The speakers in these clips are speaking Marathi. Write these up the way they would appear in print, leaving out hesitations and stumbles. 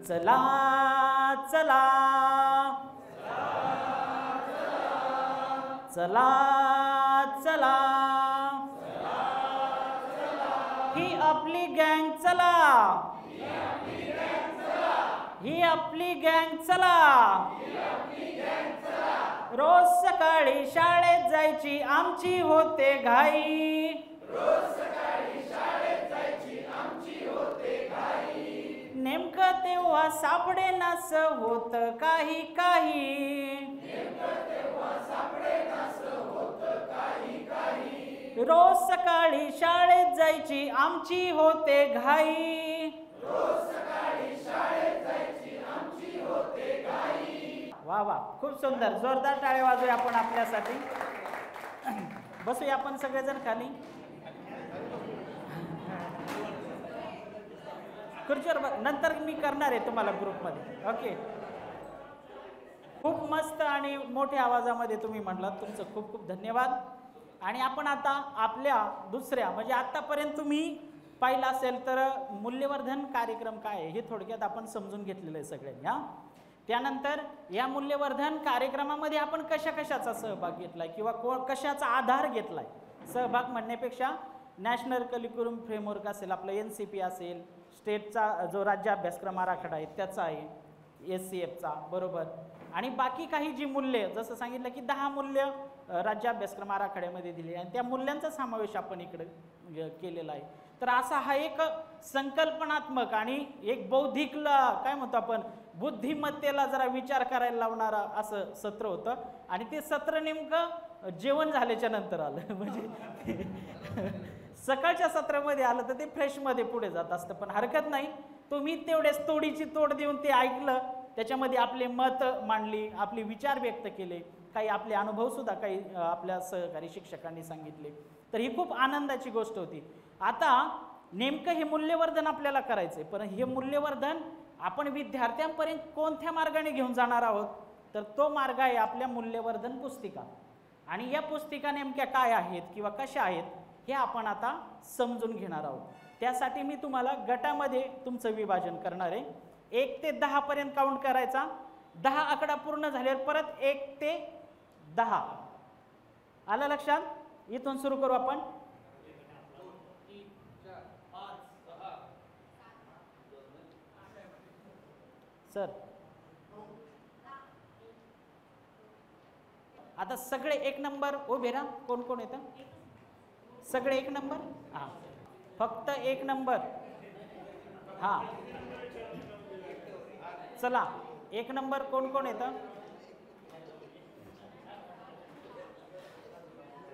चला चला चला चला ही आपली गँग चला, ही आपली गँग चला, रोज सकाळी शाळेत जायची आमची होते घाई, नेमकं तेव्हा सापडेनास होत काही काही, रोज सकाळी शाळेत जायची आमची होते घाई, वा वा खूप सुंदर, जोरदार टाळ्या वाजूया आपण आपल्यासाठी. बसूया आपण सगळेजण खाली, खुर्चीवर नंतर मी करणार आहे तुम्हाला ग्रुपमध्ये. ओके, खूप मस्त आणि मोठ्या आवाजामध्ये तुम्ही म्हटलात, तुमचं खूप खूप धन्यवाद. आणि आपण आता आपल्या दुसऱ्या म्हणजे आतापर्यंत तुम्ही पाहिलं असेल तर मूल्यवर्धन कार्यक्रम काय आहे हे थोडक्यात आपण समजून घेतलेलं आहे सगळ्यांनी. हां, त्यानंतर या मूल्यवर्धन कार्यक्रमामध्ये आपण कशा कशाचा सहभाग घेतलाय किंवा कशाचा आधार घेतलाय, सहभाग म्हणण्यापेक्षा नॅशनल करिक्युलम फ्रेमवर्क असेल, आपलं NCP असेल, स्टेटचा जो राज्य अभ्यासक्रम आराखडा आहे त्याचा आहे, SCFचा बरोबर, आणि बाकी काही जी मूल्य जसं सांगितलं की 10 मूल्य राज्य अभ्यासक्रम आराखड्यामध्ये दिली आणि त्या मूल्यांचा समावेश आपण इकडे केलेला आहे. तर असा हा एक संकल्पनात्मक आणि एक बौद्धिकला काय म्हणतो आपण बुद्धिमत्तेला जरा विचार करायला लावणारा असं सत्र होतं. आणि ते सत्र नेमकं जेवण झाल्याच्या नंतर आलं म्हणजे सकाळच्या सत्रामध्ये आलं तर ते फ्रेशमध्ये पुढे जात असतं, पण हरकत नाही, तुम्ही तेवढेच तोडीची तोड देऊन ते ऐकलं, त्याच्यामध्ये आपले मत मांडली, आपले विचार व्यक्त केले, काही आपले अनुभवसुद्धा काही आपल्या सहकारी शिक्षकांनी सांगितले, तर ही खूप आनंदाची गोष्ट होती. आता नेमकं हे मूल्यवर्धन आपल्याला करायचं आहे, पण हे मूल्यवर्धन आपण विद्यार्थ्यांपर्यंत कोणत्या मार्गाने घेऊन जाणार आहोत, तर तो मार्ग आहे आपल्या मूल्यवर्धन पुस्तिका. आणि या पुस्तिका नेमक्या काय आहेत किंवा कशा आहेत हे आपण आता समजून घेणार आहोत. त्यासाठी मी तुम्हाला गटामध्ये तुमचं विभाजन करणार आहे. 1 ते 10 पर्यंत काउंट करायचा, 10 आकडा पूर्ण झाल्यावर परत 1 ते 10 आलं लक्षात. इथून सुरू करू आपण. सर आता सगळे 1 नंबर उभे राहा. कोण कोण येतं? सगळे 1 नंबर. हां, फक्त 1 नंबर. हां चला 1 नंबर कोण कोण येतं?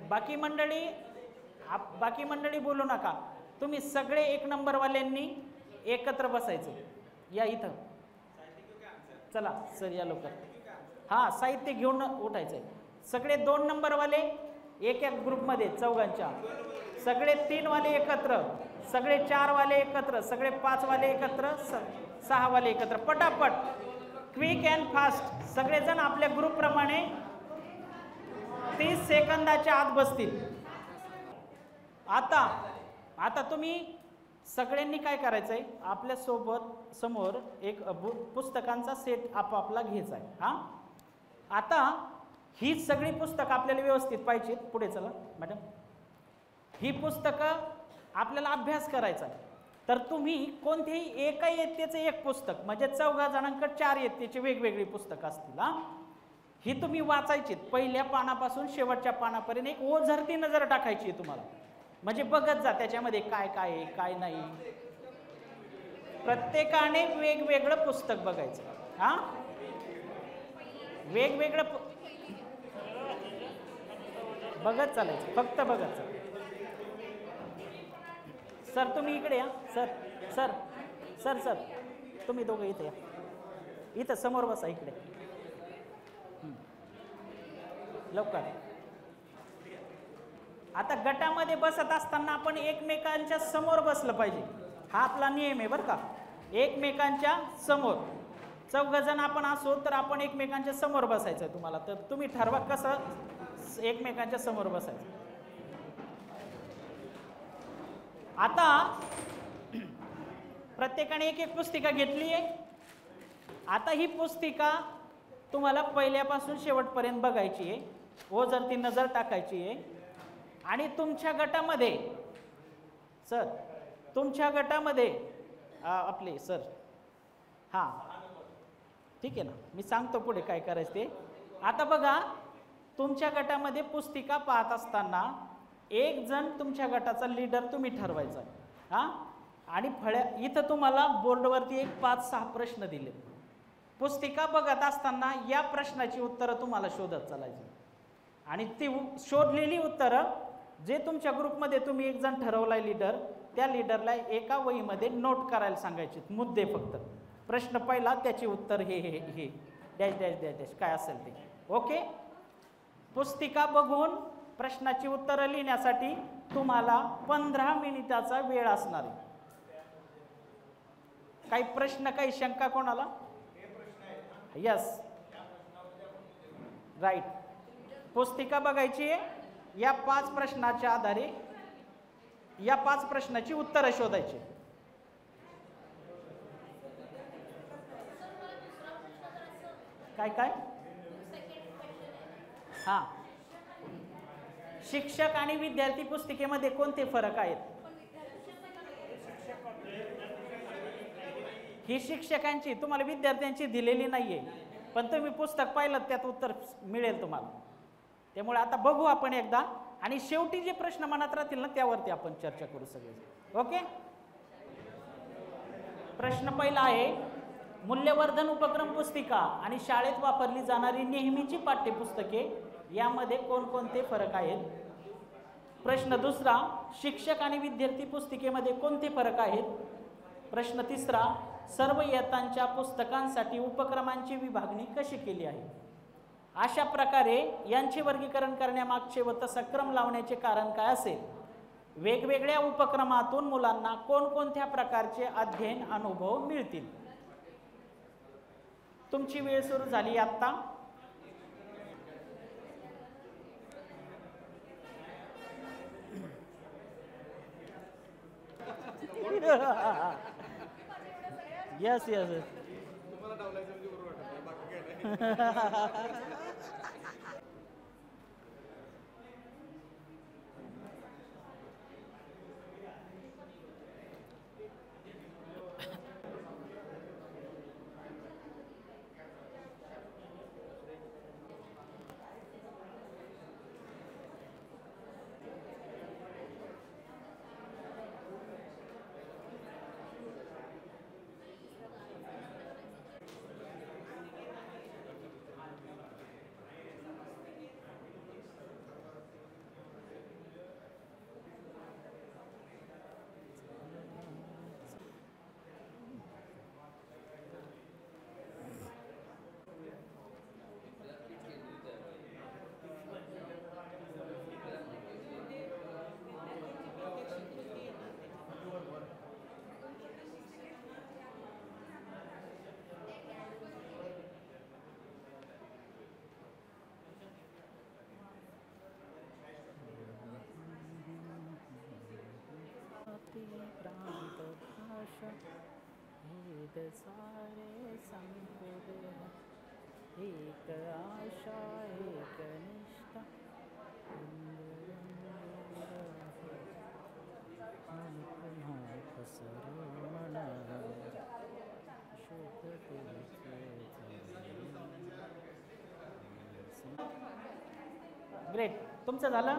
बाकी मंडळी बोलू नका, तुम्ही सगळे 1 नंबरवाल्यांनी एकत्र बसायचं. या इथं चला सर, या लवकर. हां, साहित्य घेऊन उठायचं आहे. सगळे 2 नंबरवाले एक ग्रुपमध्ये चौघांच्या, सगळे 3 वाले एकत्र, सगळे 4 वाले एकत्र, सगळे 5 वाले एकत्र, 6 वाले एकत्र. पटापट, क्विक अँड फास्ट. सगळेजण आपल्या ग्रुपप्रमाणे 30 सेकंदाच्या आत बसतील. आता तुम्ही सगळ्यांनी काय करायचं आहे, आपल्या सोबत समोर एक पुस्तकांचा सेट आपापला घ्यायचा आहे. हां, आता ही सगळी पुस्तकं आपल्याला व्यवस्थित पाहिजेत. पुढे चला मॅडम. ही पुस्तकं आपल्याला अभ्यास करायचा आहे, तर तुम्ही कोणत्याही एका इयत्तेचं एक पुस्तक म्हणजे 4 जणांकडे 4 इयत्तेचे वेगवेगळी पुस्तकं असतील. हां, ही तुम्ही वाचायची, पहिल्या पानापासून शेवटच्या पानापर्यंत एक ओझरती नजर टाकायची आहे तुम्हाला, म्हणजे बघत जा त्याच्यामध्ये काय काय आहे काय नाही. प्रत्येकाने वेगवेगळं पुस्तक बघायचं. हां, वेगवेगळं बघत चालायचं, फक्त बघत चालायचं. सर तुम्ही इकडे या. सर सर सर सर तुम्ही दोघं इथे या, इथं समोर बसा इकडे लवकर. आता गटामध्ये बसत असताना आपण एकमेकांच्या समोर बसलं पाहिजे, हा आपला नियम आहे बरं का. एकमेकांच्या समोर 4 जण आपण असो तर आपण एकमेकांच्या समोर बसायचं आहे तुम्हाला, तर तुम्ही ठरवा कसं एकमेकांच्या समोर बसायचं. आता प्रत्येकाने एक एक पुस्तिका घेतली आहे. आता ही पुस्तिका तुम्हाला पहिल्यापासून शेवटपर्यंत बघायची आहे, ओझरती नजर टाकायची आहे. आणि तुमच्या गटामध्ये सर, तुमच्या गटामध्ये आपले सर, हां ठीक आहे ना, मी सांगतो पुढे काय करायचं ते. आता बघा, तुमच्या गटामध्ये पुस्तिका पाहत असताना एक जण तुमच्या गटाचा लीडर तुम्ही ठरवायचा. हां, आणि इथं तुम्हाला बोर्डवरती एक 5-6 प्रश्न दिले. पुस्तिका बघत असताना या प्रश्नाची उत्तरं तुम्हाला शोधत चालायची. आणि ती शोधलेली उत्तरं जे तुमच्या ग्रुपमध्ये तुम्ही एक जण ठरवलाय लीडर, त्या लीडरला एका वहीमध्ये नोट करायला सांगायचे मुद्दे फक्त. प्रश्न पहिला, त्याचे उत्तर हे हे हे डॅश डॅश डॅश डॅश काय असेल ते. ओके. पुस्तिका बघून प्रश्नाची उत्तरं लिहिण्यासाठी तुम्हाला 15 मिनिटाचा वेळ असणार आहे. काही प्रश्न, काही शंका कोणाला? Yes, right. पुस्तिका बघायची आहे, या 5 प्रश्नाच्या आधारे या 5 प्रश्नाची उत्तरं शोधायची. काय काय? हां, शिक्षक आणि विद्यार्थी पुस्तिकेमध्ये कोणते फरक आहेत? ही शिक्षकांची, तुम्हाला विद्यार्थ्यांची दिलेली नाहीये, पण तुम्ही पुस्तक पाहिलं त्यात उत्तर मिळेल तुम्हाला. त्यामुळे आता बघू आपण एकदा, आणि शेवटी जे प्रश्न मनात राहतील ना त्यावरती आपण चर्चा करू सगळे. ओके. प्रश्न पहिला आहे, मूल्यवर्धन उपक्रम पुस्तिका आणि शाळेत वापरली जाणारी नेहमीची पाठ्यपुस्तके यामध्ये कोणकोणते फरक आहेत? प्रश्न दुसरा, शिक्षक आणि विद्यार्थी पुस्तिकेमध्ये कोणते फरक आहेत? प्रश्न तिसरा, सर्व इयत्तांच्या पुस्तकांसाठी उपक्रमांची विभागणी कशी केली आहे? अशा प्रकारे यांचे वर्गीकरण करण्यामागचे व तसा क्रम लावण्याचे कारण काय असेल? वेगवेगळ्या उपक्रमातून मुलांना कोणकोणत्या प्रकारचे अध्ययन अनुभव मिळतील? तुमची वेळ सुरू झाली आता. Yes yes. सारे संकुल एक आशा एक निष्ठा ग्रेट. तुमचं झालं.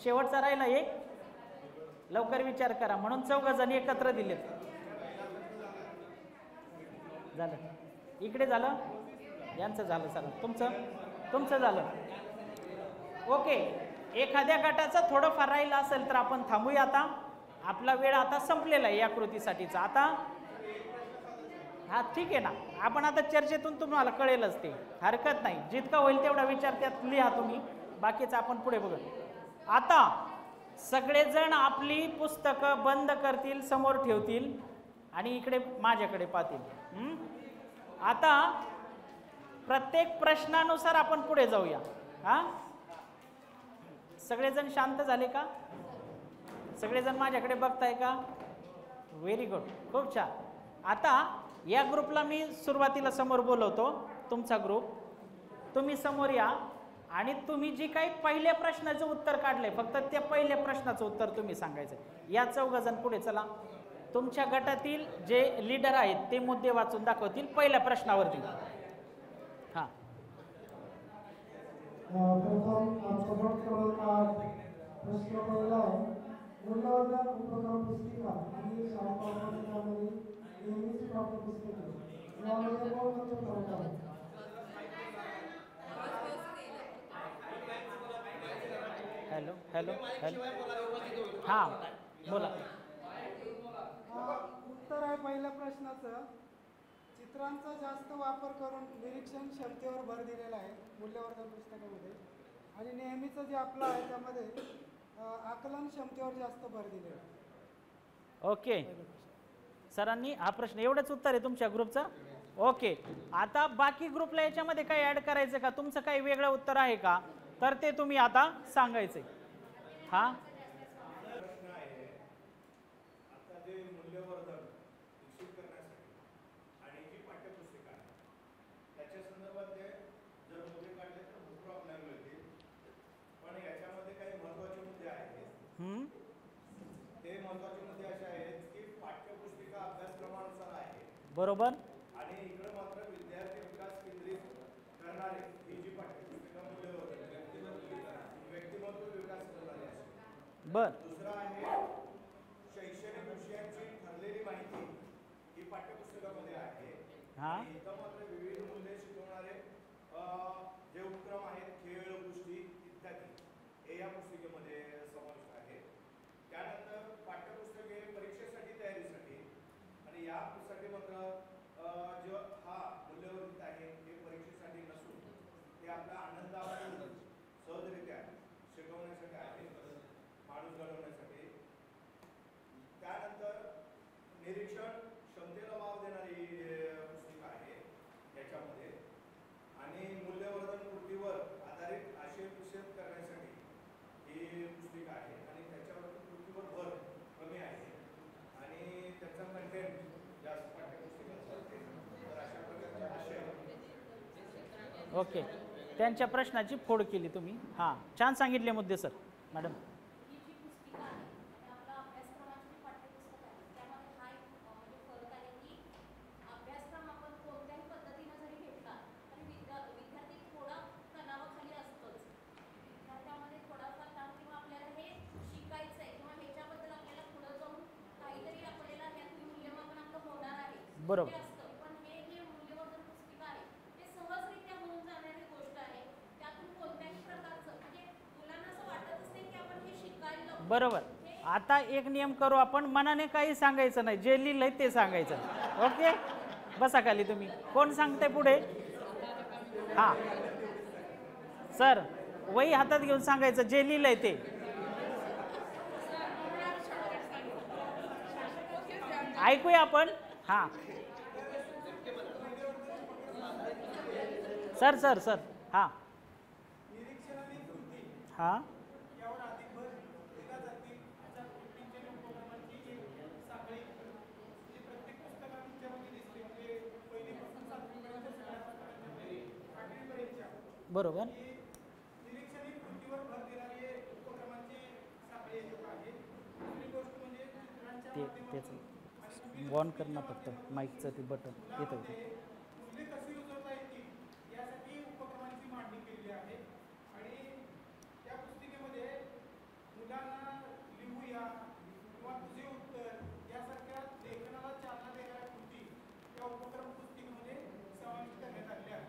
शेवटचा राहिला एक, लवकर विचार करा. म्हणून 4 जण एकत्र दिलेत. झालं. इकडे झालं, यांचं झालं. सर तुमचं झालं. ओके. एखाद्या गटाचं थोडंफार राहिलं असेल तर आपण थांबूया. आता आपला वेळ आता संपलेला आहे या कृतीसाठीचा. आता हा ठीक आहे ना, आपण आता चर्चेतून तुम्हाला कळेलच ते, हरकत नाही. जितका होईल तेवढा विचार त्यात लिहा तुम्ही, बाकीचं आपण पुढे बघू. आता सगळेजण आपली पुस्तकं बंद करतील, समोर ठेवतील आणि इकडे माझ्याकडे पाहतील. आता प्रत्येक प्रश्नानुसार आपण पुढे जाऊया. हा, सगळेजण शांत झाले का? सगळेजण माझ्याकडे बघताय का? व्हेरी गुड, खूप छान. आता या ग्रुपला मी सुरुवातीला समोर बोलवतो, तुमचा ग्रुप, तुम्ही समोर या आणि तुम्ही जी काही पहिल्या प्रश्नाचं उत्तर काढलंय फक्त त्या पहिल्या प्रश्नाचं उत्तर तुम्ही सांगायचं. या 4 जण पुढे चला. तुमच्या गटातील जे लीडर आहेत ते मुद्दे वाचून दाखवतील पहिल्या प्रश्नावरती. हां, प्रश्न पहिला आहे, मूल्यवर्धन उपक्रम पुस्तिका आणि शाळांमध्ये नेहमीची पाठ्यपुस्तके यामध्ये कोणते फरक आहे? हॅलो हॅलो हॅलो, हां बोला. उत्तर आहे पहिल्या प्रश्नाचं. चित्रांचा जास्त वापर करून निरीक्षण क्षमतेवर भर दिलेला आहे मूल्यवर्धन पुस्तकामध्ये, आणि नेहमीचं जे आपलं आहे त्यामध्ये आकलन क्षमतेवर जास्त भर दिलेला आहे. ओके, सरांनी हा प्रश्न एवढंच उत्तर आहे तुमच्या ग्रुपचं. ओके, आता बाकी ग्रुपला याच्यामध्ये काही ऍड करायचं का? तुमचं काही वेगळं उत्तर आहे का? तर ते तुम्ही आता सांगायचंय. हा, बरोबर. आणि इकडे मात्र विद्यार्थी विकास केंद्रित करणारे ही जी पाठ्यपुस्तिका व्यक्तिमत्व विकास करणारे असते. बर. दुसरा आहे शैक्षणिक विषयांची ठरलेली माहिती ही पाठ्यपुस्तकामध्ये आहे. हा, इथं मात्र विविध मूल्ये शिकवणारे जे उपक्रम आहेत, खेळ, गोष्टी इत्यादी हे या पुस्तिकेमध्ये समाविष्ट आहे. त्यानंतर पाठ्यपुस्तके परीक्षेसाठी तयारीसाठी आणि यासाठी मात्र जो हा मूल्यवर्धित आहे हे परीक्षेसाठी नसून ते आपल्या आनंदावर सहजरित्या शिकवण्यासाठी आहे, माणूस घडवण्यासाठी. त्यानंतर निरीक्षण क्षमतेला वाव देणारी पुस्तिका आहे याच्यामध्ये, आणि मूल्यवर्धन कृतीवर आधारित आशय करण्यासाठी ही पुस्तिका आहे आणि त्याच्यावर कृतीवर भर कमी आहे आणि त्याचा कंटेंट जास्त पाठ्यपुस्तिकेत असते. तर अशा प्रकारचे आशय. ओके, त्यांच्या प्रश्नाची फोड केली तुम्ही. हां, छान सांगितले मुद्दे सर. मॅडम, ही जी पुस्तिका आहे आणि आपला अभ्यासक्रमाची पाठ्यपुस्तक आहे त्यामध्ये हा एक म्हणजे फरक आहे की अभ्यासक्रम आपण कोणत्याही पद्धतीनं जरी घेतला तरी विद्यार्थी थोडा तणावाखाली असतोच. विद्यार्थ्यामध्ये थोडाफार ताण किंवा आपल्याला हे शिकायचं आहे किंवा ह्याच्याबद्दल आपल्याला पुढं जाऊन काहीतरी आपल्याला त्यातून मूल्यमापन आपलं होणार आहे बरोबर. हे असतं. पण हे जे मूल्यवर्धन पुस्तिका आहे ते सहजरित्या होऊन जाणारी गोष्ट आहे. त्यातून कोणत्याही प्रकारचं म्हणजे मुलांना असं वाटतच नाही की आपण हे शिकायला लागलो. बरोबर. आता एक नियम करू आपण, मनाने काही सांगायचं नाही, जे लिहिलंय ते सांगायचं. ओके, बसा खाली. तुम्ही कोण सांगते पुढे? हा सर, वही हातात घेऊन सांगायचं जे लिहिलंय ते. ऐकूया आपण. हा सर सर सर हा हा बरोबर. ते तेच ऑन करणं फक्त माईकचं ते बटन येतं ते.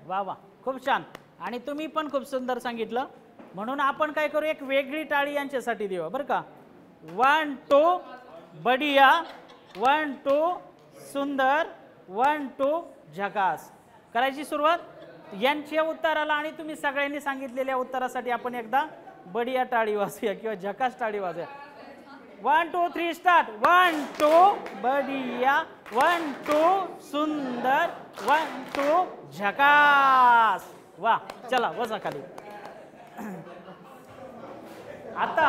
वा वा, खूप छान. आणि तुम्ही पण खूप सुंदर सांगितलं. म्हणून आपण काय करू, एक वेगळी टाळी यांच्यासाठी देऊ बरं का. 1 2 बढिया, 1 2 सुंदर, 1 2 झकास. करायची सुरुवात. यांच्या उत्तराला आणि तुम्ही सगळ्यांनी सांगितलेल्या उत्तरासाठी आपण एकदा बढिया टाळी वाजूया किंवा झकास टाळी वाजूया. 1 2 3 स्टार्ट. 1 2 बढिया, 1 2 सुंदर, 1 2 झकास. वा, चला वजा खाली. आता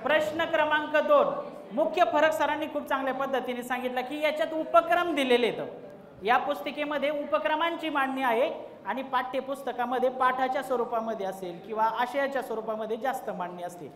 प्रश्न क्रमांक 2. मुख्य फरक सरांनी खूप चांगल्या पद्धतीने सांगितला की याच्यात उपक्रम दिलेले आहेत. या पुस्तिकेमध्ये उपक्रमांची मांडणी आहे आणि पाठ्यपुस्तकामध्ये पाठाच्या स्वरूपामध्ये असेल किंवा आशयाच्या स्वरूपामध्ये जास्त मांडणी असते.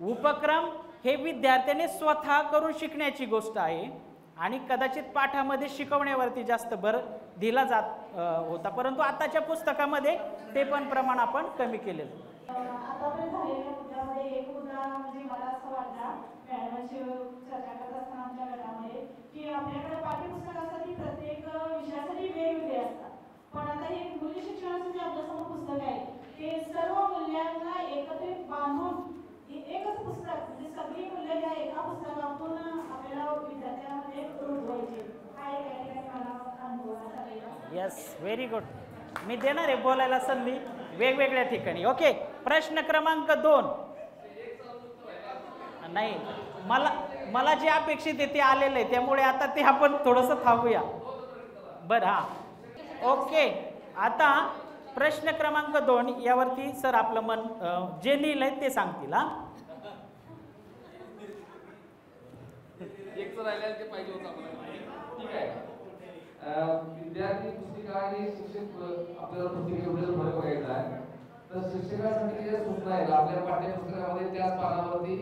उपक्रम हे विद्यार्थ्याने स्वतः करून शिकण्याची गोष्ट आहे आणि कदाचित पाठामध्ये शिकवण्यावरती जास्त भर दिला जात होता, परंतु आताच्या पुस्तकामध्ये ते पण प्रमाण आपण कमी केलेलं. आतापर्यंत झालेल्या मुद्द्यामध्ये एक मुद्दा म्हणजे मला असं वाटला मॅडमांशी चर्चा करत असताना आमच्या गटामध्ये की आपल्याकडे पाठ्यपुस्तकासाठी प्रत्येक विषयासाठी वेगवेगळे असतात, पण आता हे मूल्य शिक्षणाचं जे आपल्यासमोर पुस्तक आहे ते सर्व मूल्यांना एकत्रित बांधून एकच पुस्तक म्हणजे सगळी मूल्य या एका पुस्तकातून आपल्याला विद्यार्थ्यांमध्ये रुजवायची हा एक या ठिकाणी मला अनुभव आला. Yes, very good. मी देणार आहे बोलायला संधी वेगवेगळ्या ठिकाणी. ओके, प्रश्न क्रमांक 2. नाही, मला जे अपेक्षित आहे ते आलेलं आहे, त्यामुळे आता ते आपण थोडंसं थांबूया. बरं, हां, ओके. आता प्रश्न क्रमांक 2 यावरती सर आपलं मन जे लिहिलंय ते सांगतील. हा, ते पाहिजे होतं आपल्याला. ठीक आहे. विद्यार्थी पुस्तिका आणि शिक्षक आपल्याला पुस्तिकेमध्ये फरक बघायचा आहे. तर शिक्षकासाठी ज्या सूचना आहेत आपल्या पाठ्यपुस्तकामध्ये त्याच पानावरती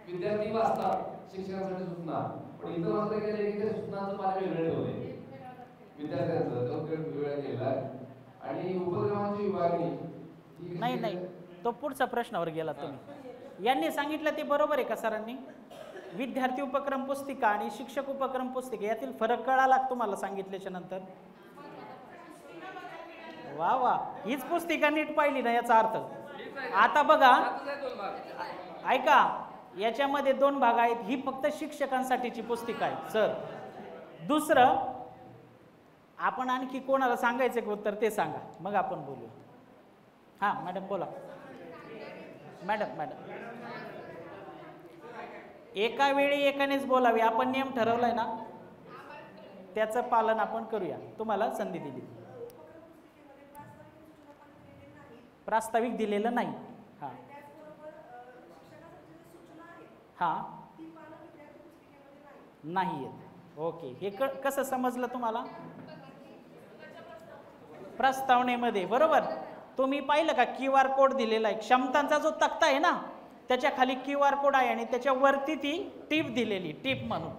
विद्यार्थी वाचतात शिक्षकांसाठी सूचना, पण इथं मात्र केलं की त्या सूचनांचं पान वेगळं ठेवलंय विद्यार्थ्यांचं, तो वेगळा केला आणि उपक्रमांची विभागणी नाही, तो पुढचा प्रश्नावर गेला तुम्ही. यांनी सांगितलं ते बरोबर आहे का सरांनी? विद्यार्थी उपक्रम पुस्तिका आणि शिक्षक उपक्रम पुस्तिका यातील फरक कळाला तुम्हाला सांगितल्याच्या नंतर? वा वा, हीच पुस्तिका नीट पाहिली ना याचा अर्थ. आता बघा, ऐका, याच्यामध्ये 2 भाग आहेत. ही फक्त शिक्षकांसाठीची पुस्तिका आहे सर. दुसरं, आपण आणखी कोणाला सांगायचं की उत्तर ते सांगा, मग आपण बोलू. हां मॅडम बोला. मॅडम एका वेळी एकानेच बोलावे, आपण नियम ठरवलाय ना, त्याचं पालन आपण करूया. तुम्हाला संधी दिली, प्रास्ताविक दिलेलं नाही. हां हां, नाही आहेत. ओके, हे कसं समजलं तुम्हाला? प्रस्तावनेमध्ये बरोबर. तुम्ही पाहिलं का QR कोड दिलेला आहे, क्षमतांचा जो तक्ता आहे ना त्याच्या खाली QR कोड आहे आणि त्याच्यावरती ती टीप दिलेली, टीप म्हणून.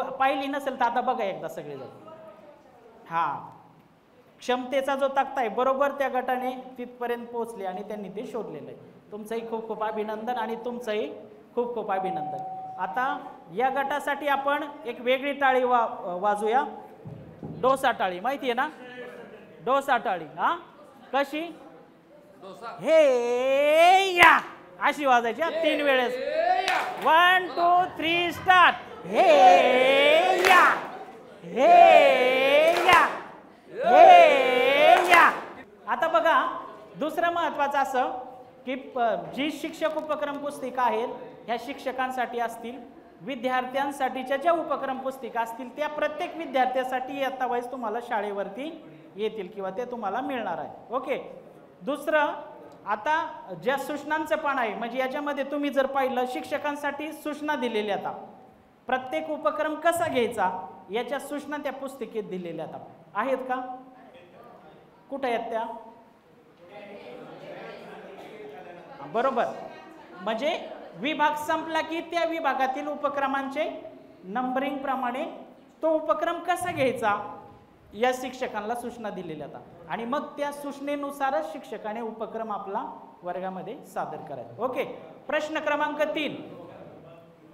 पाहिली नसेल तर आता बघा एकदा सगळेजण. हां, क्षमतेचा जो तक्ता आहे बरोबर त्या गटाने तिथपर्यंत पोहोचले आणि त्यांनी ते शोधलेलं आहे. तुमचंही खूप खूप अभिनंदन आणि तुमचंही खूप खूप अभिनंदन. आता या गटासाठी आपण एक वेगळी टाळी वाजूया. डोसा टाळी माहिती आहे ना, डोसा टाळी. हां, कशी? हे या अशी वाजायची 3 वेळेस. 1 2 3 स्टार्ट. हे या, हे या, हे या. आता बघा, दुसरं महत्वाचं असं की जी शिक्षक उपक्रम पुस्तिका आहेत ह्या शिक्षकांसाठी असतील, विद्यार्थ्यांसाठीच्या ज्या उपक्रम पुस्तिका असतील त्या प्रत्येक विद्यार्थ्यासाठी येता वेळेस तुम्हाला शाळेवरती येतील किंवा ते तुम्हाला मिळणार आहे. ओके. दुसरं, आता ज्या सूचनांचं पान आहे म्हणजे याच्यामध्ये तुम्ही जर पाहिलं शिक्षकांसाठी सूचना दिलेल्या आता प्रत्येक उपक्रम कसा घ्यायचा याच्या सूचना त्या पुस्तिकेत दिलेल्या आहेत का? कुठे आहेत त्या? बरोबर. म्हणजे विभाग संपला की त्या विभागातील उपक्रमांचे नंबरिंग प्रमाणे तो उपक्रम कसा घ्यायचा या शिक्षकांना सूचना दिलेल्या आहेत आणि मग त्या सूचनेनुसारच शिक्षकाने उपक्रम आपला वर्गामध्ये सादर करायचा. ओके. प्रश्न क्रमांक 3.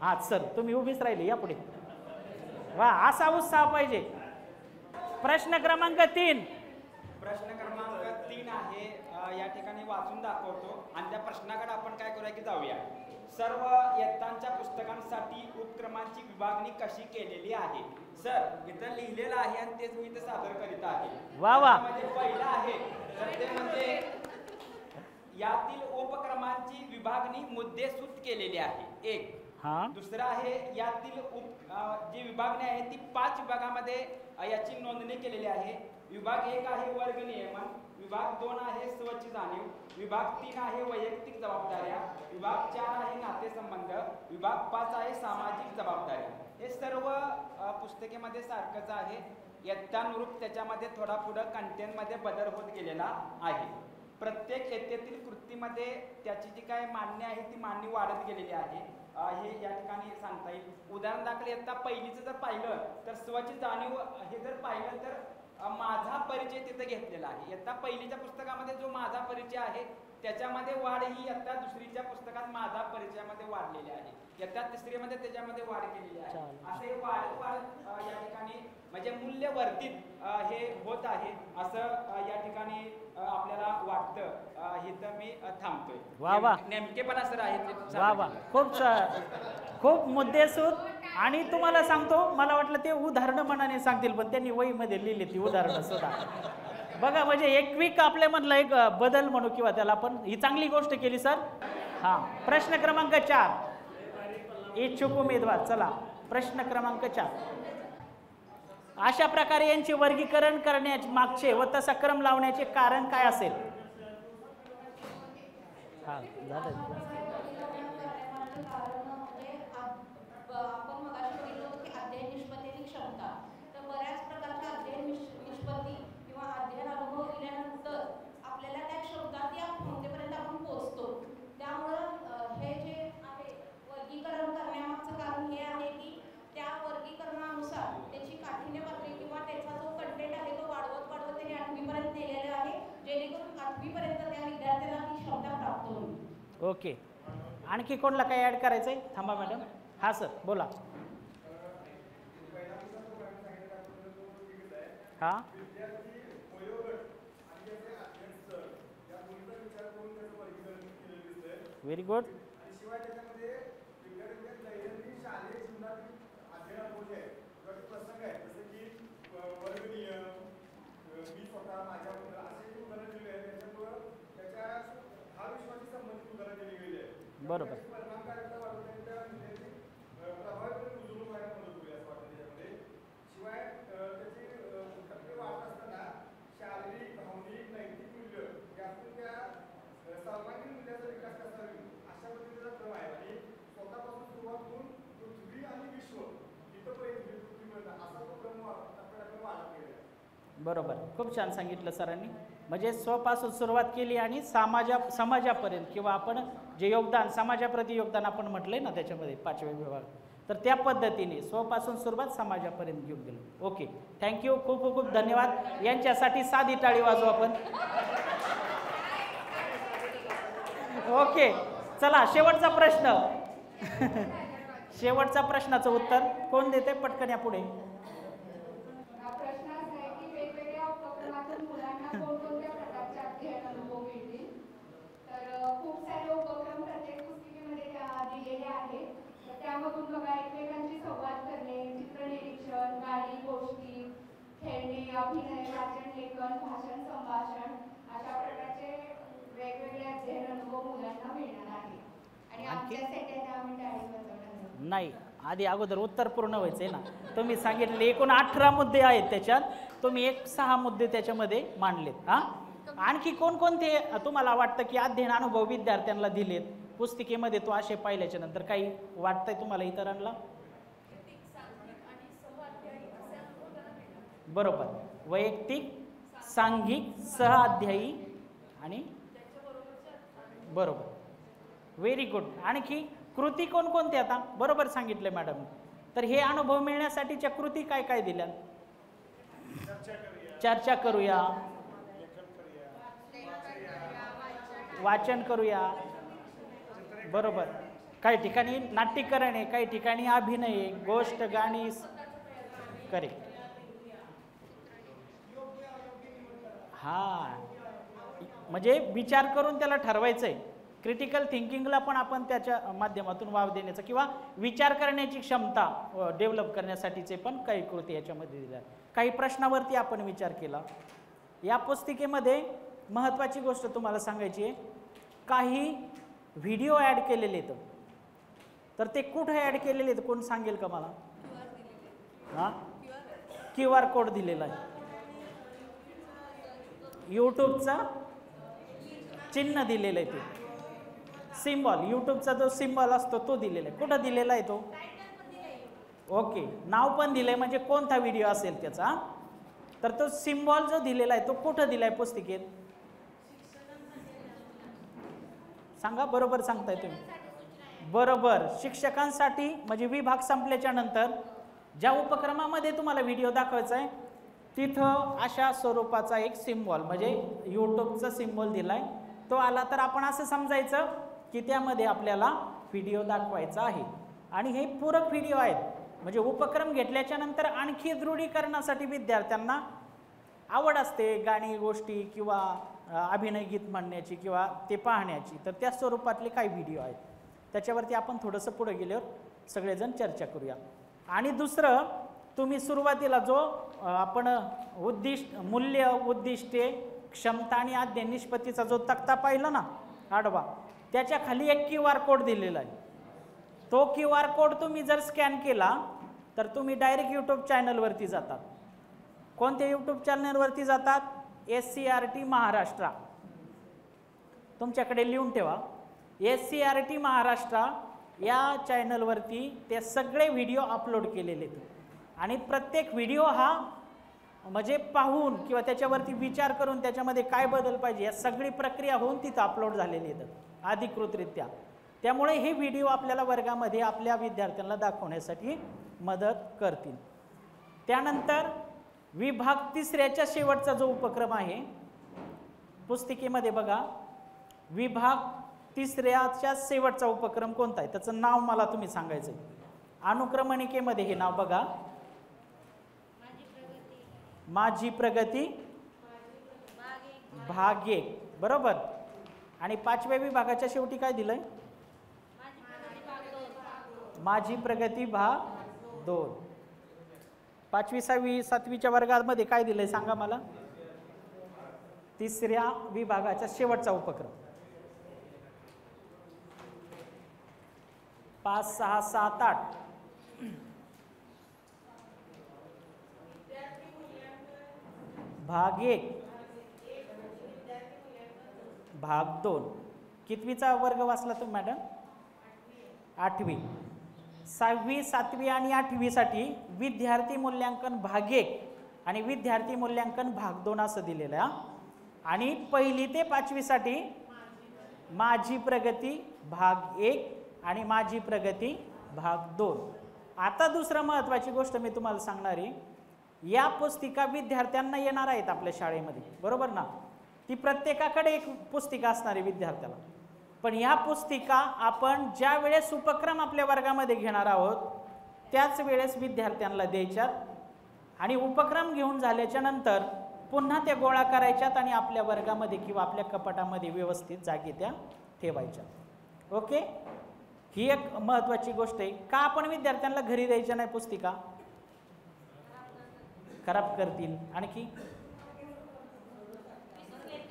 हा सर तुम्ही उभीच राहिले या पुढे. वा, असा उत्साह पाहिजे. प्रश्न क्रमांक 3. प्रश्न क्रमांक 3 आहे, या ठिकाणी वाचून दाखवतो आणि त्या प्रश्नाकडे आपण काय करूया की जाऊया. सर्व इयत्तांच्या पुस्तकांसाठी उपक्रमांची विभागणी कशी केलेली आहे? सर इथं लिहिलेलं आहे आणि तेच मी इथं सादर करीत आहे. वा वा. म्हणजे पहिलं आहे तर ते म्हणजे यातील उपक्रमांची विभागणी मुद्देसूद केलेली आहे. एक. दुसरं आहे यातील जी विभागणी आहे ती 5 विभागामध्ये याची नोंदणी केलेली आहे. विभाग 1 आहे वर्ग नियमन, विभाग 2 आहे स्वच्छ जाणीव, विभाग 3 आहे वैयक्तिक जबाबदाऱ्या, विभाग 4 आहे नातेसंबंध, विभाग 5 आहे सामाजिक जबाबदाऱ्या. हे सर्व पुस्तिकेमध्ये सारखंच आहे. इयत्तानुरूप त्याच्यामध्ये थोडा पुढं कंटेंटमध्ये बदल होत गेलेला आहे. प्रत्येक इयत्तेतील कृतीमध्ये त्याची जी काय मान्य आहे ती मान्य वाढत गेलेली आहे, हे या ठिकाणी सांगता येईल. उदाहरण दाखल इयत्ता पहिलीचं जर पाहिलं तर स्वची जाणीव हे जर पाहिलं तर माझा परिचय तिथं घेतलेला आहे. इयत्ता पहिलीच्या पुस्तकामध्ये जो माझा परिचय आहे त्याच्यामध्ये वाढ ही इयत्ता दुसरीच्या पुस्तकात माझा परिचयामध्ये वाढलेली आहे. इयत्ता तिसरीमध्ये त्याच्यामध्ये वाढ केलेली आहे. असे वाढ या ठिकाणी म्हणजे मूल्यवर्धित हे होत आहे असं या ठिकाणी आपल्याला वाटतं. हे तर मी थांबतोय. वा वा. नेमकेपणा सर आहे वा वा, खूप मुद्देसूद. आणि तुम्हाला सांगतो, मला वाटलं ते उदाहरणं मनाने सांगतील, पण त्यांनी वहीमध्ये लिहिली ती उदाहरणं सुद्धा. बघा, म्हणजे एक क्विक आपल्यामधला एक बदल म्हणू किंवा त्याला आपण ही चांगली गोष्ट केली सर. हां, प्रश्न क्रमांक 4 इच्छुक उमेदवार. चला, प्रश्न क्रमांक 4. अशा प्रकारे यांचे वर्गीकरण करण्याचे मागचे व तसा क्रम लावण्याचे कारण काय असेल? हां, झालं. आपण मगाशी बघितलं होतं की अध्ययन निष्पत्तीची क्षमता, तर बऱ्याच प्रकारच्या अध्ययन निष्पत्ती किंवा अध्ययन अनुभव दिल्यानंतर आपल्याला त्या क्षमता त्या क्षमतेपर्यंत आपण पोहोचतो. त्यामुळं हे जे आहे वर्गीकरण करण्यामागचं कारण हे आहे की त्या वर्गीकरणानुसार त्याची काठिण्य पातळी किंवा त्याचा जो कंटेंट आहे तो वाढवत त्याने 8वीपर्यंत नेलेला आहे, जेणेकरून 8वीपर्यंत त्या विद्यार्थ्याला ही क्षमता प्राप्त होईल. ओके, आणखी कोणाला काही ऍड करायचंय? थांबा मॅडम. हा सर, बोला. हा, व्हेरी गुड. बरोबर. बरोबर, खूप छान सांगितलं सरांनी. म्हणजे स्वपासून सुरुवात केली आणि समाजापर्यंत किंवा आपण जे योगदान समाजाप्रती योगदान आपण म्हटलंय ना त्याच्यामध्ये 5व्या विभाग, तर त्या पद्धतीने स्वपासून सुरुवात समाजापर्यंत घेऊन गेलो. ओके, थँक्यू, खूप खूप धन्यवाद. यांच्यासाठी साधी टाळी वाजवू आपण. ओके, चला शेवटचा प्रश्न. शेवटचा प्रश्नाचं उत्तर कोण देते? पटकन या पुढे. कोणकोणत्या प्रकारचे अध्ययन अनुभव मिळतील? तर खूप सारे उपक्रम प्रत्येक पुस्तिकेमध्ये दिलेले आहेत. तर त्यामधून बघा, एकमेकांशी संवाद करणे, चित्रनिरीक्षण, गाणी, गोष्टी, खेळणे, अभिनय, वाचन, लेखन, भाषण, संभाषण अशा प्रकारचे वेगवेगळे अध्ययन अनुभव मुलांना मिळणार आहे. आणि आमच्या सेटने आम्ही टाळी वाजवणार नाही, आधी अगोदर उत्तर पूर्ण व्हायचंय ना. तुम्ही सांगितले एकूण 18 मुद्दे आहेत त्याच्यात, तुम्ही 6 मुद्दे त्याच्यामध्ये मांडलेत. हां, आणखी कोणकोणते तुम्हाला वाटतं की अध्ययन अनुभव विद्यार्थ्यांना दिलेत पुस्तिकेमध्ये? तो असे पाहिल्याच्या नंतर काही वाटतंय तुम्हाला इतरांना? बरोबर, वैयक्तिक, सांघिक, सहअध्यायी आणि बरोबर, व्हेरी गुड. आणखी कृती कोणकोणते? आता बरोबर सांगितले मॅडम. तर हे अनुभव मिळण्यासाठीच्या कृती काय काय दिल्या? चर्चा करूया, वाचन करूया, बरोबर. काही ठिकाणी नाट्यकरण आहे, काही ठिकाणी अभिनय आहे, गोष्ट, गाणी. करेक्ट. हा, म्हणजे विचार करून त्याला ठरवायचंय. क्रिटिकल थिंकिंगला पण आपण त्याच्या माध्यमातून वाव देण्याचा किंवा विचार करण्याची क्षमता डेव्हलप करण्यासाठीचे पण काही कृती याच्यामध्ये दिल्या. काही प्रश्नावरती आपण विचार केला. या पुस्तिकेमध्ये महत्त्वाची गोष्ट तुम्हाला सांगायची आहे, काही व्हिडिओ ॲड केलेले आहेत. तर ते कुठे ॲड केलेले आहेत कोण सांगेल का मला? हां, QR कोड दिलेला आहे, यूट्यूबचा चिन्ह दिलेलं आहे, ते सिम्बॉल, यूट्यूबचा जो सिम्बॉल असतो तो दिलेला आहे. कुठं दिलेला आहे तो? ओके, नाव पण दिलंय, म्हणजे कोणता व्हिडिओ असेल त्याचा. तर तो सिम्बॉल जो दिलेला आहे तो कुठं दिलाय पुस्तिकेत? सांगा, बरोबर सांगताय तुम्ही. बरोबर, शिक्षकांसाठी. म्हणजे विभाग संपल्याच्या नंतर ज्या उपक्रमामध्ये तुम्हाला व्हिडिओ दाखवायचा आहे तिथं अशा स्वरूपाचा एक सिम्बॉल म्हणजे यूट्यूबचा सिम्बॉल दिलाय. तो आला तर आपण असं समजायचं की त्यामध्ये आपल्याला व्हिडिओ दाखवायचा आहे. आणि हे पूरक व्हिडिओ आहेत. म्हणजे उपक्रम घेतल्याच्या नंतर आणखी दृढीकरणासाठी विद्यार्थ्यांना आवड असते गाणी, गोष्टी किंवा अभिनय गीत म्हणण्याची किंवा ते पाहण्याची, तर त्या स्वरूपातले काही व्हिडिओ आहेत. त्याच्यावरती आपण थोडंसं पुढे गेल्यावर सगळेजण चर्चा करूया. आणि दुसरं, तुम्ही सुरुवातीला जो आपण मूल्य, उद्दिष्टे, क्षमता आणि आद्य निष्पत्तीचा जो तक्ता पाहिला ना आडवा, त्याच्या खाली एक QR कोड दिलेला आहे. तो QR कोड तुम्ही जर स्कॅन केला तर तुम्ही डायरेक्ट यूट्यूब चॅनलवरती जातात. कोणत्या यूट्यूब चॅनलवरती जातात? SCRT महाराष्ट्र. तुमच्याकडे लिहून ठेवा, SCRT महाराष्ट्र या चॅनलवरती ते सगळे व्हिडिओ अपलोड केलेले आहेत. आणि प्रत्येक व्हिडिओ हा म्हणजे पाहून किंवा त्याच्यावरती विचार करून त्याच्यामध्ये काय बदल पाहिजे या सगळी प्रक्रिया होऊन तिथं अपलोड झालेली आहेत अधिकृतरित्या. त्यामुळे हे व्हिडिओ आपल्याला वर्गामध्ये आपल्या विद्यार्थ्यांना दाखवण्यासाठी मदत करतील. त्यानंतर विभाग तिसऱ्याच्या शेवटचा जो उपक्रम आहे पुस्तिकेमध्ये बघा, विभाग तिसऱ्याच्या शेवटचा उपक्रम कोणता आहे त्याचं नाव मला तुम्ही सांगायचं आहे. अनुक्रमणिकेमध्ये हे नाव बघा, माझी प्रगती भाग 1, बरोबर. आणि 5व्या विभागाच्या शेवटी काय दिलंय? माझी प्रगती भाग 2. 5वी 6वी 7वीच्या वर्गामध्ये काय दिलंय सांगा मला? तिसऱ्या विभागाचा शेवटचा उपक्रम. 5, 6, 7, 8 भाग 1 भाग 2. कितवीचा वर्ग वाचला तुम्ही मॅडम? 8वी. 6वी 7वी आणि 8वी साठी विद्यार्थी मूल्यांकन भाग 1 आणि विद्यार्थी मूल्यांकन भाग 2 असं दिलेलं आहे. आणि 1ली ते 5वी साठी माझी प्रगती भाग 1 आणि माझी प्रगती भाग 2. आता दुसरं महत्त्वाची गोष्ट मी तुम्हाला सांगणार आहे, या पुस्तिका विद्यार्थ्यांना येणार आहेत आपल्या शाळेमध्ये, बरोबर ना? ती प्रत्येकाकडे एक पुस्तिका असणार आहे विद्यार्थ्याला. पण ह्या पुस्तिका आपण ज्या वेळेस उपक्रम आपल्या वर्गामध्ये घेणार आहोत त्याच वेळेस विद्यार्थ्यांना द्यायच्यात. आणि उपक्रम घेऊन झाल्याच्या नंतर पुन्हा त्या गोळा करायच्यात आणि आपल्या वर्गामध्ये किंवा आपल्या कपाटामध्ये व्यवस्थित जागी त्या ठेवायच्या. ओके, ही एक महत्त्वाची गोष्ट आहे. का आपण विद्यार्थ्यांना घरी द्यायच्या नाही पुस्तिका? खराब करतील, आणखी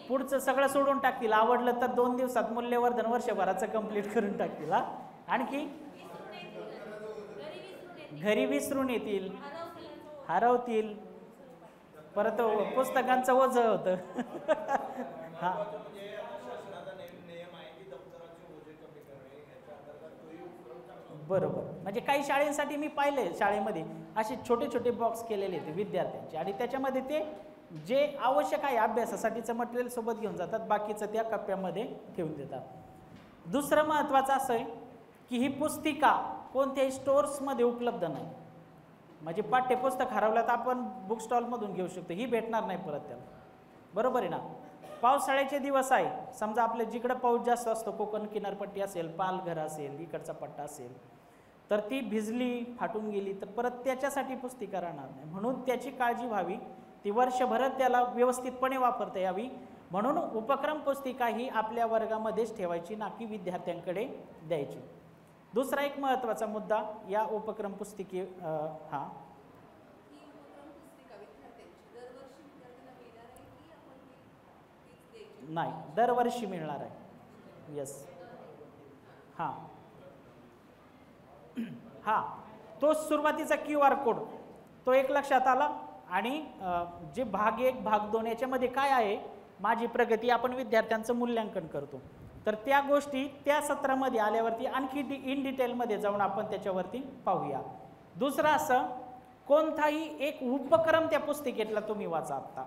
पुढचं सगळं सोडून टाकतील. आवडलं तर 2 दिवसात मूल्यवर्धन वर्षभराचं कंप्लीट करून टाकतील. आणखी घरी विसरून येतील, हरवतील, परत पुस्तकांचं ओझं होतं. हा, बरोबर. म्हणजे काही शाळेसाठी मी पाहिले, शाळेमध्ये असे छोटे छोटे बॉक्स केलेले आहेत विद्यार्थ्यांचे आणि त्याच्यामध्ये ते जे आवश्यक आहे अभ्यासासाठीचं मटेरियल सोबत घेऊन जातात, बाकीचं त्या कप्प्यामध्ये ठेवून देतात. दुसरं महत्त्वाचं असं आहे की ही पुस्तिका कोणत्याही स्टोर्समध्ये उपलब्ध नाही. म्हणजे पाठ्यपुस्तक हरवलं तर आपण बुक स्टॉलमधून घेऊ शकतो, ही भेटणार नाही परत त्याला, बरोबर आहे ना? पावसाळ्याचे दिवस आहे, समजा आपल्या जिकडं पाऊस जास्त असतो, कोकण किनारपट्टी असेल, पालघर असेल, इकडचा पट्टा असेल, तर ती भिजली फाटून गेली तर परत त्याच्यासाठी पुस्तिका राहणार नाही. म्हणून त्याची काळजी व्हावी, ती वर्षभरात त्याला व्यवस्थितपणे वापरता यावी. म्हणून उपक्रम पुस्तिका ही आपल्या वर्गामध्येच ठेवायची, ना की विद्यार्थ्यांकडे द्यायची. दुसरा एक महत्त्वाचा मुद्दा या उपक्रम पुस्तिके नाही, दरवर्षी मिळणार आहे. यस, हां हां, तो सुरुवातीचा QR कोड तो एक लक्षात आला. आणि जे भाग 1 भाग 2 याच्यामध्ये काय आहे, माझी प्रगती, आपण विद्यार्थ्यांचं मूल्यांकन करतो, तर त्या गोष्टी त्या सत्रामध्ये आल्यावरती आणखी इन डिटेलमध्ये जाऊन आपण त्याच्यावरती पाहूया. दुसरं असं, कोणताही एक उपक्रम त्या पुस्तिकेतला तुम्ही वाचा आत्ता,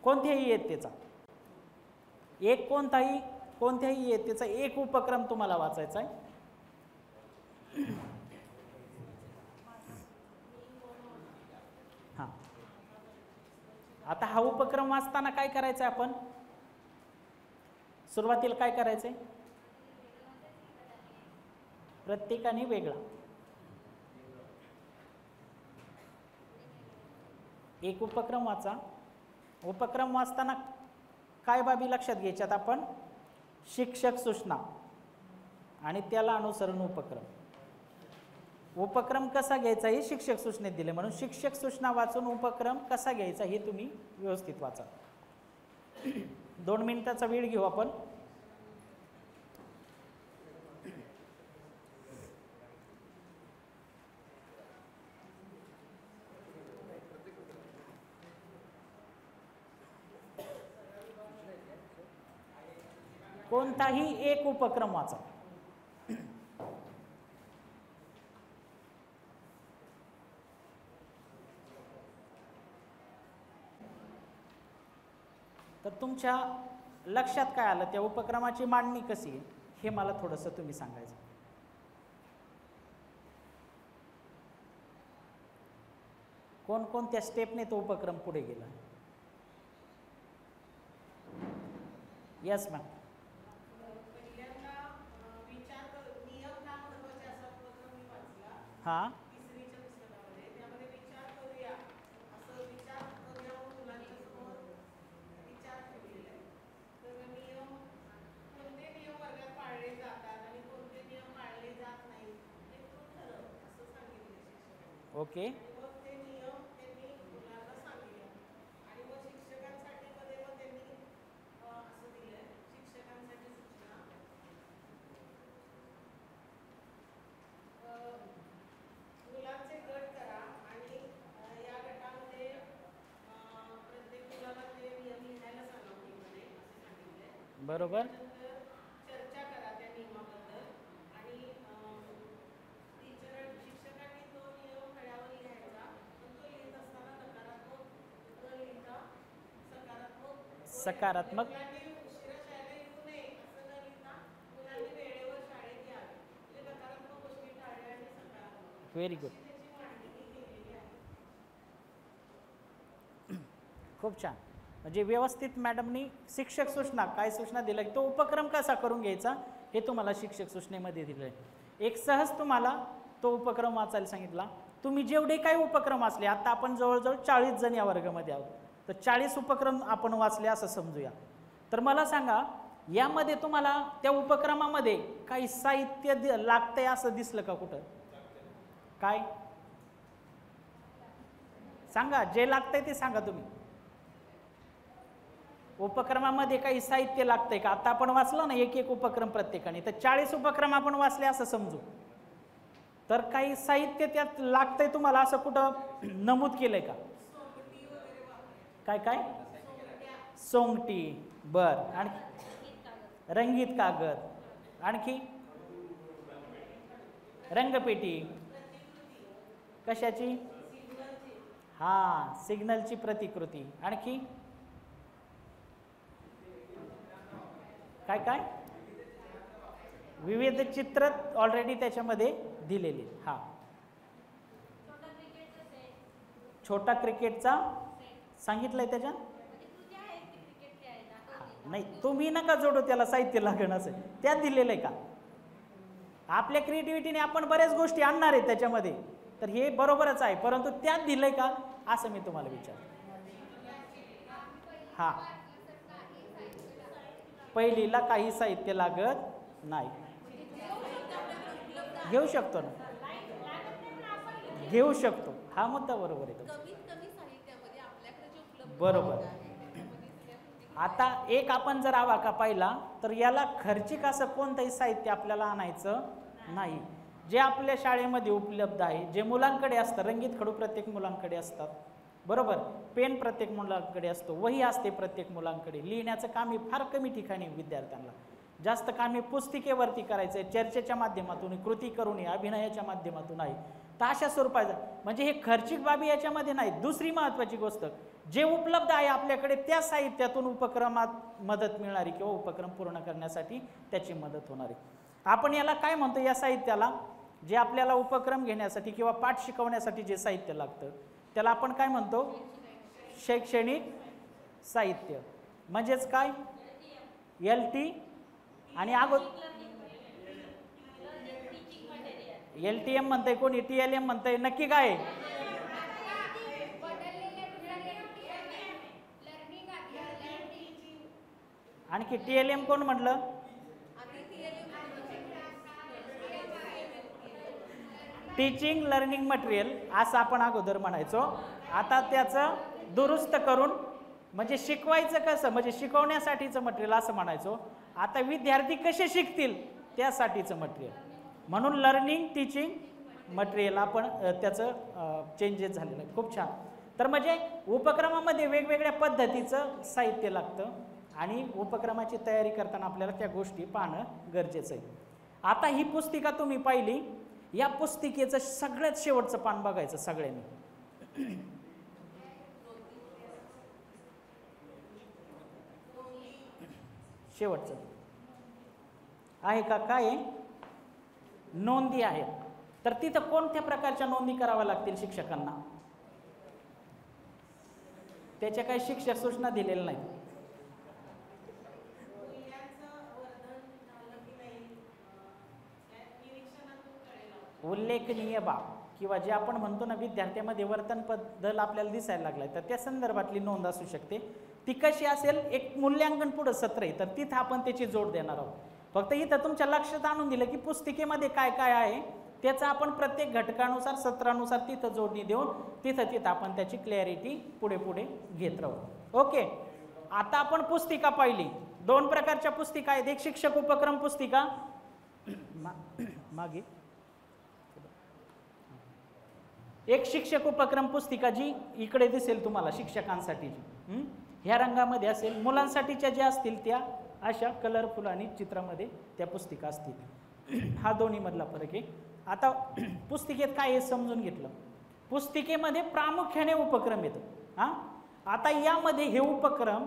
कोणत्याही इयत्तेचा एक कोणत्याही इयत्तेचा एक उपक्रम तुम्हाला वाचायचा आहे. हां, आता हा उपक्रम वाचताना काय करायचं आहे आपण? सुरुवातीला काय करायचंय? प्रत्येकाने वेगळा एक उपक्रम वाचा. उपक्रम वाचताना काय बाबी लक्षात घ्यायच्यात आपण? शिक्षक सूचना आणि त्याला अनुसरण उपक्रम. उपक्रम कसा घ्यायचा हे शिक्षक सूचनेत दिले, म्हणून शिक्षक सूचना वाचून उपक्रम कसा घ्यायचा हे तुम्ही व्यवस्थित वाचा. 2 मिनिटाचा वेळ घेऊ आपण. कोणताही एक उपक्रम वाचा. तर तुमच्या लक्षात काय आलं, त्या उपक्रमाची मांडणी कशी आहे हे मला थोडंसं तुम्ही सांगायचं. कोणकोणत्या स्टेपने तो उपक्रम पुढे गेला? Yes ma'am. हां, ओके. बरोबर. सकारात्मक. Very good. खूप छान. म्हणजे व्यवस्थित मॅडमनी शिक्षक सूचना काय सूचना दिल्या, तो उपक्रम कसा करून घ्यायचा हे तुम्हाला शिक्षक सूचनेमध्ये दिलं आहे. एक सहज तुम्हाला तो उपक्रम वाचायला सांगितला. तुम्ही जेवढे काही उपक्रम वाचले, आता आपण जवळजवळ 40 जण या वर्गामध्ये आहोत, तर 40 उपक्रम आपण वाचले असं समजूया. तर मला सांगा, यामध्ये तुम्हाला त्या उपक्रमामध्ये काही साहित्य लागतंय असं दिसलं का कुठं? काय सांगा, जे लागतंय ते सांगा तुम्ही. उपक्रमामध्ये काही साहित्य लागतंय का? आता आपण वाचलं ना एक एक उपक्रम प्रत्येकाने, तर 40 उपक्रम आपण वाचले असं समजू. तर काही साहित्य त्यात लागतंय तुम्हाला असं कुठं नमूद केलंय का? काय काय? सोंगटी. बर. आणखी? रंगीत कागद. आणखी? रंगपेटी. कशाची? हा, सिग्नलची प्रतिकृती. आणखी काय काय? विविध चित्र ऑलरेडी त्याच्यामध्ये दिलेली. हा, छोटा क्रिकेटचा सांगितलंय त्याच्यात. नाही, तुम्ही नका जोडू त्याला साहित्य लागण असं, त्यात दिलेलं आहे का? आपल्या क्रिएटिव्हिटीने आपण बऱ्याच गोष्टी आणणार आहेत त्याच्यामध्ये, तर हे बरोबरच आहे, परंतु त्यात दिलंय का असं मी तुम्हाला विचार. हा, पहिलीला काही साहित्य लागत नाही. घेऊ शकतो ना, घेऊ शकतो. हा मुद्दा बरोबर आहे. बरोबर. आता एक आपण जर आवाका पाहिला तर याला खर्चिक असं कोणतंही साहित्य आपल्याला आणायचं नाही. जे आपल्या शाळेमध्ये उपलब्ध आहे, जे मुलांकडे असतं, रंगीत खडू प्रत्येक मुलांकडे असतात, बरोबर, पेन प्रत्येक मुलांकडे असतो, वही असते प्रत्येक मुलांकडे, लिहिण्याचं काम हे फार कमी ठिकाणी विद्यार्थ्यांना, जास्त काम हे पुस्तिकेवरती करायचं आहे, चर्चेच्या माध्यमातून, कृती करून, अभिनयाच्या माध्यमातून आहे. तर अशा स्वरूपाचं म्हणजे हे खर्चिक बाबी याच्यामध्ये नाही. दुसरी महत्त्वाची गोष्ट, जे उपलब्ध आहे आपल्याकडे त्या साहित्यातून उपक्रमात मदत मिळणारी किंवा उपक्रम पूर्ण करण्यासाठी त्याची मदत होणारी. आपण याला काय म्हणतो, या साहित्याला जे आपल्याला उपक्रम घेण्यासाठी किंवा पाठ शिकवण्यासाठी जे साहित्य लागतं त्याला आपण काय म्हणतो, शैक्षणिक साहित्य. म्हणजेच काय, LT आणि LTM म्हणतंय कोणी, TLM म्हणतंय, नक्की काय आहे? आणखी TLM कोण म्हटलं? टीचिंग लर्निंग मटेरियल असं आपण अगोदर म्हणायचो. आता त्याचं दुरुस्त करून म्हणजे शिकवायचं कसं, म्हणजे शिकवण्यासाठीचं मटेरियल असं म्हणायचो. आता विद्यार्थी कसे शिकतील त्यासाठीचं मटेरियल, म्हणून लर्निंग टीचिंग मटेरियल आपण त्याचं चेंजेस झालेलं आहे. खूप छान. तर म्हणजे उपक्रमामध्ये वेगवेगळ्या पद्धतीचं साहित्य लागतं आणि उपक्रमाची तयारी करताना आपल्याला त्या गोष्टी पाहणं गरजेचं आहे. आता ही पुस्तिका तुम्ही पाहिली, या पुस्तिकेचं सगळ्यात शेवटचं पान बघायचं सगळ्यांनी. शेवटचं आहे का, काय आहे, नोंदी आहेत. तर तिथं कोणत्या प्रकारच्या नोंदी कराव्या लागतील शिक्षकांना, त्याच्या काही शिक्षक सूचना दिलेल्या नाहीत. उल्लेखनीय बाब किंवा जे आपण म्हणतो ना विद्यार्थ्यामध्ये वर्तन बदल आपल्याला दिसायला लागलाय, तर त्या संदर्भातली नोंद असू शकते. ती कशी असेल, एक मूल्यांकन पुढं सत्र आहे तर तिथं आपण त्याची जोड देणार आहोत. फक्त इथं तुमच्या लक्षात आणून दिलं की पुस्तिकेमध्ये काय काय आहे त्याचा आपण प्रत्येक घटकानुसार सत्रानुसार तिथं जोडणी देऊन तिथं आपण त्याची क्लॅरिटी पुढे पुढे घेत राहू. ओके. आता आपण पुस्तिका पाहिली, दोन प्रकारच्या पुस्तिका आहेत. एक शिक्षक उपक्रम पुस्तिका, मागे एक शिक्षक उपक्रम पुस्तिका जी इकडे दिसेल तुम्हाला शिक्षकांसाठीची, ह्या रंगामध्ये असेल. मुलांसाठीच्या ज्या असतील त्या अशा कलरफुल आणि चित्रामध्ये त्या पुस्तिका असतील. हा दोन्ही मधला फरक आहे. आता पुस्तिकेत काय हे समजून घेतलं. पुस्तिकेमध्ये प्रामुख्याने उपक्रम येतात. आता यामध्ये हे उपक्रम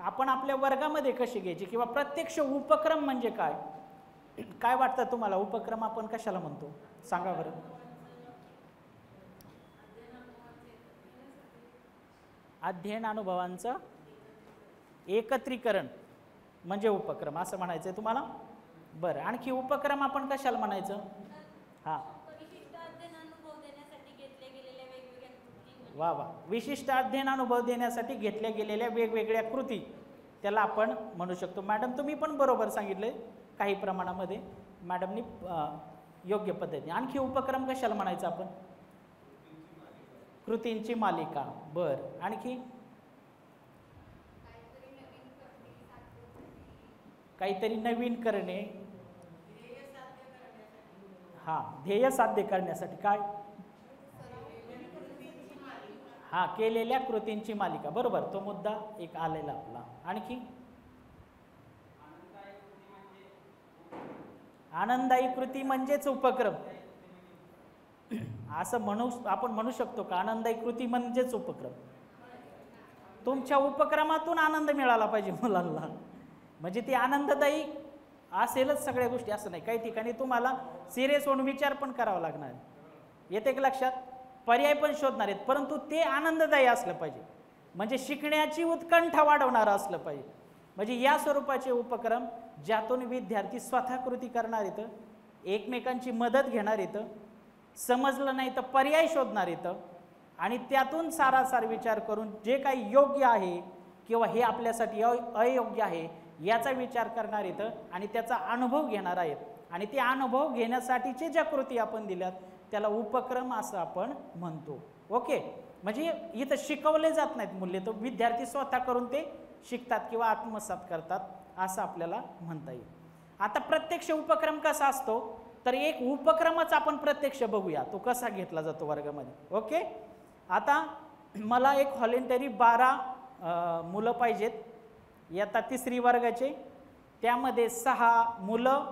आपण आपल्या वर्गामध्ये कसे घ्यायचे किंवा प्रत्यक्ष उपक्रम म्हणजे काय, काय वाटतं तुम्हाला, उपक्रम आपण कशाला म्हणतो सांगा बरं. अध्ययन अनुभवांचं एकत्रीकरण म्हणजे उपक्रम असं म्हणायचं आहे तुम्हाला. बरं, आणखी उपक्रम आपण कशाला म्हणायचं. हां, वा वा, विशिष्ट अध्ययन अनुभव देण्यासाठी घेतल्या गेलेल्या वेगवेगळ्या कृती त्याला आपण म्हणू शकतो. मॅडम तुम्ही पण बरोबर सांगितले काही प्रमाणामध्ये, मॅडमनी योग्य पद्धतीने. आणखी उपक्रम कशाला म्हणायचं आपण, कृतींची मालिका. बरं, आणखी काहीतरी नवीन करणे. हा, ध्येय साध्य करण्यासाठी काय, हा, केलेल्या कृतींची मालिका. बरोबर, तो मुद्दा एक आलेला आपला. आणखी आनंददायी कृती म्हणजेच उपक्रम असं आपण म्हणू शकतो का. आनंददायी कृती म्हणजेच उपक्रम. तुमच्या उपक्रमातून आनंद मिळाला पाहिजे मुलांना, म्हणजे ती आनंददायी असेलच सगळ्या गोष्टी असं नाही. काही ठिकाणी तुम्हाला सिरियस होऊन विचार पण करावा लागणार, येते का लक्षात, पर्याय पण शोधणार आहेत, परंतु ते आनंददायी असलं पाहिजे. म्हणजे शिकण्याची उत्कंठा वाढवणारं असलं पाहिजे. म्हणजे या स्वरूपाचे उपक्रम ज्यातून विद्यार्थी स्वतः कृती करणार येतं, एकमेकांची मदत घेणार येतं, समजलं नाही तर पर्याय शोधणार येतं आणि त्यातून सारासार विचार करून जे काही योग्य आहे किंवा हे आपल्यासाठी अयोग्य आहे याचा विचार करणार येतं आणि त्याचा अनुभव घेणार आहेत. आणि ते अनुभव घेण्यासाठीचे ज्या कृती आपण दिल्यात त्याला उपक्रम असं आपण म्हणतो. ओके. म्हणजे इथं शिकवले जात नाहीत मूल्य, तो विद्यार्थी स्वतः करून ते शिकतात किंवा आत्मसात करतात असं आपल्याला म्हणता येईल. आता प्रत्यक्ष उपक्रम कसा असतो, तर एक उपक्रमच आपण प्रत्यक्ष बघूया तो कसा घेतला जातो वर्गामध्ये. ओके. आता मला एक व्हॉलेंटरी 12 मुलं पाहिजेत, इयत्ता 3री वर्गाचे. त्यामध्ये 6 मुलं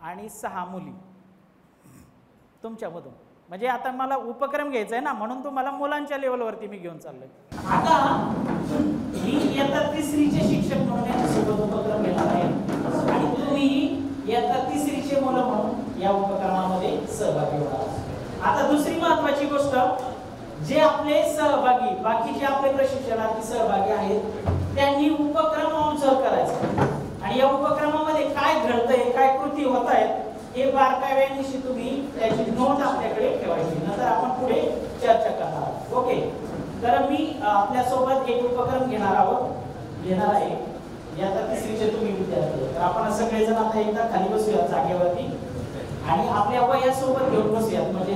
आणि 6 मुली तुमच्यामधून. म्हणजे आता मला उपक्रम घ्यायचा आहे ना, म्हणून तुम्हाला मुलांच्या लेवलवरती मी घेऊन चाललोय. आता मी इयत्ता तिसरीचे शिक्षक म्हणून यांच्यासोबत उपक्रम घेणार आहे आणि तुम्ही इयत्ता तिसरीचे मुलं म्हणून या उपक्रमामध्ये सहभागी होणार. आता दुसरी महत्वाची गोष्ट, जे आपले सहभागी, बाकीचे आपले प्रशिक्षणार्थी सहभागी आहेत, त्यांनी उपक्रम ऑब्झर्व करायचा आणि या उपक्रमामध्ये काय घडतंय, काय कृती होत आहेत हे बारकाव्यानिशी तुम्ही त्याची नोंद आपल्याकडे ठेवायची. नंतर आपण पुढे चर्चा करणार आहोत. ओके, तर मी आपल्यासोबत एक उपक्रम घेणार आहे. आता तिसरीचे तुम्ही विद्यार्थी, तर आपण सगळेजण आता एकदा खाली बसूयात जागेवरती आणि आपल्या वयासोबत घेऊन बसूयात. म्हणजे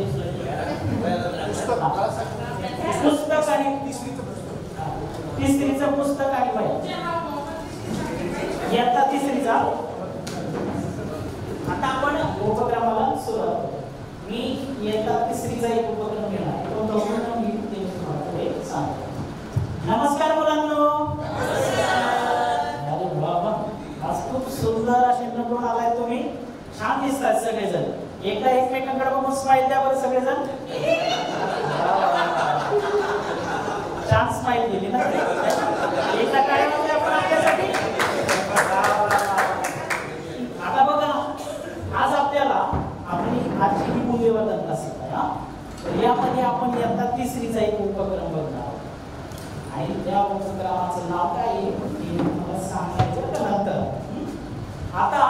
पुस्तक आणि तिसरीचं पुस्तक आणि वया, इयत्ता तिसरीचा. आता आपण उपक्रमाला सुरुवात करू. मी इयत्ता तिसरीचा एक उपक्रम घेणार आहे, तो दोघांना मी ते तुम्हाला पुढे सांगतो. नमस्कार मुलांनो. अरे बाबा, आज खूप सुंदर असे नटून आलाय तुम्ही, छान दिसतात सगळेजण. एकदा एकमेकांकडे बघून स्माइल द्या बरं सगळेजण. छान स्माइल दिली ना, एकदा काय म्हणजे आपण आपल्यासाठी. आता बघा, आज आपल्याला आपली आजची ही मूल्यवर्धन क्लास आहे. यामध्ये आपण इयत्ता तिसरीचा एक उपक्रम बघणार आहोत आणि त्या उपक्रमाचं नाव काय आहे ते मला सांगायचं नंतर. आता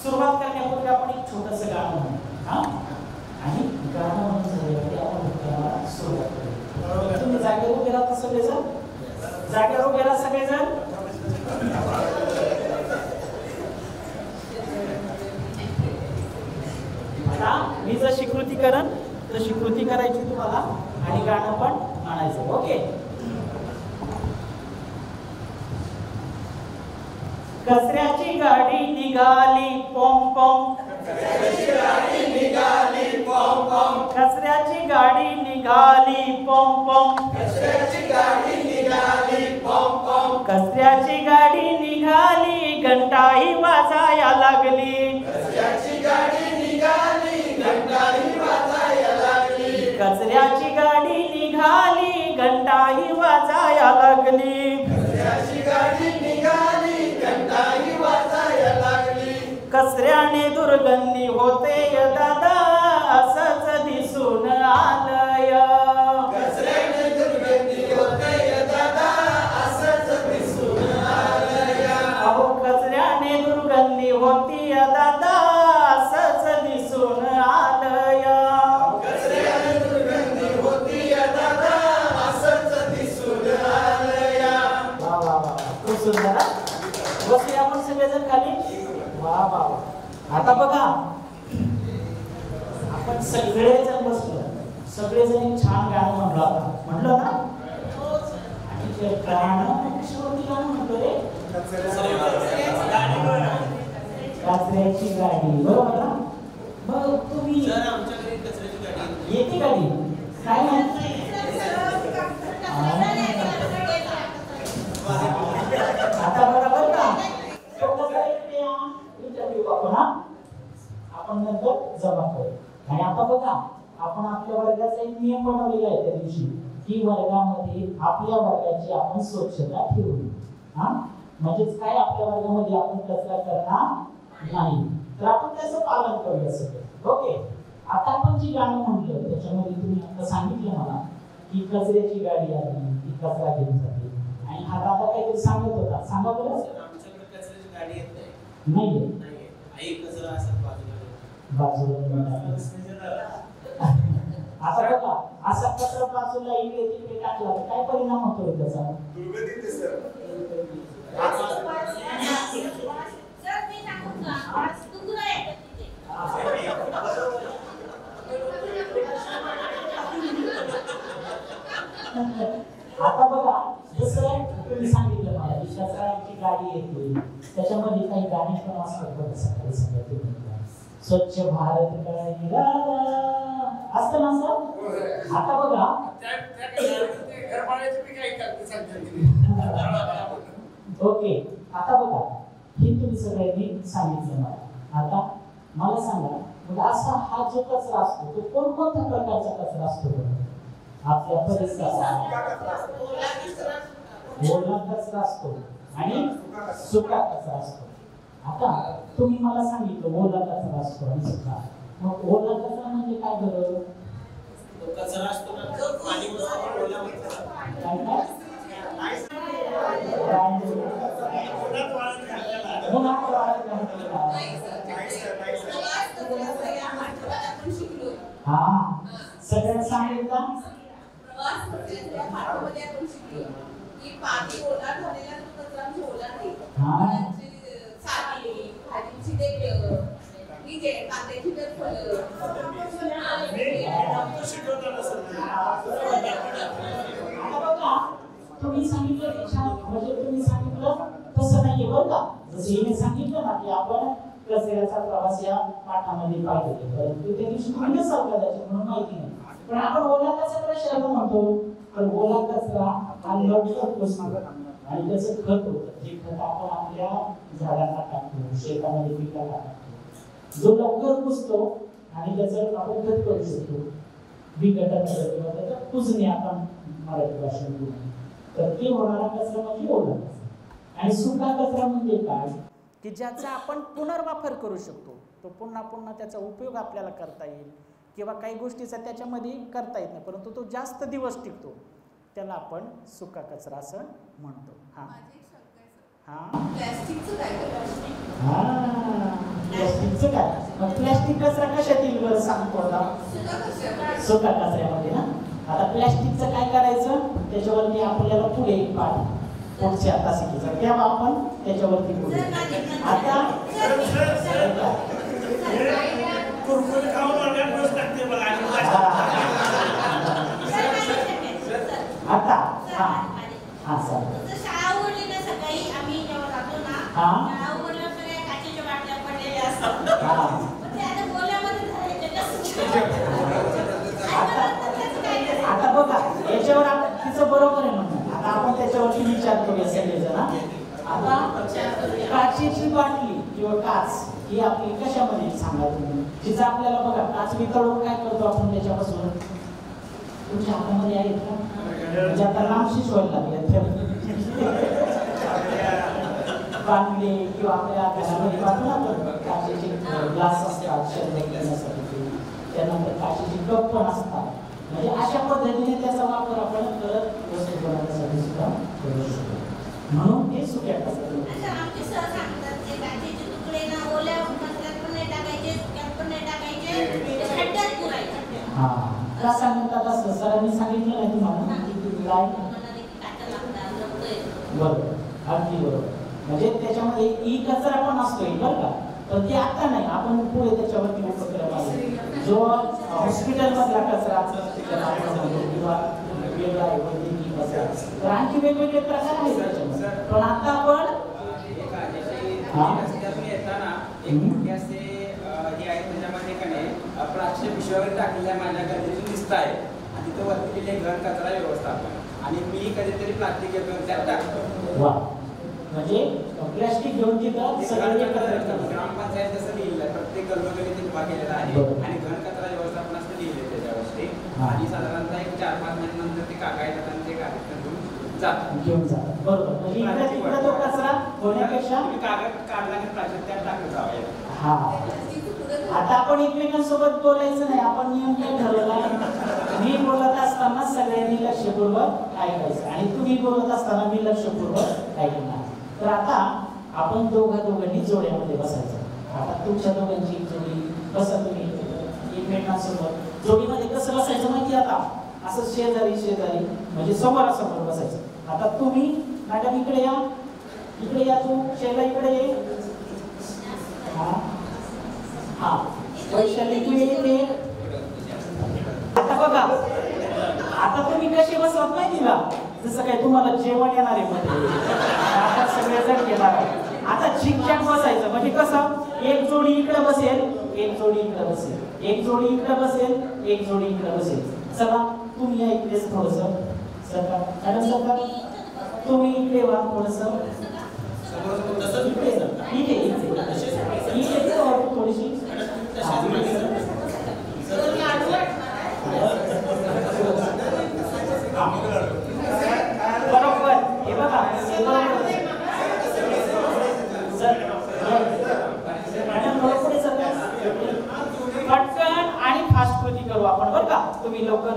सुरुवात करण्यापूर्वी आपण एक छोटंसं गाणं म्हणू आणि गाणं म्हणून झाल्यावरती आपण उपक्रमाला सुरुवात करू. तुम्ही जागेवर उभे राहता सगळेजण, जागेवर उभे राहा सगळेजण. आता मी जशी कृती करेन तशी कृती करायची तुम्हाला आणि गाणं पण म्हणायचं. ओके. कचऱ्याची गाडी निघाली पॉम पॉम, कचऱ्याची गाडी निघाली पॉम पॉम, कचऱ्याची गाडी निघाली पॉम पॉम, कचऱ्याची गाडी निघाली पॉम पॉम, कचऱ्याची गाडी निघाली घंटाही वाजाया लागली, कचऱ्याची गाडी निघाली घंटाही वाजाया लागली, कचऱ्याची गाडी निघाली घंटाही वाजाया लागली, कचऱ्याची गाडी निघाली घंटाही वाजाया लागली, कचऱ्याने दुर्गंधी होते दादा असंच दिसून आलंय, कचऱ्याने दुर्गंधी होते दादा असंच दिसून आलंय, अहो कचऱ्याने दुर्गंधी होती दादा असंच दिसून आलंय, कचऱ्याने दुर्गंधी होती दादा असंच दिसून आलंय. वा वा वा, खूप सुंदर. बसूया आपण सगळेजण खाली. वा वा. आता बघा, आपण सगळेजण बसलो, सगळेजण एक छान गाणं म्हणलं ना, आणि ते गाणं शेवटी गाणं म्हणतो रे, कचऱ्याची गाडी. बरोबर ना? मग तुम्ही येते गाडी काय म्हणते? आता बरोबर का आपण नंतर जमा करू. आणि आता बघा, आपण आपल्या वर्गाचा एक नियम बनवलेला आहे त्या दिवशी की वर्गामध्ये आपल्या वर्गाची आपण स्वच्छता ठेवू. म्हणजेच काय, आपल्या वर्गामध्ये आपण कचरा करणार नाही, तर आपण त्याचं पालन करूया सगळं. ओके. आता आपण जी गाणं म्हटलं त्याच्यामध्ये तुम्ही आता सांगितलं मला की कचऱ्याची गाडी आली, ती कचरा घेऊन जाते, आणि हा दादा काहीतरी सांगत होता. सांगा बरं. आमच्याकडे कचऱ्याची गाडी येत नाही. आई कचरा असं बाजूला. आता बघा, असा कचरा बाजूला इकडे तिकडे टाकला तर काय परिणाम होतो त्याचा? दुर्गंधी दिसते. आता बघा, दुसरं तुम्ही सांगितलं मला की कचऱ्याची गाडी येते, त्याच्यामध्ये काही गाणी पण असतात बघा, सकाळी सकाळी स्वच्छ भारत का इरादा असतं ना सर. आता बघा, ओके. आता बघा, हे तुम्ही सगळ्यांनी सांगितलं मला. आता मला सांगा, मग असा हा जो कचरा असतो तो कोणकोणत्या प्रकारचा कचरा असतो आपल्या परिसरात? ओला कचरा असतो आणि सुका कचरा असतो. आता तुम्ही मला सांगितलं ओला कचरा असतो आणि सुका, मग ओला कचरा म्हणजे काय बरं? कचरा असतो ना, पाणी बसतो ओला म्हणतात. काय काय हा सगळ्यात सांगेल का? तुम्ही सांगितलं म्हणजे तुम्ही सांगितलं तसं नाहीये बरं का. जसं हिने सांगितलं ना की आपण कचऱ्याचा प्रवास या पाठामध्ये पाहिजे, परंतु त्या दिवशी तुम्ही नसाल कदाचित म्हणून माहिती नाही. पण आपण ओला कचरा कशाला म्हणतो? तर ओला कचरा हा लवकर कुजतो आणि त्याचं खत होतं. जे खत आपण आपल्या झाडांना टाकतो, शेतामध्ये पिकाला टाकतो, जो लवकर कुजतो आणि त्याचं आपण खत करू शकतो. विघटन किंवा त्याचं कुजणे आपण मराठी भाषेत बोलतो. तर ते होणारा कचरा म्हणजे ओला कचरा. आणि सुका कचरा म्हणजे काय? की ज्याचा आपण पुनर्वापर करू शकतो, तो पुन्हा पुन्हा त्याचा उपयोग आपल्याला करता येईल किंवा काही गोष्टीचा त्याच्यामध्ये करता येत नाही परंतु तो जास्त दिवस टिकतो, त्याला आपण सुका कचरा असं म्हणतो. हा हा प्लॅस्टिकचं काय? मग प्लॅस्टिक कचरा कशात येईल बरं सांगतो आता? सुका कचऱ्यामध्ये ना. आता प्लॅस्टिकचं काय करायचं? त्याच्यावरती आपल्याला पुढे पाठ पुढच्या तासिकेचा तेव्हा आपण त्याच्यावरती बोलू. आता आता हा हा सर शाळा उघडली ना सकाळी आम्ही जेव्हा जातो ना, शाळा उघडल्यावर सगळ्या काचेच्या बाटल्या पडलेल्या असतात. ते आता बोल्यामध्ये आता बघा याच्यावर आपण तिचं बरोबर आहे म्हणणं. आता आपण त्याच्यावरती विचार करूया सगळेजण. आता काचेची बाटली किंवा काच ही आपली कशामध्ये सांगा तुम्ही? तिचं आपल्याला बघा काच वितळून काय करतो आपण त्याच्यापासून? तुमच्या हातामध्ये आहेत का? म्हणजे आता लांबशीच व्हायला लागले बाटली किंवा आपल्या घरामध्ये पाहतो ना आपण काचेचे ग्लास असतात शरबत घेण्यासाठी, त्यानंतर काचेचे कप पण असतात. म्हणजे अशा पद्धतीने त्याचा वापर आपण करत वस्तू बनवण्यासाठी सुद्धा करू शकतो. म्हणून ते सुक्या कचऱ्यात आमचे सर सांगतात ते काचेचे तुकडे ना ओल्या कचऱ्यात पण नाही टाकायचे, सुक्यात पण नाही टाकायचे, खड्ड्यात पुरायचे. हा का सांगतात असं सरांनी सांगितलं नाही तुम्हाला काय? बरोबर, अगदी बरोबर. म्हणजे त्याच्यामध्ये ई कचरा पण असतोय बरं का, पण ते आता नाही, आपण पुढे त्याच्यावरती उपक्रम आहे. जो हॉस्पिटल मधला कचरा किंवा वेगळा आहे वैद्यकीय कचरा, तर आणखी वेगवेगळे प्रकार आहेत त्याच्यामध्ये. पण आता आपण येताना एक मोठी असे हे आहे त्याच्यामध्ये का नाही प्लास्टिक पिशव्यावर टाकलेल्या माझ्या गल्लीतून दिसत आहे आणि तिथं वरती लिहिले घन कचरा व्यवस्थापन आणि मी कधीतरी प्लास्टिक घेतो त्यात टाकतो. म्हणजे प्लास्टिक घेऊन तिथं सगळे ग्रामपंचायत जसं लिहिलेलं आहे प्रत्येक गल्लोगल्लीत उभा केलेला आहे आणि घन कचरा व्यवस्थापन असं लिहिलंय त्याच्यावरती. आणि साधारणतः एक 4-5 महिन्यानंतर ते काका येतात आणि ते कागद घेऊन जातात. बरोबर. म्हणजे इकडे तो कचरा होण्यापेक्षा कागद काढला की प्लास्टिक त्यात टाकलं जावं. हा आता आपण एकमेकांसोबत बोलायचं नाही, आपण नियम काय ठरवला? मी बोलत असताना सगळ्यांनी लक्षपूर्वक ऐकायचं आणि तुम्ही बोलत असताना मी लक्षपूर्वक ऐकणार. तर आता आपण दोघांनी जोड्यामध्ये बसायचं. आता तुमच्या दोघांची जोडी बसा तुम्ही एकमेकांसोबत. जोडीमध्ये कसं बसायचं माहिती? आता असं शेजारी शेजारी म्हणजे समोरासमोर बसायचं. आता तुम्ही मॅडम इकडे या, इकडे या, तू शेला इकडे ये. हा वैशाली तू येते. आता बघा आता तुम्ही कसे बसवत माहिती का? जसं काय तुम्हाला जेवण येणार आहे मध्ये आता सगळे जण घेणार आहे. आता झिकझॅक बसायचं म्हणजे कसं? एक जोडी इकडे बसेल, एक जोडी इकडे बसेल, एक जोडी इकडे बसेल, एक जोडी इकडे बसेल. चला तुम्ही या इकडेच थोडस सरकार मॅडम सरकार तुम्ही इकडे वा थोडस इथे थोडीशी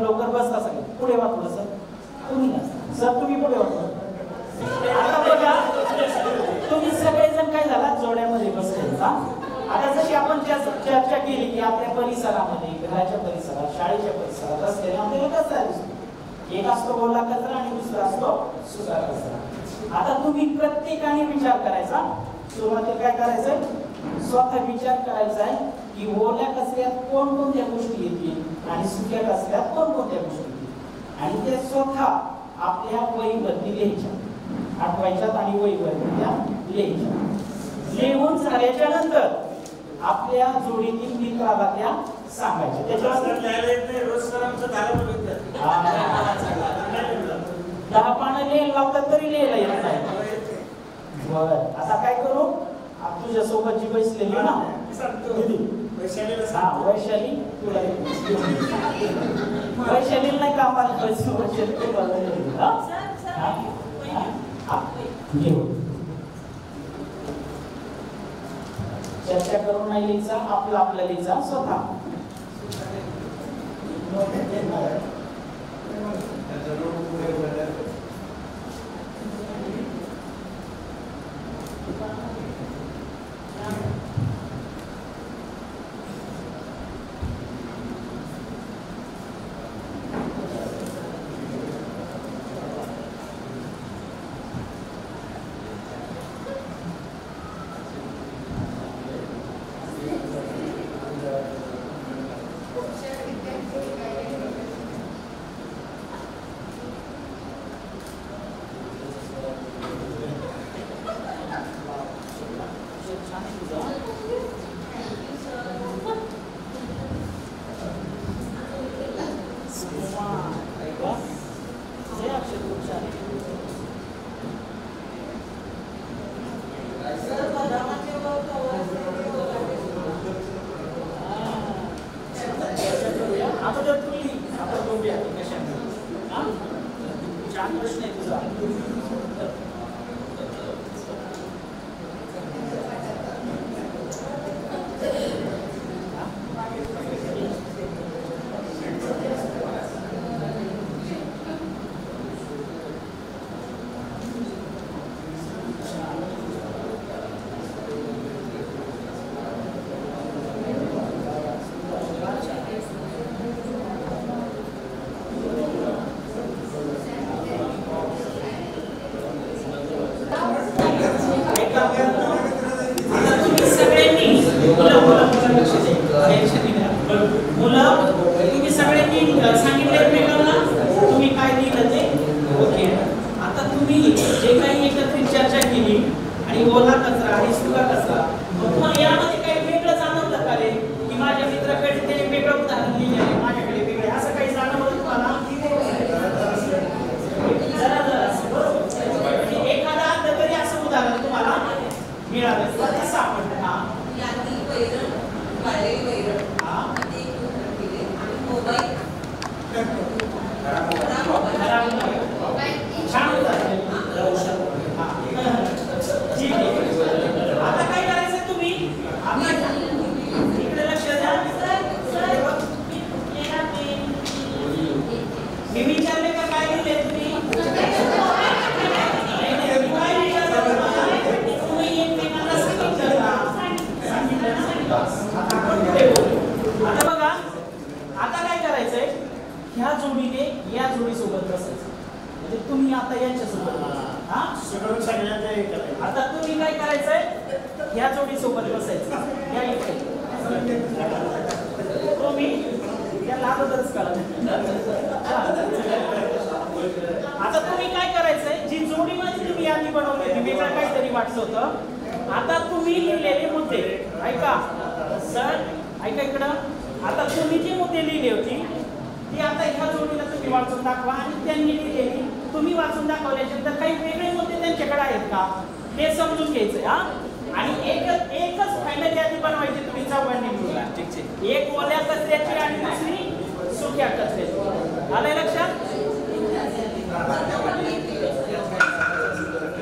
लवकर बसता सगळे. पुढे वा थोडंसं. तुम्ही नसता सर, तुम्ही पुढे वा. आता बघा तुम्ही सगळेजण काय झाला जोड्यामध्ये बसले. आता जशी आपण चर्चा केली की आपल्या परिसरामध्ये, घराच्या परिसरात, शाळेच्या परिसरात असलेला आपल्याला कचरा दिसतो. एक असतो ओला कचरा आणि दुसरा असतो सुका कचरा. आता तुम्ही प्रत्येकाने विचार करायचा. सुरुवातीला काय करायचंय, स्वतः विचार करायचा आहे की ओल्या कचऱ्यात कोणकोणत्या गोष्टी येतील आणि सुक्या कचऱ्यात कोणकोणत्या गोष्टी येतील, आणि ते स्वतः आपल्या वहीवरती लिहायच्या, आठवायच्यात आणि वहीवरती त्या लिहायच्या. लिहून झाल्याच्या नंतर आपल्या जोडीतील मित्राला त्या सांगायच्या. त्याच्यावर 10 पानं लिहायला लावतात तरी लिहायला येत नाही. बरं, आता काय करू, तुझ्या सोबत जी बसलेली ना वैशाली, तुला वैशाली नाही कामाला वैशाली चर्चा करून नाही लिहायचा, आपला लिहायचा स्वतः.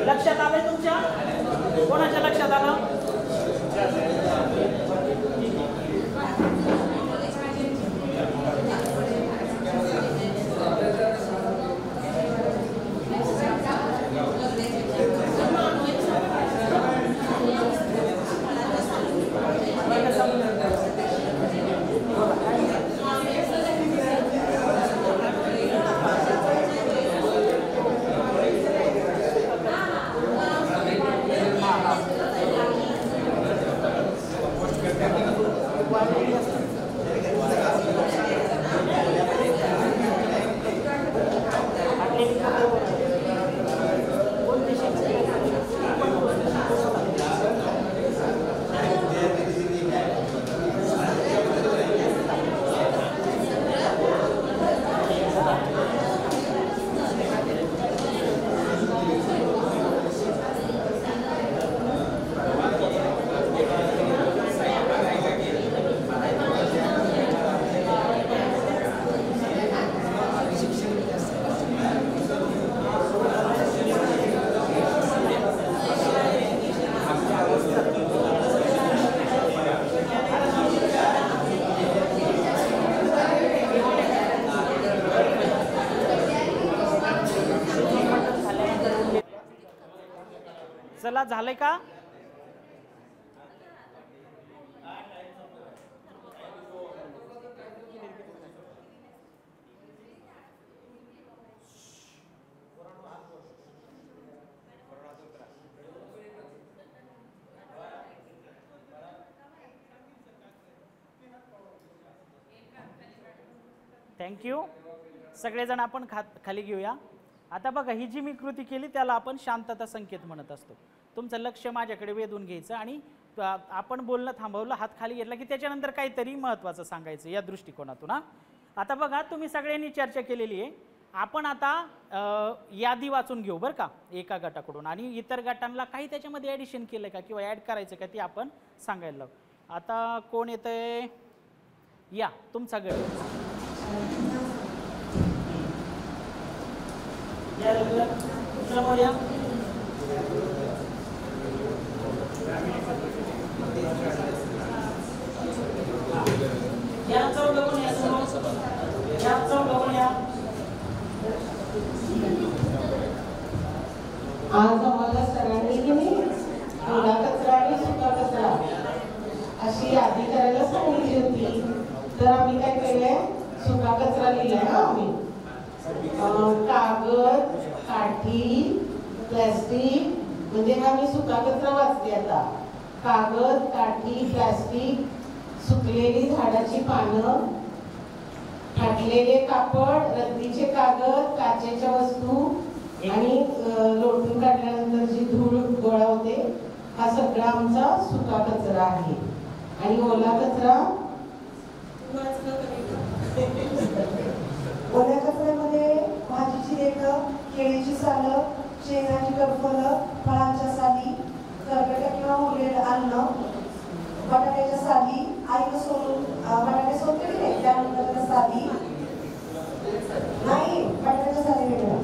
लक्षात आलंय तुमच्या? कोणाच्या लक्षात आलं? बोला, झालंय का? थँक्यू. सगळेजण आपण खाली घेऊया. आता बघा, ही जी मी कृती केली त्याला आपण शांतता संकेत म्हणत असतो. तुमचं लक्ष माझ्याकडे वेधून घ्यायचं आणि आपण बोलणं थांबवलं, हात खाली घेतला की त्याच्यानंतर काहीतरी महत्त्वाचं सांगायचं या दृष्टिकोनातून. आता बघा, तुम्ही सगळ्यांनी चर्चा केलेली आहे. आपण आता यादी वाचून घेऊ बरं का एका गटाकडून, आणि इतर गटांना काही त्याच्यामध्ये ॲडिशन केलं का किंवा ॲड करायचं का ते आपण सांगायला लावू. आता कोण येतंय? या, तुमचा गट या समोर या. या चौघं कोण या समोर, या चौघं कोण या. आज आम्हाला सगळ्यांनी की नाही ओला कचरा आणि सुका कचरा अशी यादी करायला सांगितली होती. तर आम्ही काय केलंय, सुका कचरा लिहिलाय ना आम्ही. कागद, काठी, प्लॅस्टिक, म्हणजे आम्ही सुका कचरा वाचते आता. कागद, काठी, प्लॅस्टिक, सुकलेली झाडाची पानं, फाटलेले कापड, रद्दीचे कागद, काचेच्या वस्तू आणि लोटून काढल्यानंतर जी धूळ गोळा होते, हा सगळा आमचा सुका कचरा आहे. आणि ओला कचरा, ओल्या कचऱ्यामध्ये भाजीची देठं, केळीची सालं, शेंगाची टरफलं, फळांच्या साली, करकट्या किंवा मुरलेलं अन्न, बटाट्याच्या साली, आईनं सोलून बटाटे सोलते की नाही त्यानंतर त्या साली, नाही बटाट्याच्या साली वेगळं,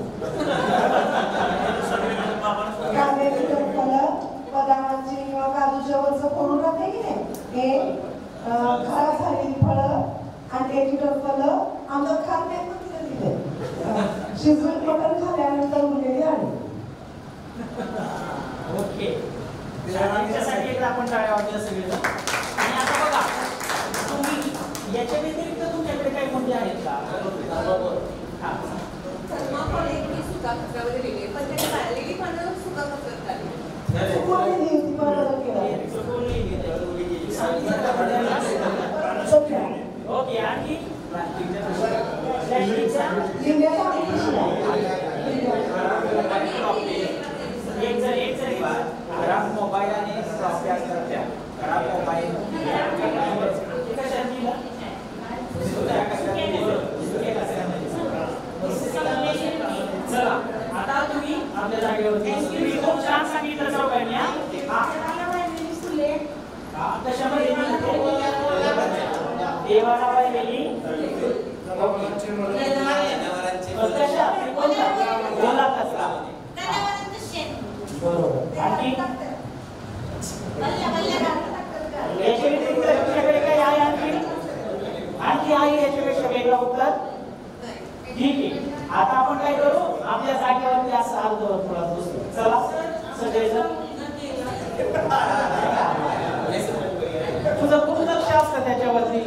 कांद्याची टरफलं, बदामाची किंवा काजूच्या वरचं फोडून राहते की नाही हे, खराब झालेली फळं, अंड्याची टरफलं, आमचं खात नाही पण तिथे शिजवून मटण खाल्यानंतर उरलेली आणि ओके. त्यासाठी एकदा आपण टाळ्या वाजवूया सगळेजण. आणि आता बघा, तुम्ही याच्या व्यतिरिक्त तुमच्याकडे काही मुद्दे आहेत का? थर्माकोल एक मी सुका कचऱ्यामध्ये लिहिले, पण त्याने वाळलेली पानं सुका कचऱ्यात आली. ओके. आणि खराब मोबाईल आणि ट्रॉफी असतात त्या खराब मोबाईल चला, आता तुम्ही आपल्या जागेवरती खूप छान सांगितलं सगळ्यांनी. कशामध्ये देवाला वाहिलेली कशा ओला कचरा बरोबर. आणखी याच्या व्यतिरिक्त तुमच्याकडे काही आहे? आणखी आहे याच्यापेक्षा वेगळं उत्तर? ठीक आहे. आता आपण काय करू, आपल्या जागेवरती असं अर्धवर्तुळात बसू. चला सगळेजण. तुझं खूप लक्ष असतं त्याच्यावरती.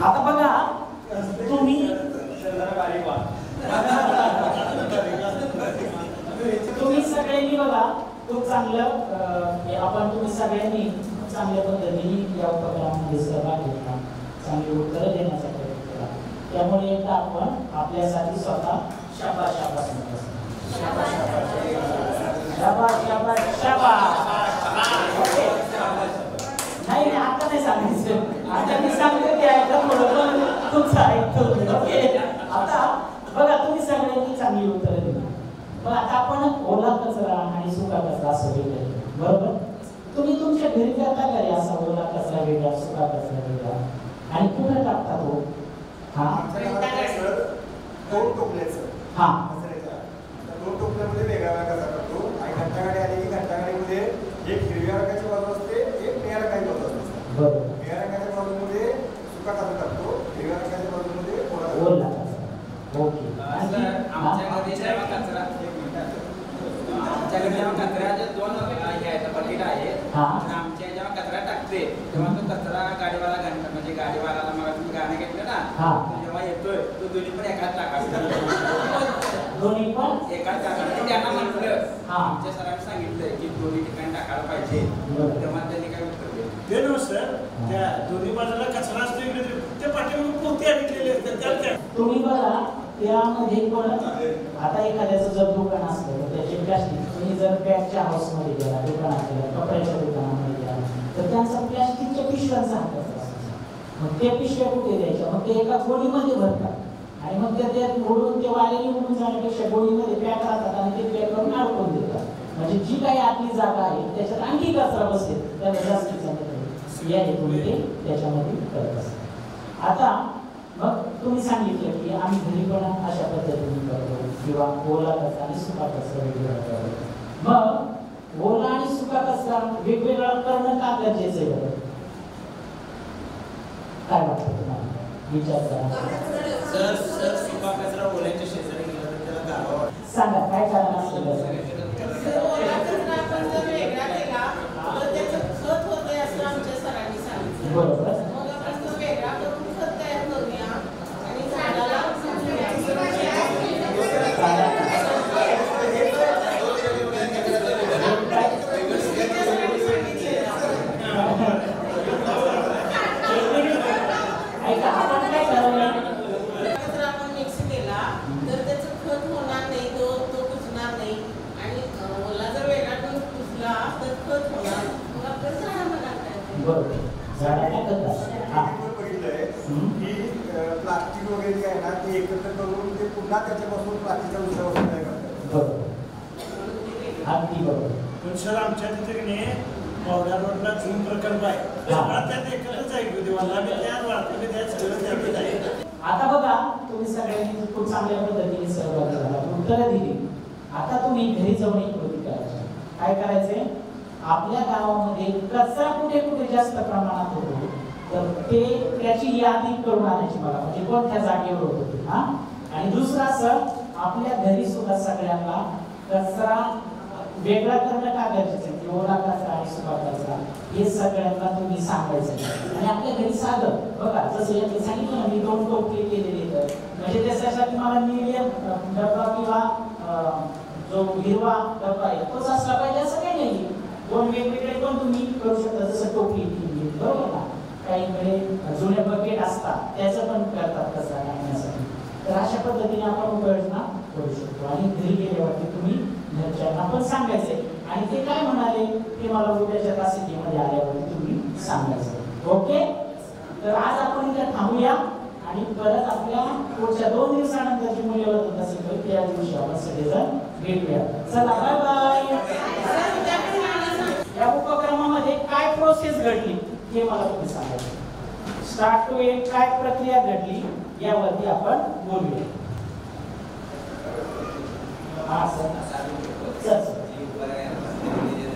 आता बघा, तुम्ही सगळ्यांनी बघा खूप चांगलं तुम्ही सगळ्यांनी चांगल्या पद्धतीने या उपक्रमामध्ये सहभाग घेतला, चांगली उत्तरं देण्याचा प्रयत्न केला. त्यामुळे एकदा आपण आपल्यासाठी स्वतः शाबास शाबास शाबास शाबास शाबास शाबास. नाही आता नाही सांगायचं, आता मी सांगतो की ऐका थोडं तुमचं ऐकतो. ओके. आता बघा, तुम्ही सगळ्यांनी चांगली उत्तरं दिली. मग आता आपण ओला कचरा आणि सुका कचरा असं वेगळं, बरोबर? तुम्ही तुमच्या घरी करता का रे असा ओला कचरा वेगळा, सुका कचरा वेगळा, आणि कुठे टाकता तो? हा, दोन टोपल्याचं हा दोन टोपल्यामध्ये वेगळा वेगळा कचरा करतो. आणि घंटागाडी आली की घंटागाडीमध्ये एक हिरव्या रंगाची बाजू असते, एक निळ्या रंगाची बाजू असते. बरोबर. निळ्या रंगाच्या बाजूमध्ये सुका कचरा टाकतो आमच्याकडे जेव्हा कचरा आमच्याकडे जेव्हा कचऱ्याचे 2 हे आहेत बकेट आहेत. आमच्या जेव्हा कचरा टाकते तेव्हा तो कचरा गाडीवाला म्हणजे गाडीवाल्याला मला तुम्ही गाणं घेतलं ना, जेव्हा येतोय तो दोन्ही पण एकाच टाकायचं. दोन्ही पण एकाच टाकायचं. त्यांना म्हटलं आमच्या सरांनी सांगितलंय की दोन्ही ठिकाणी टाकायला पाहिजे. तेव्हा त्यांनी काय उत्तर दिलं? सर त्या दोन्ही बाजूला कचरा असतो इकडे ते पाठीमागे पोते अडकलेले असतात. तुम्ही बघा त्यामध्ये पण आता एखाद्याचं जर दुकान असलं तर त्याचे प्लास्टिक, तुम्ही जर बॅगच्या हाऊसमध्ये गेला, दुकानात गेला, कपड्याच्या दुकानामध्ये गेला तर त्यांचा प्लास्टिकच्या पिशव्यांचा हात असतो. मग त्या पिशव्या कुठे द्यायच्या? मग ते एका गोणीमध्ये भरतात आणि मग त्या ओढून ते वाऱ्याने उडून जाण्यापेक्षा गोणीमध्ये पॅक राहतात आणि ते पॅक करून अडकून देतात. म्हणजे जी काही आतली जागा आहे त्याच्यात आणखी कचरा बसेल त्याला जास्तीचा या हेतून ते त्याच्यामध्ये करत असतात. आता मग तुम्ही सांगितलं की आम्ही घरी पण अशा पद्धतीने करतो किंवा ओला कचरा आणि सुका कचरा वेगवेगळा करतो. मग ओला आणि सुका कचरा वेगवेगळा करणं का गरजेचं आहे? काय वाटतं तुम्हाला? विचार करा. सर सुका कचरा ओल्याच्या शेजारी गेला तर त्याला गावा सांगा काय कारण असेल? ओला कचरा आपण जर वेगळा केला तर त्याचं खत होतंय असं आमच्या सरांनी सांगितलं. बरोबर. मग आपण तो वेगळा करून खत तयार करूया आणि झाडाला ऐका आपण काय करूया? कचरा आपण मिक्स केला तर त्याचं खत होणार नाही, तो कुजणार नाही आणि ओला जर वेगळा करून कुजला तर खत होणार. मग आपण झाडाला टाकता येते. बरोबर. झाडाला करतात. की प्लास्टिक वगैरे जे आहे ना ते एकत्र करून ते पुन्हा त्याच्यापासून प्लास्टिकच्या दुसऱ्या वस्तू तयार करतात. बरोबर. अगदी बरोबर. पण सर आमच्या तिथे पावडा रोडला झूम प्रकल्प आहे. त्यात एकत्रच आहे देवाला बी तयार वाटतं त्यात सगळं त्यातच आहे. आता बघा तुम्ही सगळ्यांनी खूप चांगल्या पद्धतीने सहभागी झाला, उत्तरं दिली. आता तुम्ही घरी जाऊन एक कृती करायची. काय करायचंय? आपल्या गावामध्ये कचरा कुठे कुठे जास्त प्रमाणात होतो तर ते त्याची यादी करून आणायची मला, म्हणजे कोणत्या जागेवर होतो. आणि दुसरं असं आपल्या घरी सुद्धा सगळ्यांना कचरा वेगळा करणं का गरजेचं आहे? ओला कचरा आणि सुका कचरा हे सगळ्यांना तुम्ही सांगायचं. आणि आपल्या घरी साधं बघा, जसं यांनी सांगितलं ना मी 2 टोपले केलेले तर म्हणजे त्याच्यासाठी मला निळा डबा किंवा जो हिरवा डबा आहे तोच असला पाहिजे असं काही नाही. 2 वेगवेगळे पण तुम्ही करू शकता, जसं टोपली केली बरोबर ना. काहीकडे जुने बकेट असतात त्याचं पण करतात कचरा टाकण्यासाठी. तर अशा पद्धतीने आपण उपाययोजना करू शकतो. आणि घरी गेल्यावरती तुम्ही घरच्यांना पण सांगायचे आणि ते काय म्हणाले ते मला उद्याच्या तासिकेमध्ये आल्यावरती तुम्ही सांगायचं. ओके. तर आज आपण इथे थांबूया आणि परत आपल्या पुढच्या 2 दिवसानंतरची मूल्यवर्धन तासिका त्या दिवशी आपण सगळेजण भेटूया. चला बाय बाय. या उपक्रमामध्ये काय प्रोसेस घडली हे मला तुम्ही सांगायचं. स्टार्ट टू एंड काय प्रक्रिया घडली यावरती आपण बोलूया. हा सर.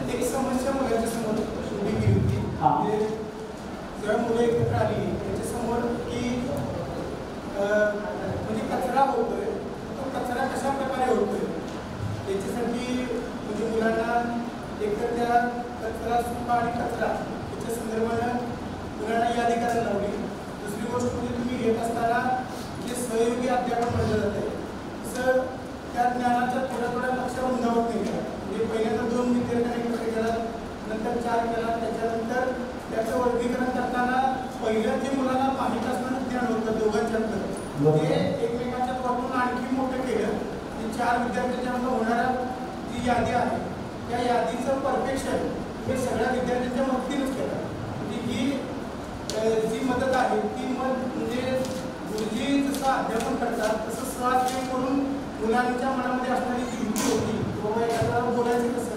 एक समस्या मुलांच्या समोर उभी केली होती. जेव्हा मुलं एकत्र आली त्याच्यासमोर की म्हणजे कचरा होतोय तो कचरा कशा प्रकारे होतोय त्याच्यासाठी म्हणजे मुलांना एकतर त्या कचरा सुका आणि कचरा याच्या संदर्भानं मुलांना यादी करायला लावली. दुसरी गोष्ट म्हणजे तुम्ही घेत असताना जे सहयोगी अध्यापन म्हटलं जाते तसं त्या ज्ञानाच्या थोड्या लक्ष रुंदावत नाही. म्हणजे पहिल्यांदा 2 विद्यार्थ्यांनी एकत्र केला, नंतर 4 केला, त्याच्यानंतर त्याचं वर्गीकरण करताना पहिलं जे मुलांना माहीत असणारं ज्ञान होतं दोघांच्या अंतर ते एकमेकांच्या वाटून आणखी मोठं केलं. आणि 4 विद्यार्थ्यांच्या होणाऱ्या जी यादी आहे त्या यादीचं परफेक्शन हे सगळ्या विद्यार्थ्यांच्या मदतीनेच केलं. म्हणजे ही जी मदत आहे ती म्हणजे गुरुजी जसं अध्यापन करतात तसं स्वाध्याय करून मुलांच्या मनामध्ये असणारी जी भीती होती बाबा एखाद्याला बोलायचं कसं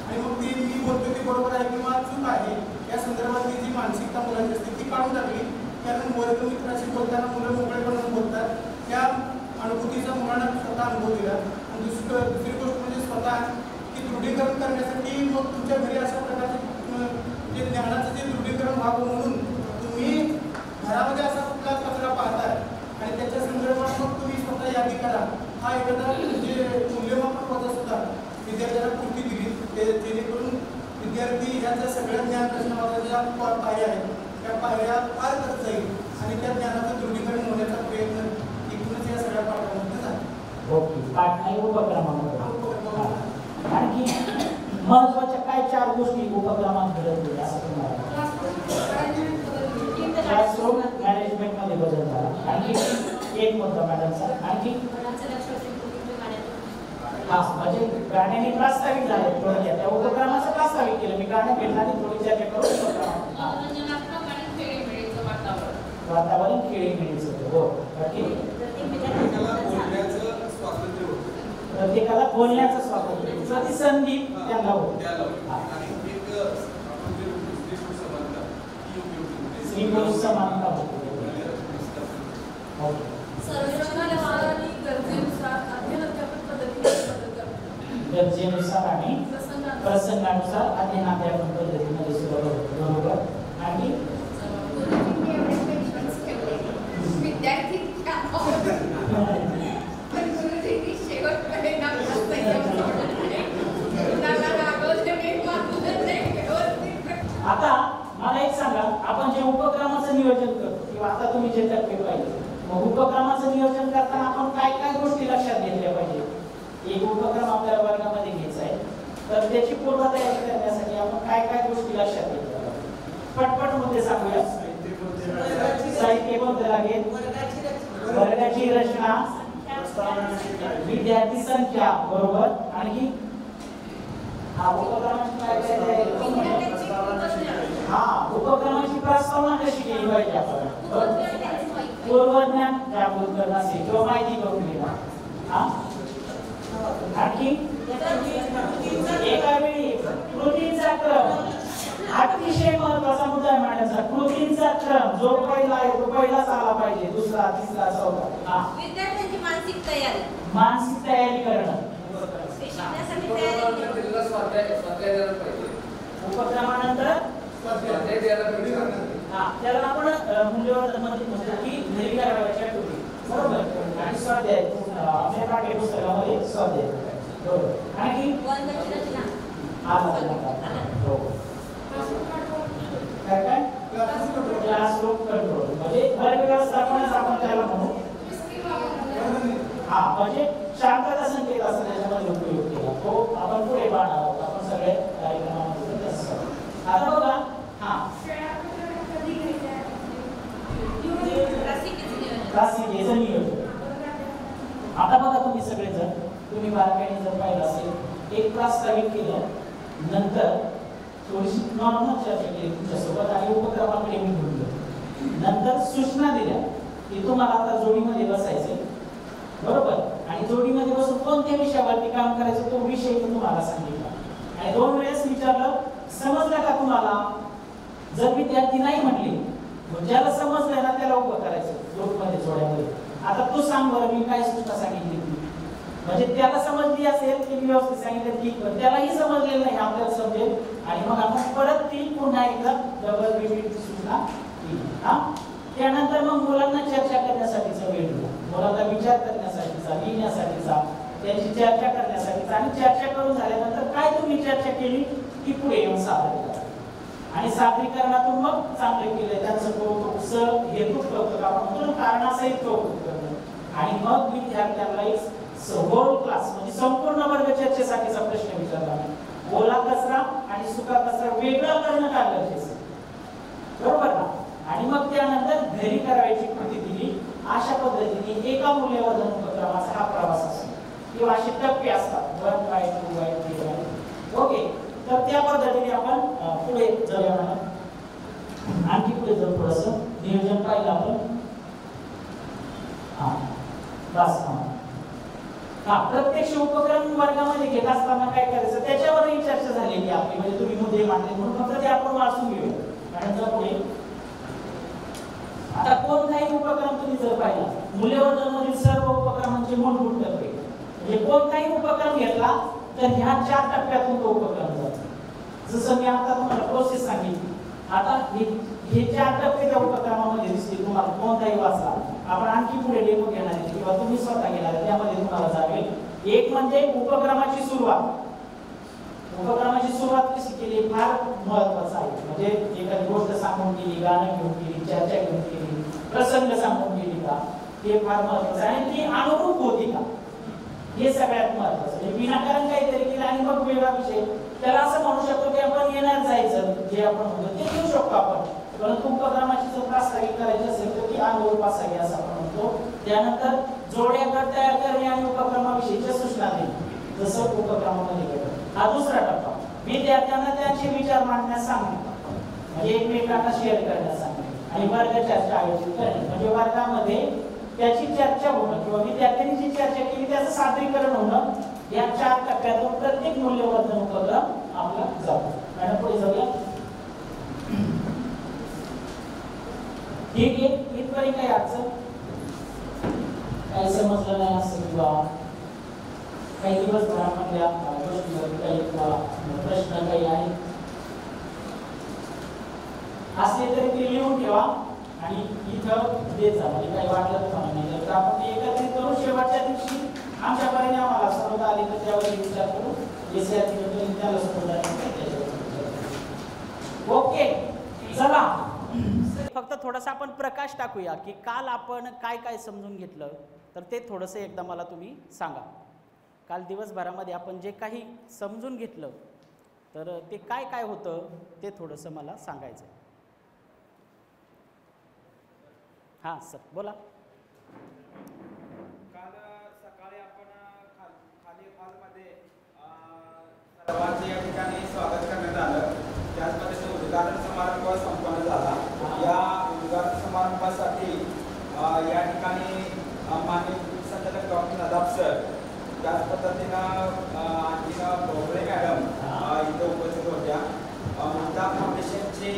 आणि मग ती मी बोलतो ते बरोबर आहे किंवा चूक आहे या संदर्भातली जी मानसिकता मुलांची असते ती काढून टाकली. कारण वर्गमित्राशी बोलताना मुलं मोकळेपणाने बोलतात. त्या अनुभूतीचा मुलांना स्वतः अनुभव दिला. आणि दुसरी गोष्ट म्हणजे स्वतः ती दृढीकरण करण्यासाठी मग तुमच्या घरी अशा प्रकारचे जे ज्ञानाचं जे दृढीकरण व्हावं म्हणून तुम्ही घरामध्ये असा कुठला कचरा पाहताय आणि त्याच्या संदर्भात मग तुम्ही स्वतः यादी करा हा एखादा म्हणजे मूल्यमापन होता सुद्धा विद्यार्थ्यांना कृती दिली जेणेकरून विद्यार्थी ह्याच्या सगळ्या ज्ञान प्रश्नाच्या पायऱ्या आहेत त्या पायऱ्या पार करत जाईल आणि त्या ज्ञानाचं दृढीकरण होण्याचा प्रयत्न एकूणच या सगळ्या पाठामध्ये झाला. ओके, पाठ नाही उपक्रमामध्ये. आणखी महत्वाच्या काय 4 गोष्टी उपक्रमात घडत गेल्या असं तुम्हाला? क्लासरूम मॅनेजमेंट मध्ये बदल झाला. आणखी एक मुद्दा मॅडमचा. आणखी हा म्हणजे गाण्याने प्रास्ताविक झाले थोडक्यात त्या उपक्रमाचं प्रास्ताविक केलं. मी गाणं घेतलं आणि थोडी चर्चा करून वातावरण खेळीमेळीचं होतं. हो, प्रत्येकाला बोलण्याचं स्वातंत्र्य प्रतिसंधी त्यांना होतं. स्त्री पुरुष समानता होती. गरजेनुसार आणि प्रसंगानुसार अध्ययनाध्यापन पद्धतीमध्ये सुरू होतं. बरोबर. आणि आता मला एक सांगा, आपण जे उपक्रमाचं नियोजन करतो किंवा आता तुम्ही जे टप्पे पाहिजे, मग उपक्रमाचं नियोजन करताना आपण काय काय गोष्टी लक्षात घेतल्या पाहिजे? एक उपक्रम आपल्याला वर्गामध्ये घ्यायचा आहे तर त्याची पूर्वतयारी करण्यासाठी आपण काय काय गोष्टी लक्षात घेतल्या पाहिजे? पटपट मुद्दे सांगूया. साहित्य कोणतं लागेल? वर्गाची रचना, विद्यार्थी संख्या. बरोबर. आणखी उपक्रमाची प्रस्तावना कशी केली पाहिजे आपण? पूर्वज्ञान जागृत करणं असेल किंवा माहिती करून देणं. आणखी एका वेळी कृतींचा क्रम अतिशय महत्वाचा मुद्दा आहे मॅडमचा. कृतींचा क्रम जो पहिला आहे तो पहिलाच आला पाहिजे, दुसरा, तिसरा, चौथा. विद्यार्थ्यांची मानसिक तयारी करणं. उपक्रमानंतर त्याला आपण मूल्यवर्धन मध्ये म्हणतो की घरी करायच्या कृती. बरोबर. आणि स्वाध्याय आपल्या पाठ्यपुस्तकामध्ये स्वाध्याय. बरोबर. आणखी काय क्लासरूम कंट्रोल म्हणजे वर्ग व्यवस्थापनच आपण त्याला म्हणू. हा म्हणजे शांतता संकेत असं त्याच्यामध्ये उपयोग केला तो आपण पुढे पाहणार आहोत. आपण सगळे कार्यक्रमामध्ये आता बघा. हा क्लासिकेचं नियोजन. आता बघा तुम्ही सगळेजण तुम्ही बारकाईने जर पाहिलं असेल एक प्रास्ताविक केलं, नंतर थोडीशी नॉर्मल चर्चा केली तुमच्यासोबत आणि उपक्रमाकडे मी घेऊन गेलो. नंतर सूचना दिल्या की तुम्हाला आता जोडीमध्ये बसायचे. बरोबर. आणि जोडीमध्ये बसून कोणत्या विषयावरती काम करायचं तो विषय मी तुम्हाला सांगितला आणि 2 वेळेस विचारलं समजलं का तुम्हाला? जर विद्यार्थी नाही म्हटले ज्याला समजलं ना त्याला उभं करायचं ग्रुपमध्ये जोड्यामध्ये. आता तू सांग बरं मी काय सूचना सांगितली म्हणजे त्याला समजली असेल की मी व्यवस्थित सांगितलं ठीक, पण त्यालाही समजलेलं नाही आपल्याला समजेल आणि मग आपण परत ती पुन्हा एकदा डबल रिपीट सूचना केली. त्यानंतर मग मुलांना चर्चा करण्यासाठीचा वेळ दिला, मुलांना विचार करण्यासाठीचा, लिहिण्यासाठीचा, त्यांची चर्चा करण्यासाठीचा आणि चर्चा करून झाल्यानंतर काय तुम्ही चर्चा केली ती पुढे येऊन सादर करा आणि सादरीकरणातून मग चांगले केले त्यांचं कौतुक हेतू कौतुक आपण म्हणतो कारणासहित कौतुक करणं आणि मग विद्यार्थ्यांना एक होल क्लास म्हणजे संपूर्ण वर्ग चर्चेसाठीचा प्रश्न विचारला. ओला कचरा आणि सुका कचरा वेगळा करणं का गरजेचं? बरोबर ना. आणि मग त्यानंतर घरी करायची कृती दिली. अशा पद्धतीने एका मूल्यवर्धन उपक्रमाचा हा प्रवास असतो किंवा असे टप्पे असतात 1 बाय 2 बाय 3 बाय. ओके. तर त्या पद्धतीने आपण पुढे जाऊया. आणखी पुढे जाऊ थोडंसं नियोजन पाहिलं आपण. बस. प्रत्यक्ष उपक्रम वर्गामध्ये घेत असताना काय करायचं त्याच्यावरही चर्चा झालेली आपली म्हणजे तुम्ही मुद्दे मांडले म्हणून फक्त ते आपण वाचून घेऊ. आणि पुढे आता कोणताही उपक्रम तुम्ही जर पाहिला मूल्यवर्धन मधील सर्व उपक्रमांचे मूलभूत टप्पे म्हणजे कोणताही उपक्रम घेतला तर ह्या 4 टप्प्यातून तो उपक्रम जातो. जसं मी आता तुम्हाला प्रोसेस सांगितली. आता हे 4 टप्पे त्या उपक्रमामध्ये दिसतील तुम्हाला कोणताही वाचला. आपण आणखी पुढे डेमो घेणार आहे किंवा तुम्ही स्वतः घेणार आहे त्यामध्ये तुम्हाला जाणवेल। एक म्हणजे उपक्रमाची सुरुवात। उपक्रमाची सुरुवात कशी केली फार महत्त्वाचं आहे, म्हणजे एखादी गोष्ट सांगून केली, गाणं घेऊन केली, चर्चा घेऊन केली, प्रसंग सांगून केली का, हे फार महत्त्वाचं आहे। आणि ती अनुरूप होती का, हे सगळ्यात महत्त्वाचं। म्हणजे विनाकारण काहीतरी केलं आणि मग वेगळा विषय, त्याला असं म्हणू शकतो की आपण येणार जायचं जे आपण म्हणतो ते घेऊ शकतो आपण, परंतु उपक्रमाची जर प्रास्ताविक करायची असेल तर ती अनुरूप असावी असं आपण म्हणतो। त्यानंतर जोड्या गट तयार करणे आणि उपक्रमाविषयीच्या सूचना देणे, जसं उपक्रमामध्ये घडतं। हा दुसरा टप्पा। विद्यार्थ्यांना त्यांचे विचार मांडण्यास सांगणे, म्हणजे एकमेकांना शेअर करण्यास सांगणे आणि वर्ग चर्चा आयोजित करणे, म्हणजे वर्गामध्ये त्याची चर्चा होणं किंवा विद्यार्थ्यांनी जी चर्चा केली त्याचं सादरीकरण होणं, या 4 टप्प्यातून प्रत्येक मूल्यवर्धन उपक्रम आपला जातो। आणि पुढे जाऊया। ठीक आहे, इथपर्यंत काही अडचण, काही समजलं नाही असं किंवा काही दिवसभरामधल्या गोष्टीवर काही प्रश्न काही आहे असले तरी ते लिहून ठेवा आणि इथं देत जा, म्हणजे काही वाटलं तुम्हाला नाही तर आपण ते एकत्रित करू। शेवटच्या दिवशी आमच्यापर्यंत आम्हाला सर्व आले तर त्यावर विचार करू, त्याला ओके चला। फक्त थोडासा आपण प्रकाश टाकूया की काल आपण काय काय समजून घेतलं, तर ते थोडंसं एकदा मला तुम्ही सांगा। काल दिवसभरामध्ये आपण जे काही समजून घेतलं तर ते काय काय होतं ते थोडंसं मला सांगायचं आहे। हां सर बोला। काल सकाळी आपण खाली हॉलमध्ये सर्वांचे या ठिकाणी स्वागत करण्यात आलं, त्याच पद्धतीने उद्घाटन समारंभ संपन्न झाला। या उद्घाटन समारंभासाठी या ठिकाणी माननीय संचालक डॉक्टर नदाब सर, त्याच पद्धतीनं आणखी भोगळे मॅडम इथं उपस्थित होत्या। मुद्दा फाउंडेशनचे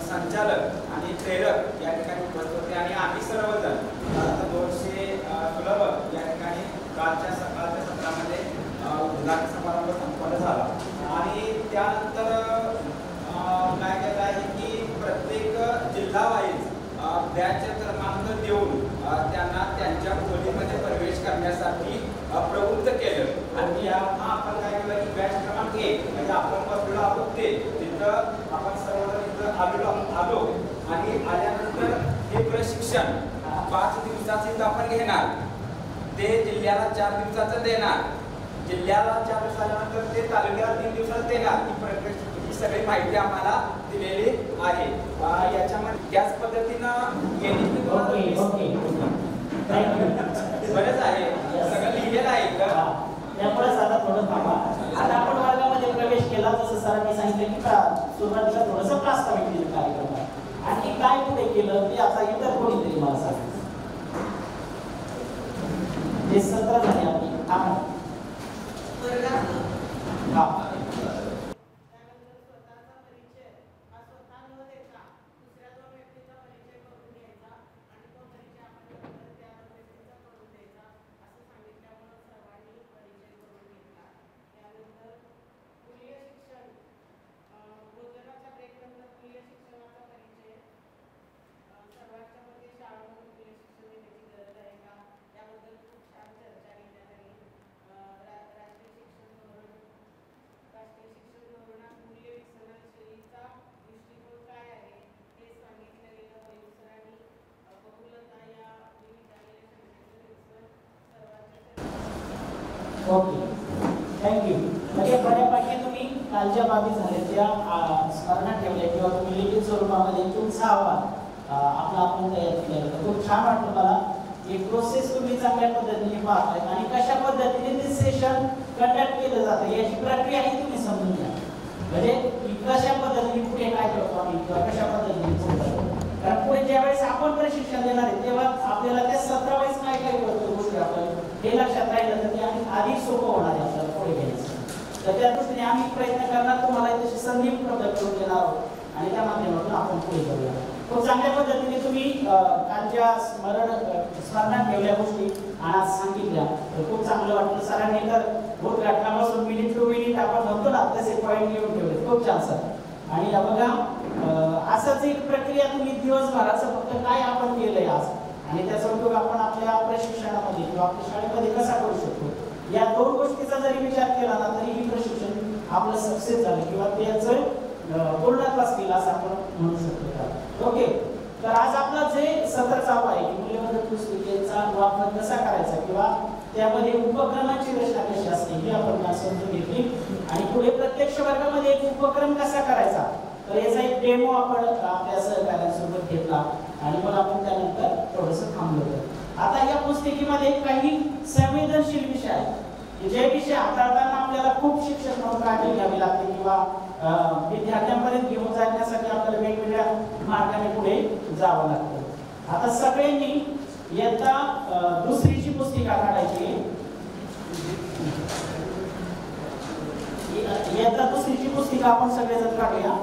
संचालक आणि प्रेरक या ठिकाणी उपस्थित होते आणि आम्ही सर्वजण 200 सुलभ या ठिकाणी कालच्या सकाळच्या सत्रामध्ये उद्घाटन समारंभ संपन्न झाला। आणि त्यानंतर काय केलं आहे की प्रत्येक जिल्हावाईज बॅच क्रमांक देऊन त्यांना त्यांच्या खोलीमध्ये प्रवेश करण्यासाठी प्रवृत्त केलं। आणि आपण काय केलं की बॅच क्रमांक 1 म्हणजे आपण बसलेलो आहोत ते तिथं आपण सर्वजण इथं आलो आणि आल्यानंतर हे प्रशिक्षण 5 दिवसाचे आपण घेणार, ते जिल्ह्याला 4 दिवसाचं देणार, जिल्ह्याला 4 दिवस आल्यानंतर ते तालुक्याला 3 दिवसात देणार। ही सगळी माहिती आम्हाला दिलेली आहे याच्यामध्ये। त्याच पद्धतीनं बरंच आहे, सगळं लिहिलेलं आहे का त्यामुळे आता थोडं थांबा। आता आपण वर्गामध्ये प्रवेश केला, जसं सरांनी सांगितलं की सुरुवातीला थोडंसं प्रास्ताविक केलं कार्यक्रमात, आणि काय पुढे केलं ते आता इतर कोणीतरी मला सांगितलं। हे 17 झाले आपली ओके थँक्यू। म्हणजे बऱ्यापैकी तुम्ही कालच्या बाबी झाल्या त्या स्मरणात ठेवल्या किंवा तुम्ही लिखित स्वरूपामध्ये तुमचा अहवाल आपला आपण तयार केलेला, खूप छान वाटलं मला। एक प्रोसेस तुम्ही चांगल्या पद्धतीने पाहताय आणि कशा पद्धतीने ते सेशन कंडक्ट केलं जातं याची प्रक्रियाही तुम्ही समजून घ्या, म्हणजे कशा पद्धतीने पुढे काय करतो आम्ही किंवा कशा पद्धतीने पुढे करतो। कारण पुढे ज्यावेळेस आपण प्रशिक्षण देणार आहे तेव्हा आपल्याला त्या 17 वेळेस काय काय करतो गोष्टी आपण हे लक्षात राहिलं तर ते अधिक सोपं होणार आहे आपल्याला पुढे घ्यायचं। तर त्या दृष्टीने आम्ही प्रयत्न करणार, तुम्हाला तशी संधी उपलब्ध करून देणार आहोत आणि त्या माध्यमातून आपण पुढे जाऊया। खूप चांगल्या पद्धतीने तुम्ही कालच्या स्मरणात ठेवल्या गोष्टी आज सांगितल्या, तर खूप चांगलं वाटलं। सरांनी तर उद्घाटनापासून मिनिट टू मिनिट आपण म्हणतो ना तसे पॉईंट लिहून ठेवले, खूप छान सर। आणि बघा असंच एक प्रक्रिया तुम्ही दिवसभराचं फक्त काय आपण केलंय आज आणि त्याचा उपयोग आपण आपल्या प्रशिक्षणामध्ये किंवा आपल्या शाळेमध्ये कसा करू शकतो या दोन गोष्टीचा जरी विचार केला ना तरी ही प्रशिक्षण आपलं सक्सेस झालं किंवा त्याचं पूर्णत्वास केलं असं आपण म्हणू शकतो. ओके, तर आज आपला जे सत्र चालू आहे की मूल्यवर्धन पुस्तिकेचा वापर कसा करायचा किंवा त्यामध्ये उपक्रमांची रचना कशी असते ही आपण समजून घेतली आणि पुढे प्रत्यक्ष वर्गामध्ये एक उपक्रम कसा करायचा तर याचा एक डेमो आपण आपल्या सहकार्यांसोबत घेतला आणि मग आपण त्यानंतर थोडंसं थांबलो. आता या पुस्तिकेमध्ये काही संवेदनशील विषय आहेत जे विषय हाताळताना आपल्याला खूप शिक्षक म्हणून काळजी घ्यावी लागते किंवा विद्यार्थ्यांपर्यंत घेऊन जाण्यासाठी आपल्याला वेगवेगळ्या मार्गाने पुढे जावं लागतं. आता सगळ्यांनी इयत्ता दुसरीची पुस्तिका काढायची. इयत्ता दुसरीची पुस्तिका आपण सगळेजण काढूया.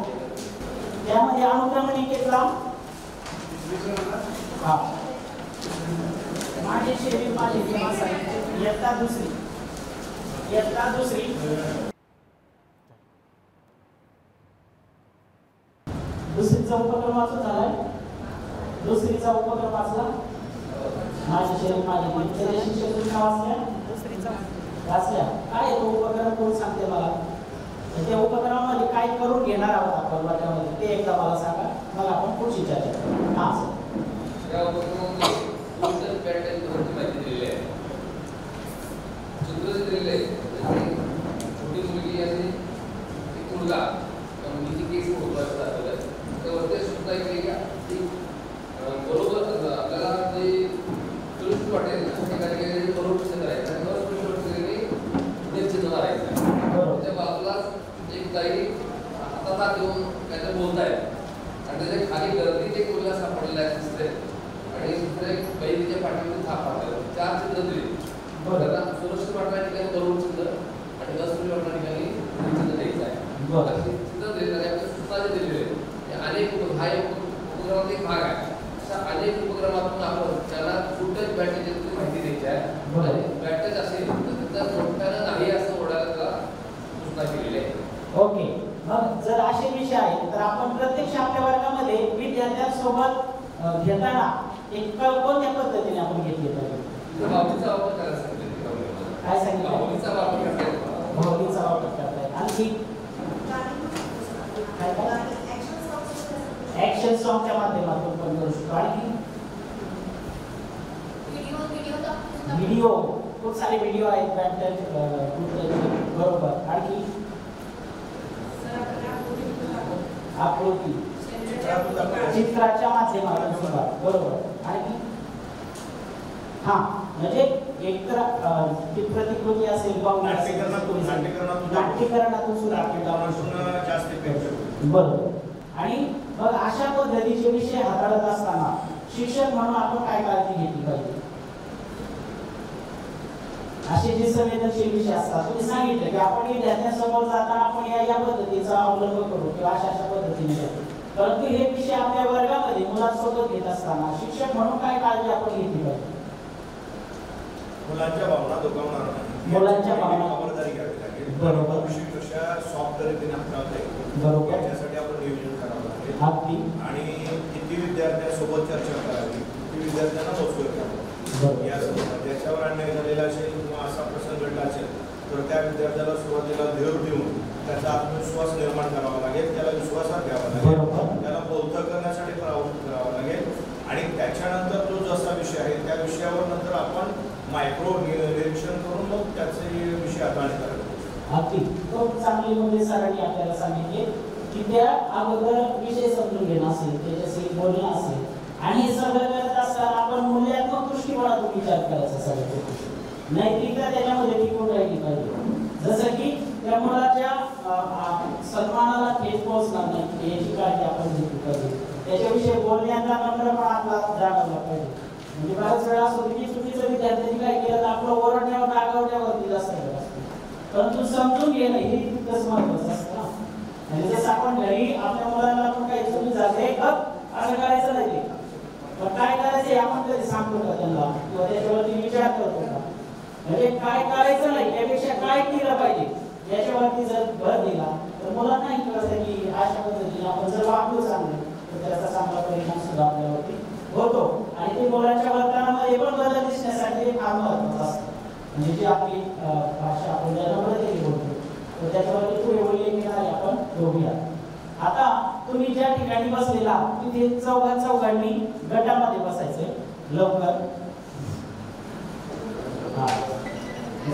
त्यामध्ये अनुक्रमणिकेतला माझे शरीर माझे दिमाग इयत्ता दुसरी दुसरीचा उपक्रम वाचून झालाय. दुसरीचा उपक्रम वाचला माझे शरीर माझे दिमाग शिक्षक तुमच्या वाचल्या दुसरीचा वाचल्या. काय तो उपक्रम कोण सांगते मला त्या उपक्रमामध्ये काय करून घेणार आहोत आपण वर्गामध्ये ते एकदा मला सांगा मग आपण पुढची चर्चा करू. हा सर या उपक्रमामध्ये सोशल पॅटर्न बद्दल माहिती दिलेली आहे. चित्र दिलेले आहे. छोटी मुलगी आणि एक मुलगा मुलीची केस महत्वाचं दाखवलं आहे. त्यावरती सुद्धा एक बरोबर आपल्याला जे सुरक्षित वाटेल ना त्या ठिकाणी बरोबर चिन्ह करायचं आणि सुरक्षित चिन्ह मारायचं. त्या बाजूलाच एक ताई हातात घेऊन काहीतरी बोलत आहे आणि त्याच्या खाली गर्दीत एक मुलगा सापडलेला आहे दिसते आणि दुसऱ्या एक बैलीच्या पाठीमध्ये थाप मारला. 4 चिन्ह दिली. त्याला सुरक्षित वाटणाऱ्या ठिकाणी बरोबर चिन्ह आणि असुरक्षित वाटणाऱ्या ठिकाणी चिन्ह द्यायचं आहे. चिन्ह दिले आणि आपल्या सूचना जे दिलेले अनेक हा एक उपक्रमाचा एक भाग आहे. अशा अनेक उपक्रमातून आपण त्याला कुठल्याच बॅटरीची माहिती द्यायची आहे आणि बॅटरीच असेल तर त्याचा मोठ्यानं नाही असं ओढायला त्याला सूचना केलेली आहे. ओके, मग जर असे विषय आहेत तर आपण प्रत्यक्ष आपल्या वर्गामध्ये विद्यार्थ्यांसोबत घेताना एक कोणत्या पद्धतीने आपण घेतले पाहिजे. बाहुलीचा वापर करायला सांगितलं. काय सांगितलं. बाहुलीचा वापर करताय. बाहुलीचा वापर करताय. आणखी ऍक्शन सॉंगच्या माध्यमातून पण करू शकतो. आणखी व्हिडिओ खूप सारे व्हिडिओ आहेत बरोबर. आणखी आकृती चित्राच्या माध्यमातून सुद्धा बरोबर. आणखी हा म्हणजे एकतर प्रतिकृती असेल नाट्यकरणातून सुद्धा बरोबर. आणि मग अशा पद्धतीचे विषय हाताळत असताना शिक्षक म्हणून आपण काय काळजी घेतली पाहिजे. असे जे संवेदनशील विषय असतात तुम्ही सांगितलं की आपण विद्यार्थ्यांसमोर जाताना आपण या पद्धतीचा अवलंब करू किंवा अशा पद्धतीने करतो. परंतु हे विषय आपल्या वर्गामध्ये मुलांसोबत घेत असताना शिक्षक म्हणून काय काळजी आपण घेतली पाहिजे. मुलांच्या भावना दुखावणार नाही. मुलांच्या भावना खबरदारी घ्यावी लागेल. बरोबर. विषय कशा सॉफ्ट रीतीने हाताळता येईल बरोबर. याच्यासाठी आपण नियोजन करावं लागेल. अगदी. आणि किती विद्यार्थ्यांसोबत चर्चा करावी किती विद्यार्थ्यांना बसवून करावं या संदर्भात त्याच्यावर अन्याय झालेला असेल किंवा असा प्रसंग घडला असेल तर त्या विद्यार्थ्याला सुरुवातीला धीर देऊन त्याचा आत्मविश्वास निर्माण करावा लागेल. त्याला विश्वासात घ्यावा लागेल. त्याला बोलतं करण्यासाठी प्रवृत्त करावं लागेल. आणि त्याच्यानंतर तो जसा विषय आहे त्या विषयावर नंतर आपण मायक्रो निरीक्षण करून मग त्याचे विषय हाताळणी करावे. अगदी खूप चांगली म्हणजे सरांनी आपल्याला सांगितले की त्या अगोदर विषय समजून घेणं असेल त्याच्याशी बोलणं असेल आणि हे सगळं करत असताना आपण मूल्यात्मक दृष्टिकोनातून विचार करायचा सगळ्यात नैतिकता त्याच्यामध्ये टिकून राहिली पाहिजे. जसं की त्या मुलाच्या सन्मानाला ठेच पोहोचणार नाही याची काळजी आपण घेतली पाहिजे. त्याच्याविषयी बोलण्याचा नम्रपणा आपला जाणवला पाहिजे. म्हणजे बऱ्याच वेळा असं होतं की चुकीचं विद्यार्थ्यांनी काय केलं तर आपलं ओरडण्यावर रागवण्यावरती जास्त असतं परंतु समजून घेणं हे तितकंच महत्वाचं असतं ना. म्हणजे जसं आपण घरी आपल्या मुलांना आपण काही चुकी झाले असं करायचं नाही पण काय करायचं हे आपण कधी सांगतो का त्यांना किंवा त्याच्यावरती विचार करतो का. म्हणजे काय करायचं नाही यापेक्षा काय केलं पाहिजे याच्यावरती जर भर दिला तर मुलांना नाही कळतं की अशा पद्धतीने आपण जर वागलो चांगलं तर त्याचा चांगला परिणाम सुद्धा आपल्यावरती होतो. आणि ते मुलांच्या वर्तनामध्ये पण बदल दिसण्यासाठी ते फार महत्त्वाचं असतं. म्हणजे जी आपली भाषा आपण ज्याला बदललेली बोलतो तर त्याच्यावरती पुढे बोलले की नाही आपण बघूया. आता तुम्ही ज्या ठिकाणी बसलेला तिथे चौघांनी गटामध्ये बसायचंय. लवकर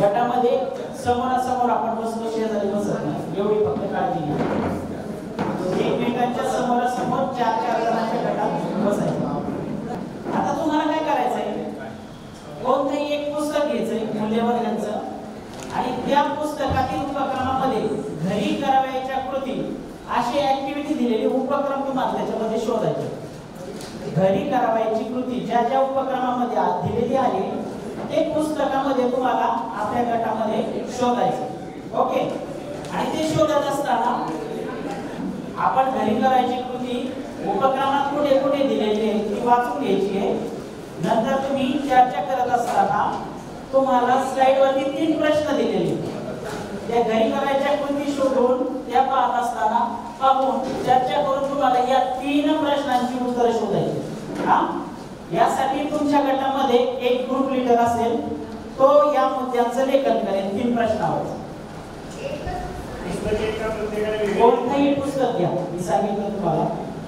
गटामध्ये समोरासमोर आपण बसतो, शेजारी बसत नाही, एवढी फक्त काळजी घ्या. एकमेकांच्या समोरासमोर 4-4 जणांच्या गटात बसायचं. आता तुम्हाला काय करायचंय, कोणतंही एक पुस्तक घ्यायचंय मूल्यवर्धनचं आणि त्या पुस्तकातील उपक्रमामध्ये घरी करावयाच्या कृती अशी ऍक्टिव्हिटी दिलेली उपक्रम तुम्हाला त्याच्यामध्ये शोधायचे. घरी करावयाची कृती ज्या ज्या उपक्रमामध्ये दिलेली आहे ते पुस्तकामध्ये तुम्हाला आपल्या गटामध्ये शोधायचं. ओके. आणि ते शोधत असताना आपण घरी करायची कृती उपक्रमात कुठे कुठे दिलेली आहे ती वाचून घ्यायची आहे. नंतर तुम्ही चर्चा करत असताना तुम्हाला स्लाइडवरती 3 प्रश्न दिलेले, त्या घरी करायच्या कृती शोधून त्या पाहत असताना पाहून चर्चा करून तुम्हाला या 3 प्रश्नांची उत्तरे शोधायची. यासाठी तुमच्या गटामध्ये एक ग्रुप लीडर असेल, तो या मुद्द्यांचं लेखन करेल 3 प्रश्नावर. कोणतंही पुस्तक घ्या, मी सांगितलं तुम्हाला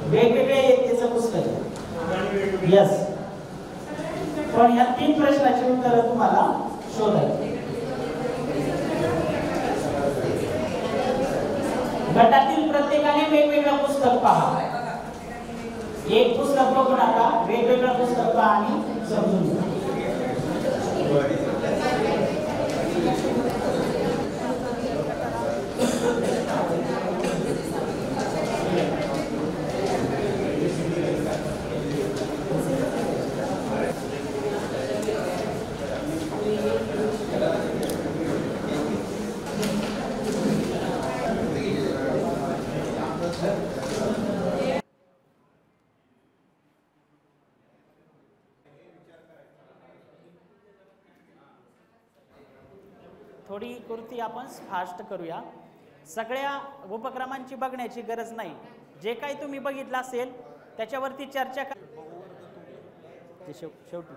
वेगवेगळे येतेचं पुस्तक घ्या. यस, पण या 3 प्रश्नाची उत्तरं तुम्हाला शोधायची. गटातील प्रत्येकाने वेगवेगळं पुस्तक पहा. एक पुस्तक बघू नका, वेगवेगळं पुस्तक पहा आणि समजून घ्या. थोडी कृती आपण फास्ट करूया. सगळ्या उपक्रमांची बघण्याची गरज नाही. जे काही तुम्ही बघितलं असेल त्याच्यावरती चर्चा ते शेवटी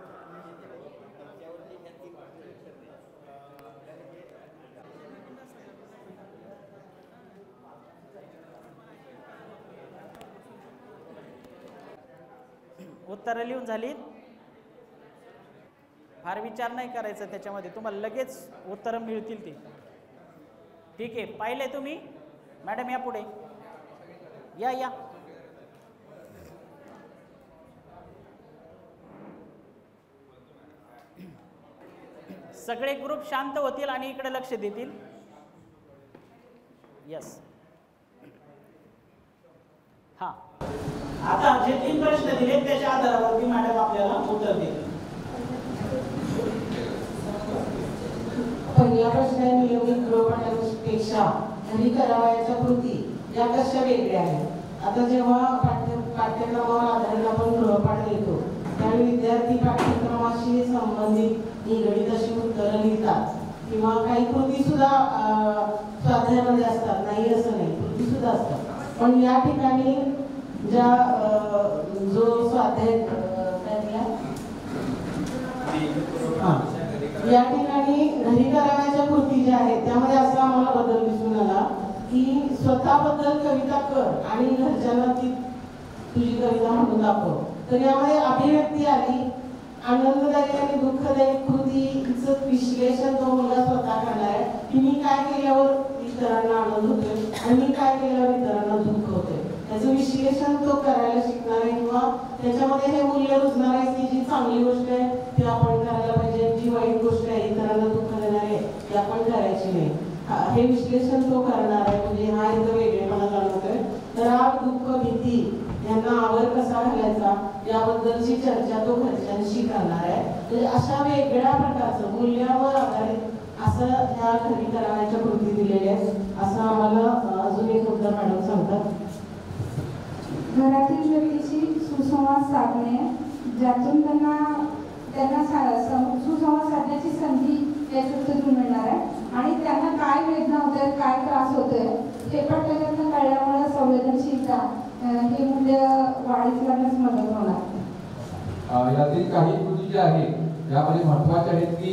उत्तरं लिहून झाली. फार विचार नाही करायचा त्याच्यामध्ये, तुम्हाला लगेच उत्तरं मिळतील ती. ठीक आहे, पाहिले तुम्ही? मॅडम या पुढे या. सगळे ग्रुप शांत होतील आणि इकडे लक्ष देतील. यस. हा, आता जे 3 प्रश्न दिले त्याच्या आधारावरती मॅडम आपल्याला उत्तर देतील. पहिला प्रश्न आहे, नियमित गृहपाठापेक्षा घरी करावयाच्या कृती या कशा वेगळ्या आहेत? आता जेव्हा पाठ्यक्रमावर आधारित आपण गृहपाठ देतो त्यावेळी विद्यार्थी पाठ्यक्रमाशी संबंधित निगडीत अशी उत्तरं लिहितात किंवा काही कृती सुद्धा स्वाध्यायामध्ये असतात, नाही असं नाही, कृती सुद्धा असतात. पण या ठिकाणी ज्या जो स्वाध्याय या ठिकाणी घरी करावयाच्या कृती ज्या आहेत त्यामध्ये असा आम्हाला बदल दिसून आला की स्वतःबद्दल कविता कर आणि घरच्यांना ती तुझी कविता म्हणून दाखव. तर यामध्ये अभिव्यक्ती आली. आनंददायी आणि दुःखदायी कृतीचं विश्लेषण तो मुलगा स्वतः करणार आहे की मी काय केल्यावर इतरांना आनंद होतोय आणि मी काय केल्यावर इतरांना दुःख होतोय. त्याचं विश्लेषण तो करायला शिकणार आहे किंवा त्याच्यामध्ये हे मूल्य रुजणार आहे की जी चांगली गोष्ट आहे ती आपण करायला पाहिजे, जी वाईट गोष्ट आहे इतरांना दुःख देणार आहे ती आपण करायची नाही. हे विश्लेषण तो करणार आहे. म्हणजे हा इथं वेगळेपणा जाणवतोय. तर राग, दुःख, भीती यांना आवर कसा घालायचा याबद्दलची चर्चा तो घरच्यांशी करणार आहे. म्हणजे अशा वेगळ्या प्रकारचं मूल्यावर आधारित असं ह्या घरी करावयाच्या कृती दिलेल्या आहेत असं आम्हाला अजून एक मुद्दा मॅडम सांगतात. घरातील व्यक्तीशी सुसंवाद साधणे ज्यातून त्यांना सुसंवाद साधण्याची संधी याच्यातून मिळणार आहे आणि त्यांना काय वेदना होत आहेत, काय त्रास होतोय हे पण त्याच्यातून कळल्यामुळे संवेदनशीलता हे मूल्य वाढीस लागण्यास मदत होणार. यातील काही कृती ज्या आहेत यामध्ये महत्त्वाच्या आहेत की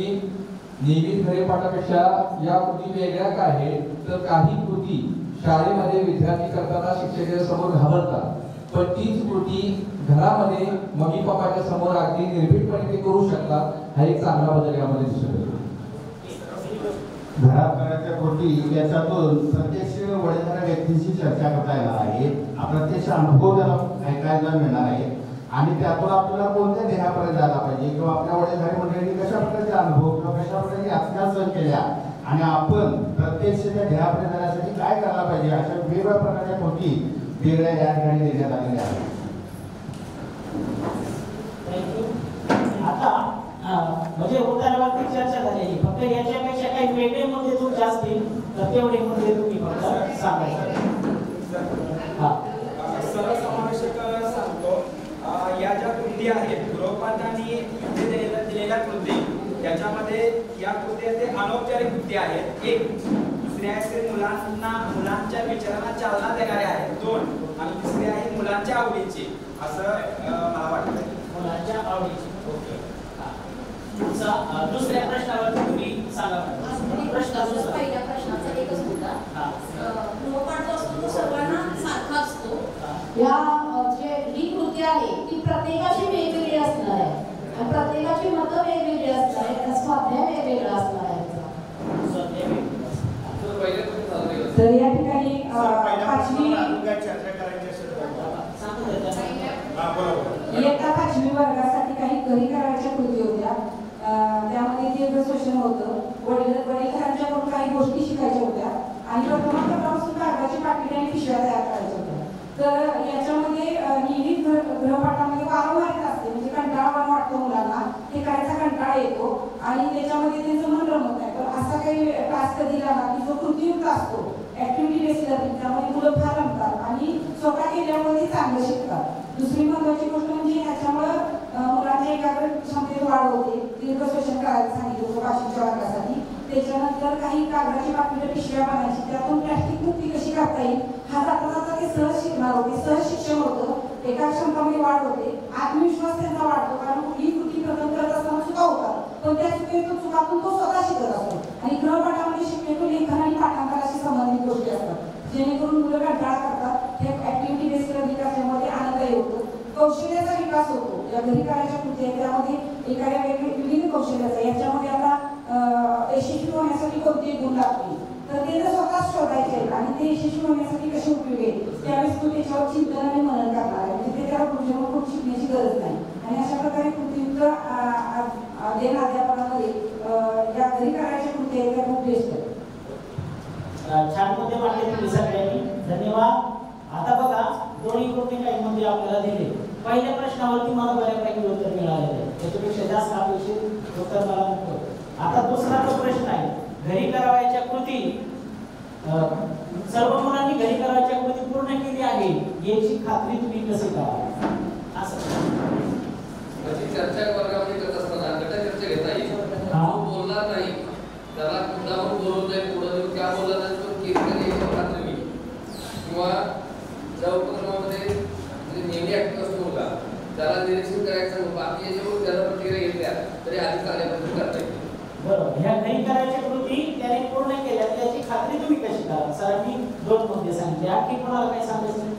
नियमित गृहपाठापेक्षा या कृती वेगळ्या काय आहेत, तर काही कृती शाळेमध्ये विद्यार्थी करताना शिक्षकाच्या समोर घाबरतात, पण तीच कृती घरामध्ये मम्मी पप्पाच्या समोर अगदी निर्भीडपणे ते करू शकतात. हा एक चांगला बदल यामध्ये दिसून येतो. घरात करायच्या कृती याच्यातून प्रत्यक्ष वडीलधाऱ्या व्यक्तीशी चर्चा करता येणार आहे, प्रत्यक्ष अनुभव त्याला ऐकायला मिळणार आहे आणि त्यातून आपल्याला कोणत्या ध्येयापर्यंत जायला पाहिजे किंवा आपल्या वडीलधारी मंडळींनी कशा प्रकारचे अनुभव किंवा कशा प्रकारचे यातना सहन केल्या आणि आपण प्रत्यक्ष त्या ध्येयापर्यंत जाण्यासाठी काय करायला पाहिजे अशा वेगवेगळ्या प्रकारच्या कृती वेगळ्या या ठिकाणी देण्यात आलेल्या आहेत. आता म्हणजे उतारावरती चर्चा झालेली, फक्त याच्यापेक्षा काही वेगळे मुद्दे तुमचे असतील तर तेवढे मुद्दे तुम्ही फक्त सांगायचे. सर्वसमावेशक सांगतो, या ज्या कृती आहेत गृहपाठ आणि दिलेल्या कृती त्याच्यामध्ये या कृती आहेत ते अनौपचारिक कृती आहेत. एक दुसरी आहे ते मुलांच्या विचारांना चालना देणारे आहेत. 2 आणि तिसरी आहे मुलांच्या आवडीची, असं मला वाटतं. मुलांच्या आवडीची. ओके. दुसऱ्या प्रश्नावर तुम्ही सांगा. पहिल्या प्रश्नाचा एकच मुद्दा, गृहपाठ जो असतो तो सर्वांना सारखा असतो. या जे ही कृती आहे ती प्रत्येकाची वेगवेगळी असणार आहे आणि प्रत्येकाची मतं वेगवेगळी असणार आहे, त्याचा स्वाध्याय वेगवेगळा असणार आहे. तर या ठिकाणी इयत्ता 5वी वर्गासाठी काही घरी करायच्या कृती होत्या. त्यामध्ये दीर्घ शोषण होतं, वडिलांच्याकडून काही गोष्टी शिकायच्या होत्या आणि प्रथमापासून कागदाची पाकिटे आणि पिशव्या तयार करायच्या होत्या. तर याच्यामध्ये नियमित गृहपाठामध्ये वारंवार असते, म्हणजे कंटाळा वाटतो मुलांना, ते करायचा कंटाळा येतो आणि त्याच्यामध्ये त्यांचं मन रमत नाही. तर असा काही टास्क दिला ना की जो कृतीयुक्त असतो, ऍक्टिव्हिटी बेस्ड लर्निंग, त्यामध्ये मुलं फार रमतात आणि स्वतः केल्यामुळे चांगलं शिकतात. दुसरी महत्वाची गोष्ट म्हणजे ह्याच्यामुळं मुलांच्या एकाग्र क्षमतेत वाढ होते. दीर्घ शोषण करायला सांगितलं होतं 5वीच्या वर्गासाठी. त्याच्यानंतर काही कागदाची पाकिटं पिशव्या बनायची, त्यातून प्लॅस्टिक मुक्ती कशी करता येईल हा जाता जाता ते सहज शिकणार होते. सहज शिक्षण होतं, एका क्षमतामध्ये वाढ होते, आत्मविश्वास त्यांचा वाढतो, कारण कुठलीही कृती प्रथम करत असताना चुका होतात, पण त्या चुकातून तो स्वतः शिकत असतो. आणि गृहपाठामध्ये शक्यतो लेखन आणि पाठांतराशी संबंधित गोष्टी असतात, जेणेकरून मुलं कंटाळा करतात. हे ऍक्टिव्हिटी बेस्ड लर्निंग असल्यामुळे आनंददायी होतं. कौशल्याचा विकास होतो. या घरी करायच्या कृती आहेत त्यामध्ये एखाद्या विविध कौशल्याचा, याच्यामध्ये आता यशस्वी होण्यासाठी कोणते गुण लागतील तर ते जर स्वतःच शोधायचे आहेत आणि ते यशस्वी होण्यासाठी कसे उपयोगी आहेत त्यावेळेस तो त्याच्यावर चिंतन आणि मनन करणार आहे. म्हणजे ते त्याला पुढच्यावर खूप शिकण्याची गरज नाही. आणि अशा प्रकारे कृतीयुक्त अध्ययन अध्यापनामध्ये या घरी करायच्या कृती आहेत त्या खूप बेस्ट आहेत. छान मुद्दे मांडले तुम्ही सगळ्यांनी, धन्यवाद. आता बघा दोन्ही कृती काही मुद्दे आपल्याला दिले. पहिल्या प्रश्नावरती मला बऱ्यापैकी उत्तर मिळालेलं आहे, त्याच्यापेक्षा जास्त अपेक्षित उत्तर मला नको. आता दुसरा जो प्रश्न आहे, घरी करावयाच्या कृती सर्व मुलांनी घरी करावयाच्या कृती पूर्ण केली आहे याची खात्री तुम्ही कशी कराल? असं चर्चा वर्गामध्ये करत असताना गट चर्चा घेता येईल. बोलणार नाही त्याला मुद्दावर बोलवत नाही, पुढे क्या बोलला नाही तो केली खात्री होईल. किंवा ज्या उपक्रमामध्ये नेहमी ऍक्टिव्ह असतो मुलगा त्याला निरीक्षण करायचं, बाकी याच्यावर त्याला प्रतिक्रिया घेतल्या तरी आधी चांगल्या पद्धतीने करता येईल. बरोबर. ह्या घरी करायच्या कृती त्याने पूर्ण केल्या त्याची खात्री तुम्ही कशी कराल? सरांनी 2 मुद्दे सांगितले, आणखी कोणाला काय सांगायचं?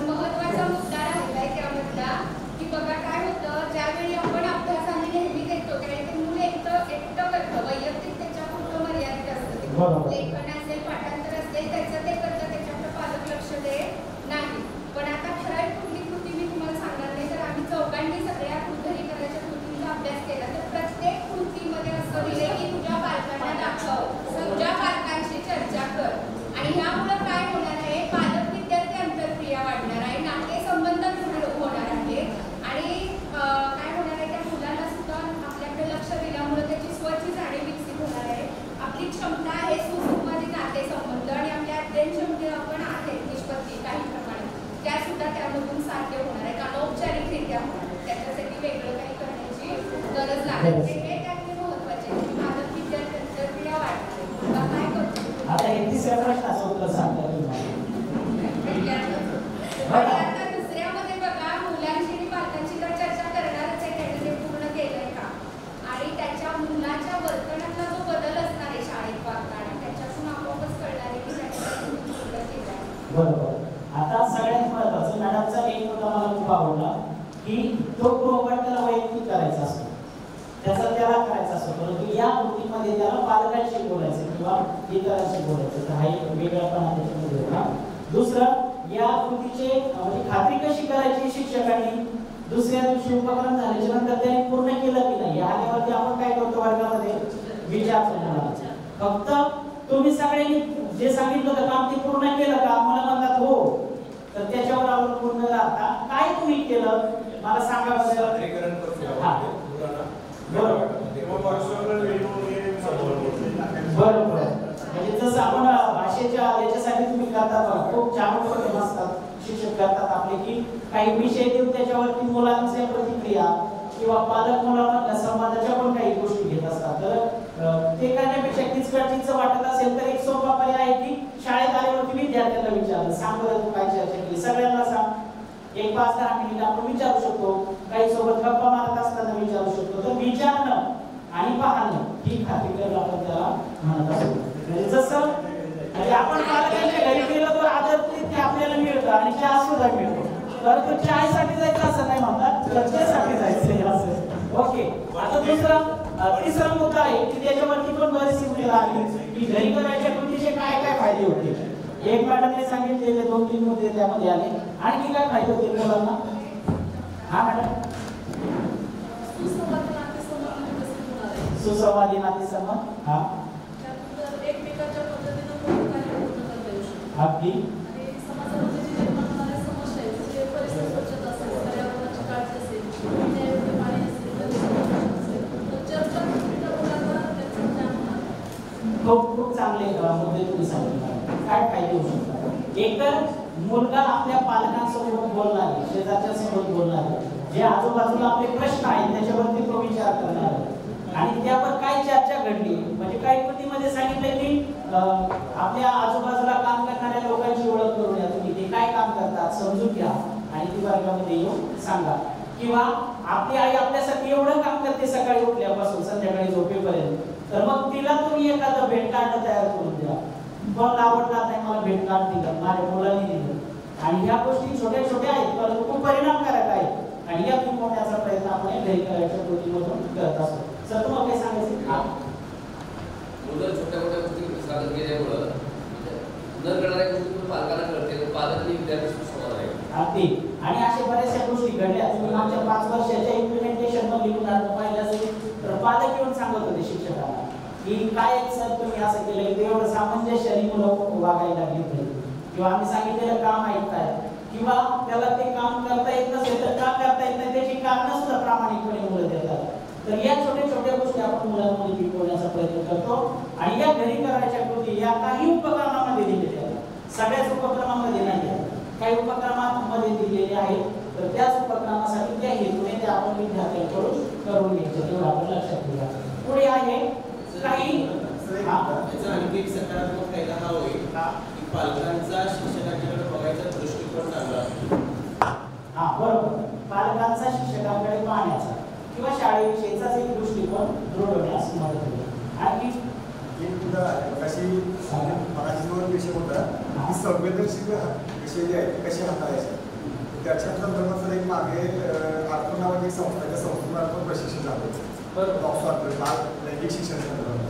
महत्वाचा मुद्दा राहिलाय त्यामधला की बघा काय होतं, ज्यावेळी आपण अभ्यासाने नेहमी देतो त्यावेळी ते मुलं एकटं करतं, वैयक्तिक त्याच्यापुरतं मर्यादित असतं. लेखन असेल, पाठांतर असेल, त्याचं ते करतं, त्याच्याकडे पालक लक्ष देत नाही. पण आता ठराविक कुठली कृती मी तुम्हाला सांगणार नाही, तर आम्ही चौघांनी सगळ्या घरी करायच्या कृतींचा अभ्यास केला तर प्रत्येक कृतीमध्ये असं दिले की तुझ्या पालकांना दाखव मला खूप आवडला की तो गृहपाठ त्याला वैयक्तिक करायचा असतो, त्याचा त्याला करायचा असतो, परंतु या कृतीमध्ये त्याला पालकांशी बोलायचं किंवा इतरांशी बोलायचं, तर हा एक वेगळापणा त्याच्यामध्ये होता. दुसरं, या कृतीचे म्हणजे खात्री कशी करायची शिक्षकांनी, दुसऱ्या दिवशी उपक्रम झाल्याच्या नंतर त्यांनी पूर्ण केलं की नाही यावरती आपण काय करतो वर्गामध्ये विचारतो मुलांना. फक्त तुम्ही सगळ्यांनी जे सांगितलं होतं काम ते पूर्ण केलं का, मला म्हणतात हो, तर त्याच्यावर अवलंबून न राहता काय तुम्ही केलं मला सांगा. बरोबर, म्हणजे जसं आपण भाषेच्या याच्यासाठी तुम्ही करता बघा, खूप छान उपक्रम असतात शिक्षक करतात आपले की काही विषय देऊन त्याच्यावरती मुलांच्या प्रतिक्रिया किंवा पालक मुलांमधल्या संवादाच्या पण काही गोष्टी घेत असतात. तर ते करण्यापेक्षा किचकट वाटत असेल तर एक सोपा पर्याय आहे की शाळेत आल्यावरती विद्यार्थ्यांना विचारलं, सांग बरं तू काय चर्चा केली, सगळ्यांना सांग. 1-5-10 मिनिट आपण विचारू शकतो, काही सोबत गप्पा मारत असताना विचारू शकतो. तर विचारणं आणि पाहणं ही खात्री करणं आपण त्याला म्हणत असतो. म्हणजे जसं म्हणजे आपण पालकांच्या घरी गेलो तर आदर ते आपल्याला मिळतं आणि चहा सुद्धा मिळतो, परंतु चायसाठी जायचं असं नाही म्हणतात, चर्चेसाठी जायचं असं. ओके, आता तिसरा मुद्दा आहे की त्याच्यावरती पण बरेचशी मुलं आली की घरी करायच्या कृतीचे काय काय फायदे होते. एक मॅडमने सांगितलेले 2-3 मुद्दे त्यामध्ये आले. आणखी काय फायदे होते मुलांना? हा मॅडम. सुसंवादी नातेसंबंध, हा एकमेकांच्या पद्धतीनं अगदी खूप चांगले मुद्दे तुम्ही सांगितले. काय फायदे होऊ शकतात? एक तर मुलगा आपल्या पालकांसोबत बोलणार आहे, शेजारच्या सोबत बोलणार आहे, जे आजूबाजूला आपले प्रश्न आहेत त्याच्यावरती तो विचार करणार आहे आणि त्यावर काय चर्चा घडली. म्हणजे काही कृतीमध्ये सांगितलं की आपल्या आजूबाजूला काम करणाऱ्या लोकांची ओळख करून या, तुम्ही ते काय काम करतात समजून घ्या आणि ती वर्गामध्ये येऊन सांगा. किंवा आपली आई आपल्यासाठी एवढं काम करते सकाळी उठल्यापासून संध्याकाळी झोपेपर्यंत, तर मग तिला तुम्ही एखादं भेटकार्ड तयार करून द्या. पण आवडणार नाही मला भेटकार्ड दिलं, माझ्या मुलांनी दिलं, आणि ह्या गोष्टी छोट्या छोट्या आहेत परंतु खूप परिणामकारक आहेत आणि या होण्याचा प्रयत्न आपण घरी करायच्या कृतीमधून करत असतो. सर तुम्हाला काय सांगायचं? मुलं छोट्या मोठ्या गोष्टी सादर केल्यामुळं न करणाऱ्या गोष्टी पालकांना कळते, पालकांनी विद्यार्थी सुसंवाद आहे अगदी. आणि अशा बऱ्याचशा गोष्टी घडल्या. तुम्ही मागच्या 5 वर्षाच्या इम्प्लिमेंटेशन मध्ये उदाहरण पाहिलं असेल तर पालक येऊन सांगत होते शिक्षकांना की काय सर तुम्ही असं केलं, ते एवढं सामंजस्याने मुलं वागायला लागली किंवा आम्ही सांगितलेलं काम ऐकताय किंवा त्याला ते काम करता येत नसेल तर का करता येत नाही त्याची कारणं सुद्धा प्रामाणिकपणे मुलं देतात. तर या छोट्या छोट्या गोष्टी आपण मुलांमध्ये शिकवण्याचा प्रयत्न करतो आणि या घरी करायच्या कृती या काही उपक्रमामध्ये दिलेल्या आहेत, सगळ्याच उपक्रमामध्ये नाही, काही उपक्रमांमध्ये दिलेले आहेत. तर त्याच उपक्रमासाठी त्या हेतूने ते आपण विद्यार्थ्यांकडून करून घ्यायचं, तेवढं आपण लक्षात ठेवा. पुढे आहे काही आणखी एक सकारात्मक फायदा हा होईल की पालकांचा शिक्षकांकडे बघायचा दृष्टिकोन चांगला. हा बरोबर, पालकांचा शिक्षकांकडे पाहण्याचा किंवा शाळेविषयीचाच एक दृष्टिकोन दृढ होण्यास मदत होईल. आणखी मराठी जो विषय होता की संवेदनशील विषय जे आहेत कसे हाताळायचे, त्याच्या संदर्भात एक मागे आत्म नावाची एक संस्था, त्या संस्थेमार्फत प्रशिक्षण झालं बाल लैंगिक शिक्षण संदर्भात.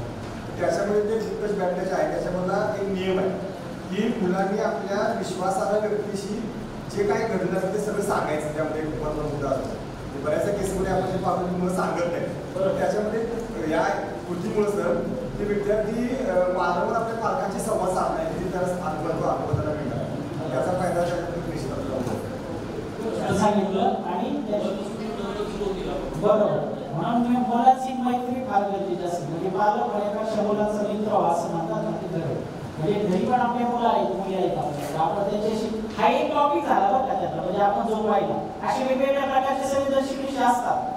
त्याच्यामध्ये जे दिग्गज बॅटलेज आहे त्याच्यामधला एक नियम आहे की मुलांनी आपल्या विश्वासार्ह व्यक्तीशी जे काही घडलं असेल ते सगळं सांगायचं. त्यामध्ये एक महत्त्वाचा मुद्दा असतो. बऱ्याचशा केसमध्ये आपण जे पाहतो की मुलं सांगत नाही, त्याच्यामध्ये या कृतीमुळे सर ते विद्यार्थी वारंवार आपल्या पालकांशी संवाद साधणार आहे, त्याला अनुभवाला मिळणार, त्याचा फायदा निश्चित सांगितलं. आणि बरोबर, म्हणून मुलांची मैत्री फार गरजेची असते. म्हणजे पालक होण्यापेक्षा मुलांचा मित्र असं म्हणतात ना, ते घरी म्हणजे घरी पण आपले मुलं आहेत, मुली आहेत आपल्याला, आपण त्याच्याशी हा एक टॉपिक झाला बरं का त्यातला, म्हणजे आपण जो पाहिला असे वेगवेगळ्या प्रकारचे संवेदनशील विषय असतात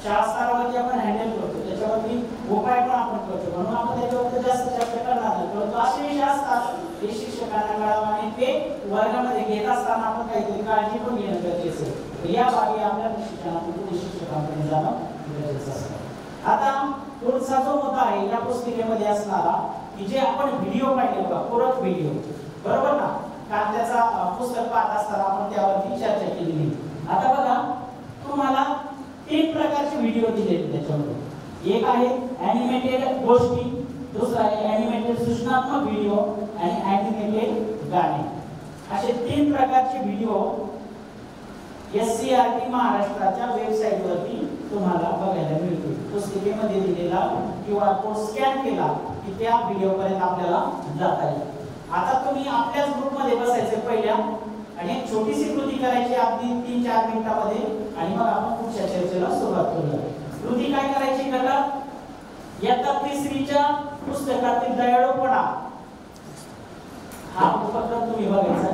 शाळा स्तरावरती आपण हँडल करतो, त्याच्यावरती उपाय पण आपण करतो, म्हणून आपण त्याच्यावरती जास्त चर्चा करणार नाही. परंतु असे विषय असतात ते शिक्षकांना कळावं आणि ते वर्गामध्ये घेत असताना आपण काहीतरी काळजी पण घेणं गरजेचं आहे. या बाबी आपल्या शिक्षणातून शिक्षकांकडे जाणं गरजेचं असतं. आता पुढचा जो मुद्दा आहे या पुस्तिकेमध्ये असणारा की जे आपण व्हिडिओ पाहिले बघा, पूरक व्हिडिओ, बरोबर ना, कारण त्याचा पुस्तक पाहत असताना आपण त्यावरती चर्चा केलेली. 3 प्रकारचे व्हिडिओ दिलेले त्याच्यामध्ये. एक आहे ॲनिमेटेड गोष्टी, दुसरा आहे ॲनिमेटेड सूचनात्मक व्हिडिओ आणि ॲनिमेटेड गाणे. असे 3 प्रकारचे व्हिडिओ SCRT महाराष्ट्राच्या वेबसाईटवरती तुम्हाला बघायला मिळतील. पुस्तिकेमध्ये दिलेला QR कोड स्कॅन केला की त्या व्हिडिओपर्यंत आपल्याला जाता येईल. आता तुम्ही आपल्याच ग्रुपमध्ये बसायचे पहिल्या आणि एक छोटीशी कृती करायची अगदी 3-4 मिनिटांमध्ये आणि मग आपण पुढच्या चर्चेला सुरुवात करूया. कृती काय करायची घटक? इयत्ता 3रीच्या पुस्तकातील दयाळूपणा हा उपक्रम तुम्ही बघायचा.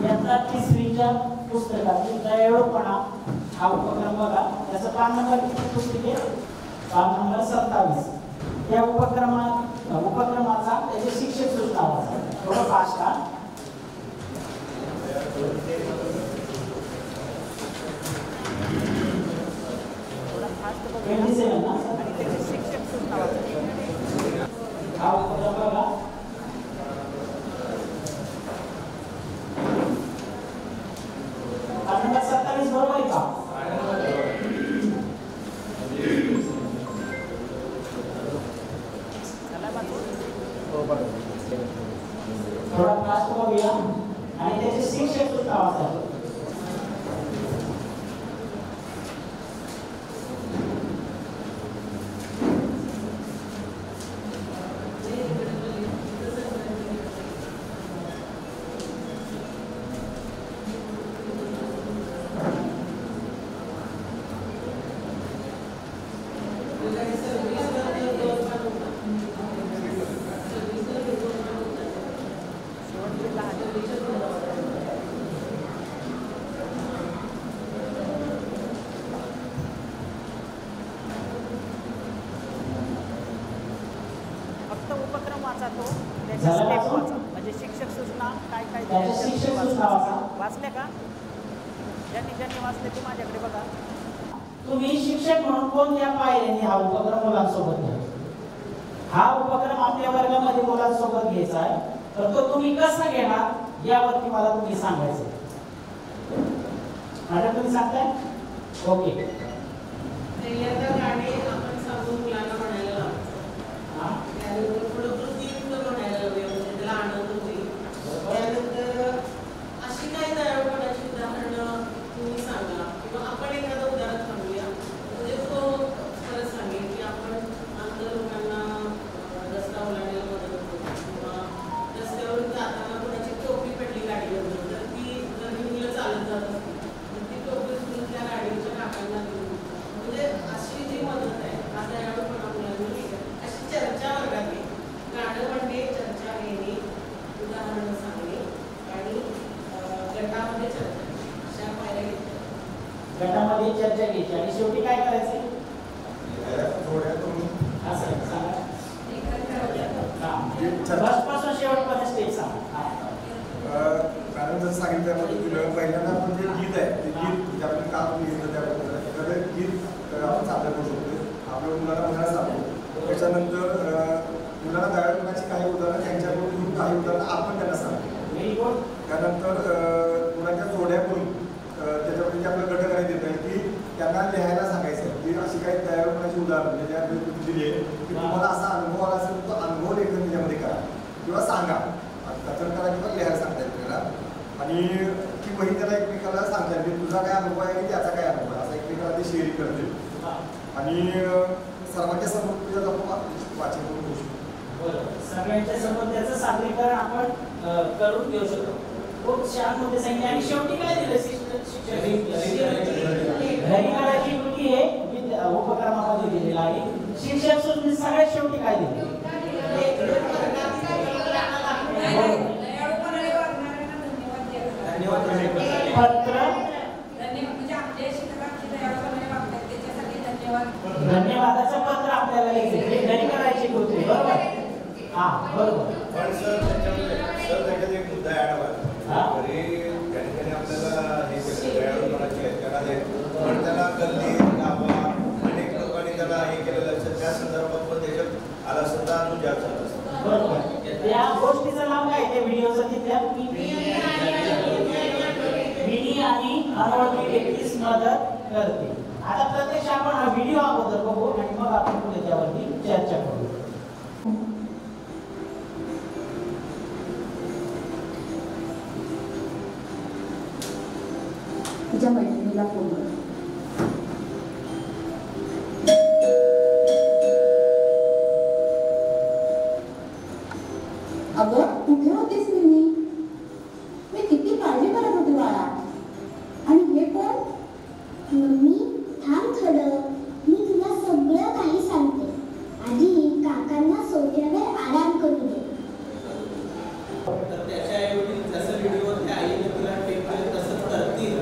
इयत्ता 3रीच्या पुस्तकातील दयाळूपणा हा उपक्रम बघा. त्याचा पान नंबर किती पुस्तके? पान नंबर 27. त्या उपक्रमाचा त्याचे शिक्षक सूचना वाचा. थोडं फास्ट का? शिक्षक सूचना वाचा. हा उपक्रम बघा. नंबर 27 बरोबर आहे का? थोडा फास्ट बघूया आणि त्याचे शिक्षक सूचना वाचा. म्हणजे शिक्षक सूचना काय काय वाचले का? ज्यांनी वाचले ते माझ्याकडे बघा. तुम्ही शिक्षक म्हणून कोणत्या पायऱ्यांनी हा उपक्रम मुलांसोबत घ्या. हा उपक्रम आपल्या वर्गामध्ये मुलांसोबत घ्यायचा आहे, तर तो तुम्ही कसा घेणार यावरती मला तुम्ही सांगायचं. आता तुम्ही सांगताय ओके. गाणे आपण सांगून मुलांना म्हणायला लावायचं. पुढे कृतीयुक्त म्हणायला लावूया म्हणजे त्याला आनंद होईल. त्यानंतर अशी काही दयाळूपणाची उदाहरणं तुम्ही सांगा किंवा आपण एखादं उदाहरण सांगूया म्हणजे तो खरंच सांगेल की आपण अंध लोकांना रस्ता ओलांडायला मदत करतो किंवा रस्त्यावरून जाताना कोणाची टोपी पडली गाडीवर तर ती जर मुलं चालत जात असतील तर ती टोपी उचलून त्या गाडीच्या काकांना देऊन म्हणजे अशी जी मदत आहे हा दयाळूपणा मुलांनी अशी चर्चा वर्गात गाणं म्हणणे, चर्चा घेणे, उदाहरणं सांगणे आणि गटामध्ये चर्चा अशा पायऱ्या घेतल्या. गटामध्ये चर्चा घ्यायची आणि शेवटी काय करायचं? बसपासून शेवटपर्यंत स्टेप सांगा. कारण जसं सांगितलं त्यामध्ये पहिल्यांदा आपण जे गीत आहे ते गीत म्हणजे आपण का लिहिलं त्याबद्दल एखादं गीत आपण सादर करू शकतो. आपल्या मुलांना म्हणायला सांगतो. त्याच्यानंतर मुलांना दयाळूपणाची काही उदाहरणं त्यांच्याकडून काही उदाहरणं आपण त्यांना सांगतो. त्यानंतर मुलांच्या जोड्या करून त्याच्यामध्ये जे आपलं घटक आहे देत आहे की त्यांना लिहायला सांगायचं की अशी काही दयाळूपणाची उदाहरणं म्हणजे ज्या दिली आहे की तुम्हाला असा अनुभव आला असेल तो अनुभव लेखन त्याच्यामध्ये करा किंवा सांगा. कथन करा किंवा लिहायला सांगता येईल त्याला आणि ती वही त्याला एकमेकाला सांगता येईल की तुझा काय अनुभव आहे की त्याचा काय अनुभव आहे असं एकमेकाला ते शेअरिंग करतील आणि सर्वांच्या समोर तुझ्या वाचन करून घेऊ शकतो. सगळ्यांच्या समोर त्याचं सादरीकरण आपण करून घेऊ शकतो. खूप छान मध्ये सांगितले. आणि शेवटी काय दिलं शिक्षक घरी करायची कृती हे उपक्रमामध्ये दिलेला आहे. शिक्षक सुद्धा सगळ्यात शेवटी काय दिले? पत्र धन्यवादाचं पत्र आपल्याला लिहायचं घरी करायची कृती बरोबर. हा बरोबर. पण सर त्याच्यात एक मुद्दा ऍड व्हायला घरी त्याने आपल्याला हे दयाळूपणाची त्यांना पण त्याला गल्ली गावा अनेक लोकांनी त्याला हे केलेलं असतं त्या संदर्भात पण त्याच्यात आला सुद्धा अजून जास्त असतं. बरोबर. त्या गोष्टीचं नाव काय त्या व्हिडिओचं तिथल्या विनी आणि अनोळखी व्यक्तीस मदत करते. आता प्रत्यक्ष आपण हा व्हिडिओ अगोदर बघू आणि मग आपण पुढे त्यावरती चर्चा करू. तुझ्या मैत्रिणीला फोन कर. अगं कुठे होतीस मी किती काळजी करत होते बाळा. आणि हे कोण? मम्मी थांब थोडं, मी तुला सगळं काही सांगते. आधी काकांना सोफ्यावर आराम करू दे. तर त्याच्याऐवजी जसं व्हिडिओ त्या आईने तुला टेप केलं तसंच करतील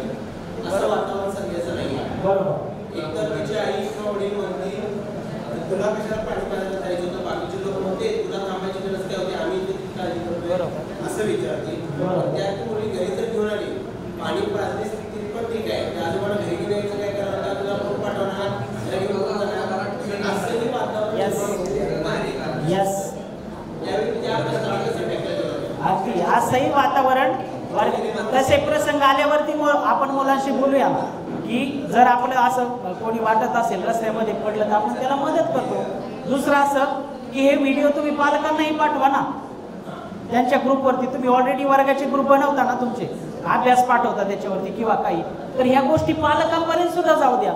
असं वातावरण सध्याचं नाही. बरोबर. एकतर तिची आई किंवा वडील म्हणतील तुला कशाला पाणी पाजायला जायचं होतं, बाकीचे लोक म्हणते तुला थांबायची गरज काय होती, आम्ही इथे काळजी करतोय असं विचारतील. त्या मुली घरी जर घेऊन आली पाणी पाजलीस तरी पण ठीक आहे, त्या आजोबाला घरी घेऊन यायचं काय करणार, तुला फोन पाठवणार असंही वातावरण यावेळी त्या अगदी असंही वातावरण. तसे प्रसंग आल्यावरती आपण मुलांशी बोलूया की जर आपलं असं कोणी वाटत असेल रस्त्यामध्ये पडलं तर आपण त्याला मदत करतो. दुसरं असं की हे व्हिडिओ तुम्ही पालकांनाही पाठवा ना, त्यांच्या ग्रुपवरती. तुम्ही ऑलरेडी वर्गाचे ग्रुप बनवता ना, तुमचे अभ्यास पाठवता त्याच्यावरती किंवा काही, तर ह्या गोष्टी पालकांपर्यंत सुद्धा जाऊ द्या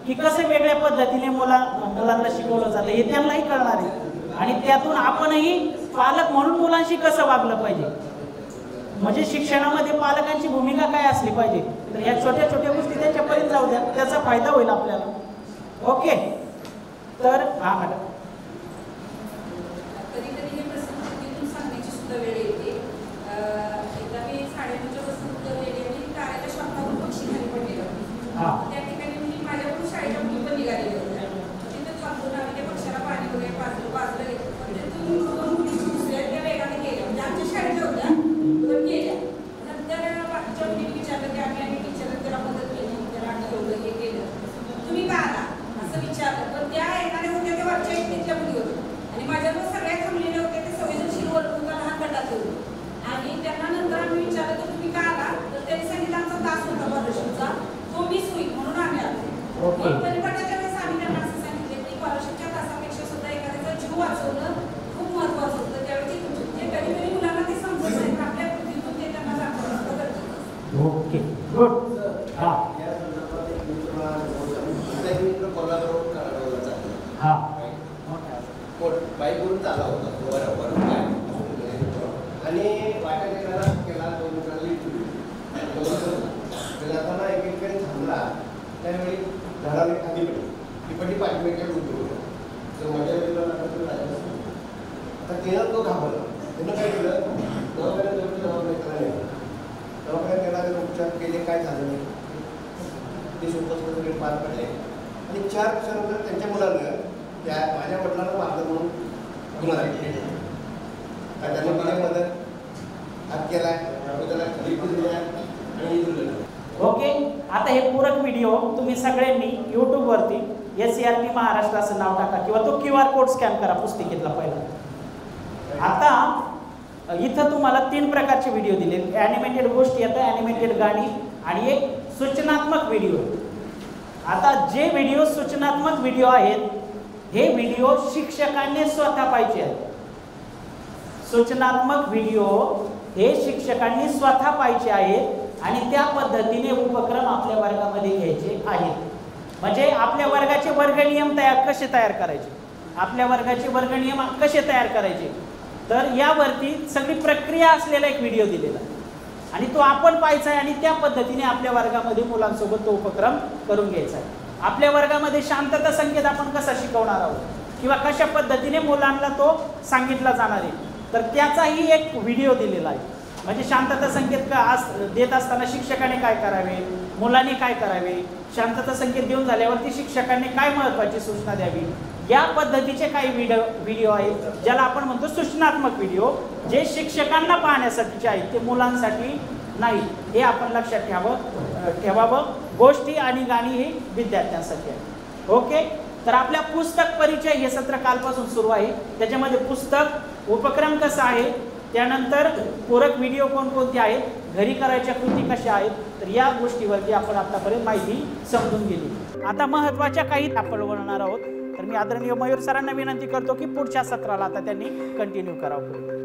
की कसं वेगळ्या पद्धतीने मुलांना शिकवलं जातं हे त्यांनाही कळणार आहे. आणि त्यातून आपणही पालक म्हणून मुलांशी कसं वागलं पाहिजे, म्हणजे शिक्षणामध्ये पालकांची भूमिका काय असली पाहिजे, तर ह्या छोट्या छोट्या गोष्टी त्यांच्यापर्यंत जाऊ द्या, त्याचा फायदा होईल आपल्याला. ओके. तर हा मॅडम, कधी कधी हे प्रसंग तिथून सांगण्याची सुद्धा वेळ येते. एकदा मी 9:30 वाजता गेले आणि कार्याला शब्दावरून पक्षी खाली पडलेला होता. त्या ठिकाणी मी माझ्याकडून शाळेच्या मुली पण निघालेल्या होत्या. तिथे थांबून आम्ही त्या पक्षाला पाणी वगैरे बाजूला घेतलं. पण तिथून दोन मुली दुसऱ्या त्या वेगाने गेल्या, म्हणजे आमच्या शाळेच्या होत्या पण गेल्या. नंतर बाकीच्या मुलीने विचारलं की आम्ही आणि टीचरने त्याला मदत केली, त्याला ठेवलं, हे केलं, तुम्ही का आला असं विचारलं. पण त्या येणाऱ्या होत्या त्या वरच्या इथल्या मुली होत्या आणि माझ्याकडून सगळ्या थांबलेल्या होत्या ते संवेदनशील वर्तुळ लहान गटात होते. आणि त्यांना नंतर आम्ही विचारलं तर तुम्ही का आला, तर त्यांनी सांगितलं आमचा तास होता स्कॉलरशिपचा, तो मिस होईल म्हणून आम्ही आलो. मग परिपाठाच्या वेळेस आम्ही त्यांना असं सांगितलं की स्कॉलरशिपच्या तासापेक्षा सुद्धा एखाद्याचा जीव वाचवणं खूप महत्त्वाचं होतं. त्यावेळी ते कधी कधी मुलांना ते समजत नाही, आपल्या कृतीतून ते त्यांना दाखवणं गरजेचं. Okay, good. हा बाईकवरून चालला होता बरोबर आणि वाटेत येणारा केला दोन मित्रांनी जाताना एकेकडे थांबला. त्यावेळी झाडाला खाली पडली, ती पडली पाठीमेकडे उठली. तर माझ्या मित्राला आता तिनं तो घाबरला. त्यानं काय केलं, दवाखान्यात त्याला उपचार केले, काय झालं नाही. ते सोबत वगैरे पार पडले आणि 4 दिवसानंतर त्यांच्या मुलानं त्या माझ्या वडिलांना मारलं म्हणून गुन्हा दाखल त्यांनी मला मदत हात केलाय, त्याला दिल्या आणि दिलं. ओके. आता हे पूरक व्हिडिओ तुम्ही सगळ्यांनी यूट्यूबवरती SCRP महाराष्ट्र असं नाव टाका किंवा तो QR कोड स्कॅन करा पुस्तिकेतला पहिला. आता इथं तुम्हाला 3 प्रकारचे व्हिडिओ दिले. ॲनिमेटेड गोष्टी येतं, ॲनिमेटेड गाणी आणि एक सूचनात्मक व्हिडिओ. आता जे व्हिडिओ सूचनात्मक व्हिडिओ आहेत हे व्हिडिओ शिक्षकांनी स्वतः पाहिजे आहेत. सूचनात्मक व्हिडिओ हे शिक्षकांनी स्वतः पाहिजे आहेत आणि त्या पद्धतीने उपक्रम आपल्या वर्गामध्ये घ्यायचे आहेत. म्हणजे आपल्या वर्गाचे वर्गनियम कसे तयार करायचे, आपल्या वर्गाचे वर्गनियम कसे तयार करायचे, तर यावरती सगळी प्रक्रिया असलेला एक व्हिडिओ दिलेला आणि तो आपण पाहायचा आहे आणि त्या पद्धतीने आपल्या वर्गामध्ये मुलांसोबत तो उपक्रम करून घ्यायचा आहे. आपल्या वर्गामध्ये शांतता संकेत आपण कसा शिकवणार आहोत किंवा कशा पद्धतीने मुलांना तो सांगितला जाणार आहे, तर त्याचाही एक व्हिडिओ दिलेला आहे. म्हणजे शांतता संकेत देत असताना शिक्षकाने काय करावे, मुलांनी काय करावे, शांतता संकेत देऊन झाल्यावरती शिक्षकांनी काय महत्त्वाची सूचना द्यावी, या पद्धतीचे काही व्हिडिओ आहेत ज्याला आपण म्हणतो सूचनात्मक व्हिडिओ, जे शिक्षकांना पाहण्यासाठीचे आहेत, ते मुलांसाठी नाही. हे आपण लक्षात ठेवावं. गोष्टी आणि गाणी हे विद्यार्थ्यांसाठी आहे. ओके. तर आपल्या पुस्तक परिचय हे सत्र कालपासून सुरू आहे. त्याच्यामध्ये पुस्तक उपक्रम कसा आहे, त्यानंतर पूरक व्हिडिओ कोणकोणते आहेत, घरी करायच्या कृती कशा आहेत, तर या गोष्टीवरती आपण आतापर्यंत माहिती समजून गेली. आता महत्त्वाच्या काही आपण बोलणार आहोत. तर मी आदरणीय मयूर सरांना विनंती करतो की पुढच्या सत्राला आता त्यांनी कंटिन्यू करावं.